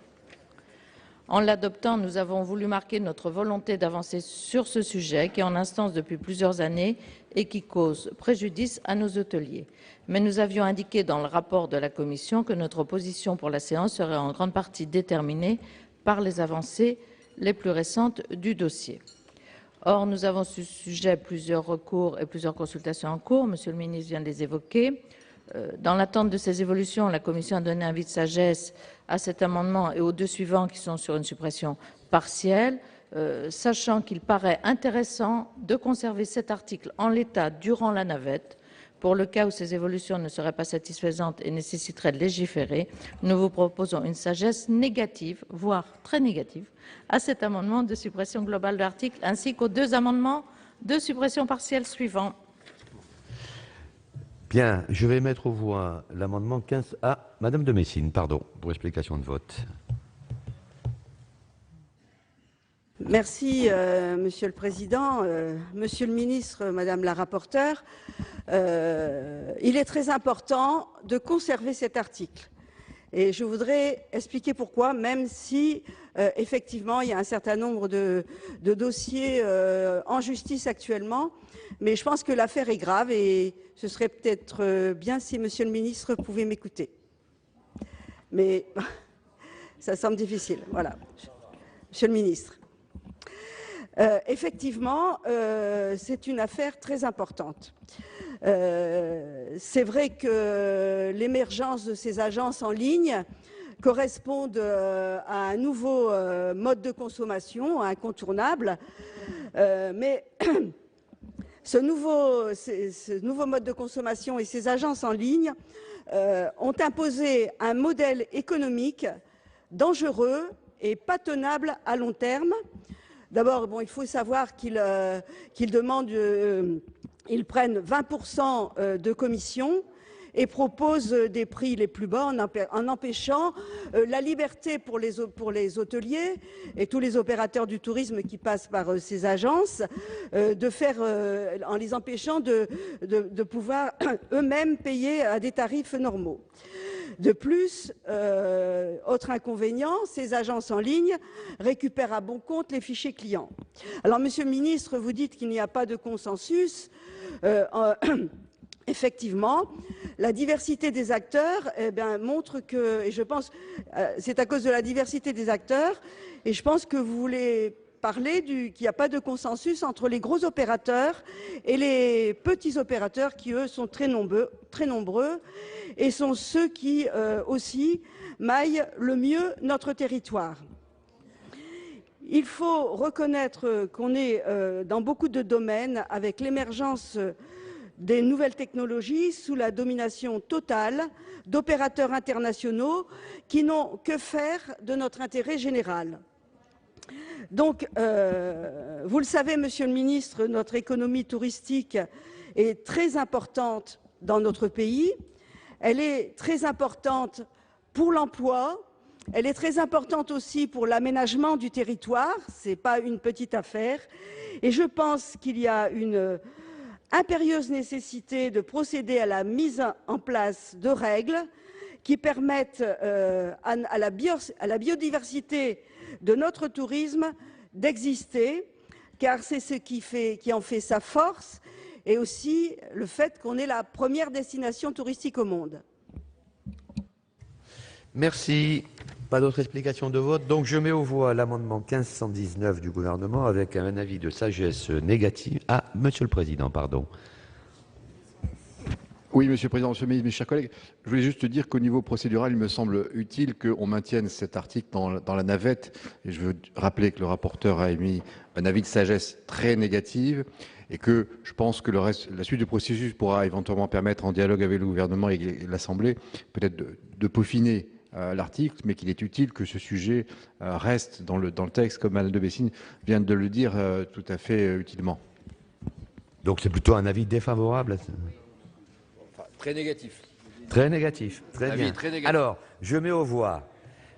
En l'adoptant, nous avons voulu marquer notre volonté d'avancer sur ce sujet qui est en instance depuis plusieurs années et qui cause préjudice à nos hôteliers. Mais nous avions indiqué dans le rapport de la Commission que notre position pour la séance serait en grande partie déterminée par les avancées les plus récentes du dossier. Or, nous avons sur ce sujet plusieurs recours et plusieurs consultations en cours. Monsieur le ministre vient de les évoquer. Dans l'attente de ces évolutions, la Commission a donné un avis de sagesse à cet amendement et aux deux suivants qui sont sur une suppression partielle, sachant qu'il paraît intéressant de conserver cet article en l'état durant la navette. Pour le cas où ces évolutions ne seraient pas satisfaisantes et nécessiteraient de légiférer, nous vous proposons une sagesse négative, voire très négative, à cet amendement de suppression globale de l'article ainsi qu'aux deux amendements de suppression partielle suivants. Bien, je vais mettre aux voix l'amendement 15 à Madame de Messine, pardon, pour explication de vote. Merci, Monsieur le Président. Monsieur le Ministre, Madame la rapporteure, il est très important de conserver cet article. Et je voudrais expliquer pourquoi, même si, effectivement, il y a un certain nombre de dossiers en justice actuellement, mais je pense que l'affaire est grave et ce serait peut-être bien si Monsieur le Ministre pouvait m'écouter. Mais ça semble difficile. Voilà. Monsieur le Ministre. Effectivement, c'est une affaire très importante. C'est vrai que l'émergence de ces agences en ligne correspondent à un nouveau mode de consommation incontournable, mais ce nouveau mode de consommation et ces agences en ligne ont imposé un modèle économique dangereux et pas tenable à long terme. D'abord, bon, il faut savoir qu'ils ils prennent 20% de commission et proposent des prix les plus bas en empêchant la liberté pour les hôteliers et tous les opérateurs du tourisme qui passent par ces agences de faire, en les empêchant de pouvoir eux-mêmes payer à des tarifs normaux. De plus, autre inconvénient, ces agences en ligne récupèrent à bon compte les fichiers clients. Alors, Monsieur le Ministre, vous dites qu'il n'y a pas de consensus. Effectivement, la diversité des acteurs montre que, et je pense, c'est à cause de la diversité des acteurs, et je pense que vous voulez parler qu'il n'y a pas de consensus entre les gros opérateurs et les petits opérateurs qui, eux, sont très nombreux et sont ceux qui, aussi, maillent le mieux notre territoire. Il faut reconnaître qu'on est dans beaucoup de domaines avec l'émergence des nouvelles technologies sous la domination totale d'opérateurs internationaux qui n'ont que faire de notre intérêt général. Donc, vous le savez, Monsieur le Ministre, notre économie touristique est très importante dans notre pays. Elle est très importante pour l'emploi. Elle est très importante aussi pour l'aménagement du territoire. Ce n'est pas une petite affaire. Et je pense qu'il y a une impérieuse nécessité de procéder à la mise en place de règles qui permettent à la biodiversité de notre tourisme d'exister, car c'est ce qui en fait sa force et aussi le fait qu'on est la première destination touristique au monde. Merci. Pas d'autres explications de vote. Donc je mets aux voix l'amendement 1519 du gouvernement avec un avis de sagesse négative. Ah, Monsieur le Président, pardon. Oui, Monsieur le Président, Monsieur le Ministre, mes chers collègues, je voulais juste dire qu'au niveau procédural, il me semble utile qu'on maintienne cet article dans la navette. Et je veux rappeler que le rapporteur a émis un avis de sagesse très négative et que je pense que la suite du processus pourra éventuellement permettre, en dialogue avec le gouvernement et l'Assemblée, peut-être de peaufiner l'article, mais qu'il est utile que ce sujet reste dans le texte, comme Mme de Bessine vient de le dire tout à fait utilement. Donc c'est plutôt un avis défavorable. Enfin, très négatif. Très négatif. Très Avis bien. très négatif. Alors, je mets aux voix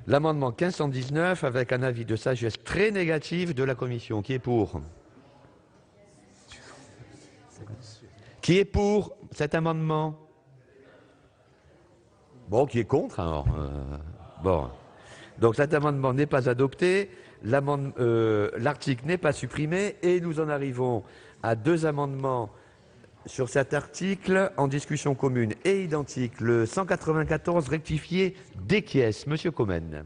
l'amendement 1519 avec un avis de sagesse très négatif de la commission. Qui est pour? Qui est pour cet amendement? Bon, qui est contre alors bon. Donc cet amendement n'est pas adopté, l'article n'est pas supprimé et nous en arrivons à deux amendements sur cet article en discussion commune et identique. Le 194 rectifié d'Equiès. Monsieur Commen.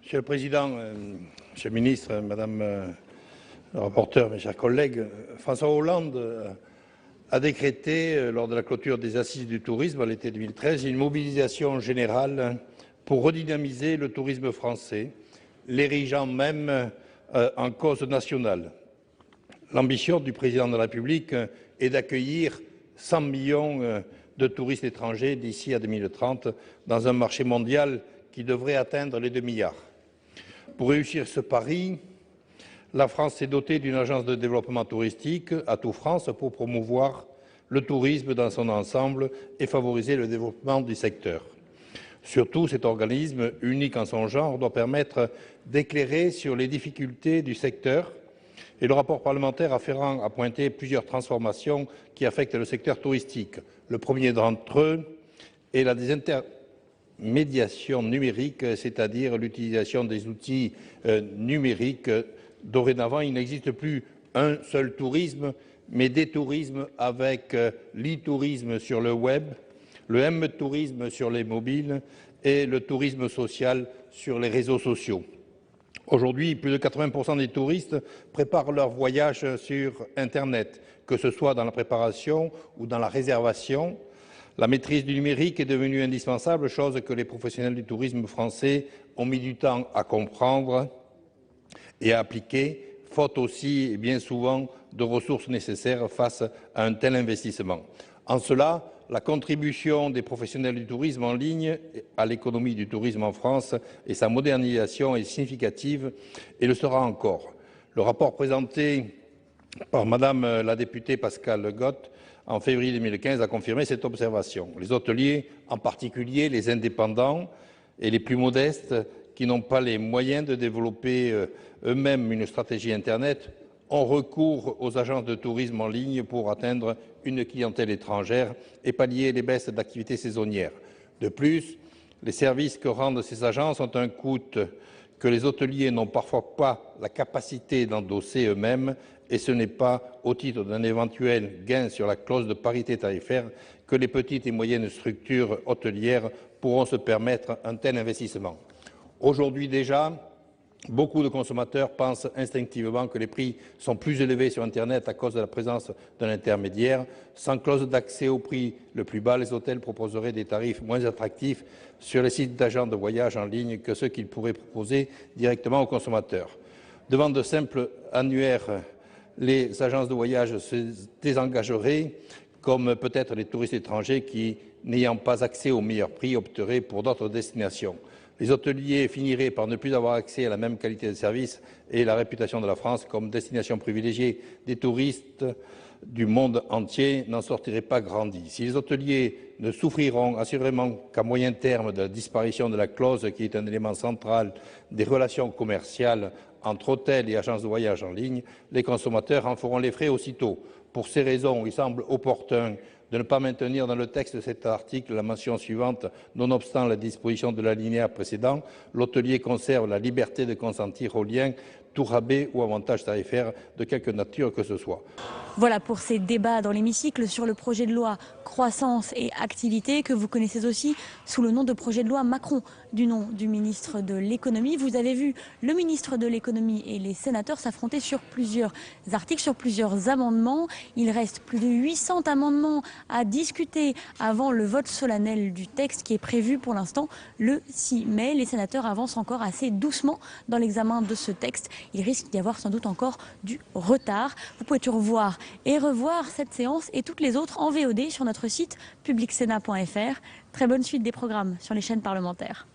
Monsieur le Président, Monsieur le Ministre, Madame le rapporteur, mes chers collègues, François Hollande a décrété, lors de la clôture des Assises du tourisme à l'été 2013, une mobilisation générale pour redynamiser le tourisme français, l'érigeant même en cause nationale. L'ambition du Président de la République est d'accueillir 100 millions de touristes étrangers d'ici à 2030 dans un marché mondial qui devrait atteindre les 2 milliards. Pour réussir ce pari, la France s'est dotée d'une agence de développement touristique, Atout France, pour promouvoir le tourisme dans son ensemble et favoriser le développement du secteur. Surtout, cet organisme, unique en son genre, doit permettre d'éclairer sur les difficultés du secteur et le rapport parlementaire afférent a pointé plusieurs transformations qui affectent le secteur touristique. Le premier d'entre eux est la désintermédiation numérique, c'est-à-dire l'utilisation des outils numériques. Dorénavant, il n'existe plus un seul tourisme, mais des tourismes avec l'e-tourisme sur le web, le M-tourisme sur les mobiles et le tourisme social sur les réseaux sociaux. Aujourd'hui, plus de 80% des touristes préparent leur voyage sur Internet, que ce soit dans la préparation ou dans la réservation. La maîtrise du numérique est devenue indispensable, chose que les professionnels du tourisme français ont mis du temps à comprendre et à appliquer, faute aussi bien souvent de ressources nécessaires face à un tel investissement. En cela, la contribution des professionnels du tourisme en ligne à l'économie du tourisme en France et sa modernisation est significative et le sera encore. Le rapport présenté par Madame la députée Pascale Got en février 2015 a confirmé cette observation. Les hôteliers, en particulier les indépendants et les plus modestes, qui n'ont pas les moyens de développer eux-mêmes une stratégie Internet, ont recours aux agences de tourisme en ligne pour atteindre une clientèle étrangère et pallier les baisses d'activité saisonnières. De plus, les services que rendent ces agences ont un coût que les hôteliers n'ont parfois pas la capacité d'endosser eux-mêmes et ce n'est pas au titre d'un éventuel gain sur la clause de parité tarifaire que les petites et moyennes structures hôtelières pourront se permettre un tel investissement. Aujourd'hui déjà, beaucoup de consommateurs pensent instinctivement que les prix sont plus élevés sur Internet à cause de la présence d'un intermédiaire. Sans clause d'accès au prix le plus bas, les hôtels proposeraient des tarifs moins attractifs sur les sites d'agents de voyage en ligne que ceux qu'ils pourraient proposer directement aux consommateurs. Devant de simples annuaires, les agences de voyage se désengageraient, comme peut-être les touristes étrangers qui, n'ayant pas accès aux meilleurs prix, opteraient pour d'autres destinations. Les hôteliers finiraient par ne plus avoir accès à la même qualité de service et la réputation de la France comme destination privilégiée des touristes du monde entier n'en sortirait pas grandi. Si les hôteliers ne souffriront assurément qu'à moyen terme de la disparition de la clause qui est un élément central des relations commerciales entre hôtels et agences de voyage en ligne, les consommateurs en feront les frais aussitôt. Pour ces raisons, il semble opportun de ne pas maintenir dans le texte de cet article la mention suivante, nonobstant la disposition de l'alinéa précédent, l'hôtelier conserve la liberté de consentir aux liens, tout rabais ou avantage tarifaire de quelque nature que ce soit. Voilà pour ces débats dans l'hémicycle sur le projet de loi croissance et activité que vous connaissez aussi sous le nom de projet de loi Macron, du nom du ministre de l'économie. Vous avez vu le ministre de l'économie et les sénateurs s'affronter sur plusieurs articles, sur plusieurs amendements. Il reste plus de 800 amendements à discuter avant le vote solennel du texte qui est prévu pour l'instant le 6 mai. Les sénateurs avancent encore assez doucement dans l'examen de ce texte. Il risque d'y avoir sans doute encore du retard. Vous pouvez toujours voir et revoir cette séance et toutes les autres en VOD sur notre site publicsénat.fr. Très bonne suite des programmes sur les chaînes parlementaires.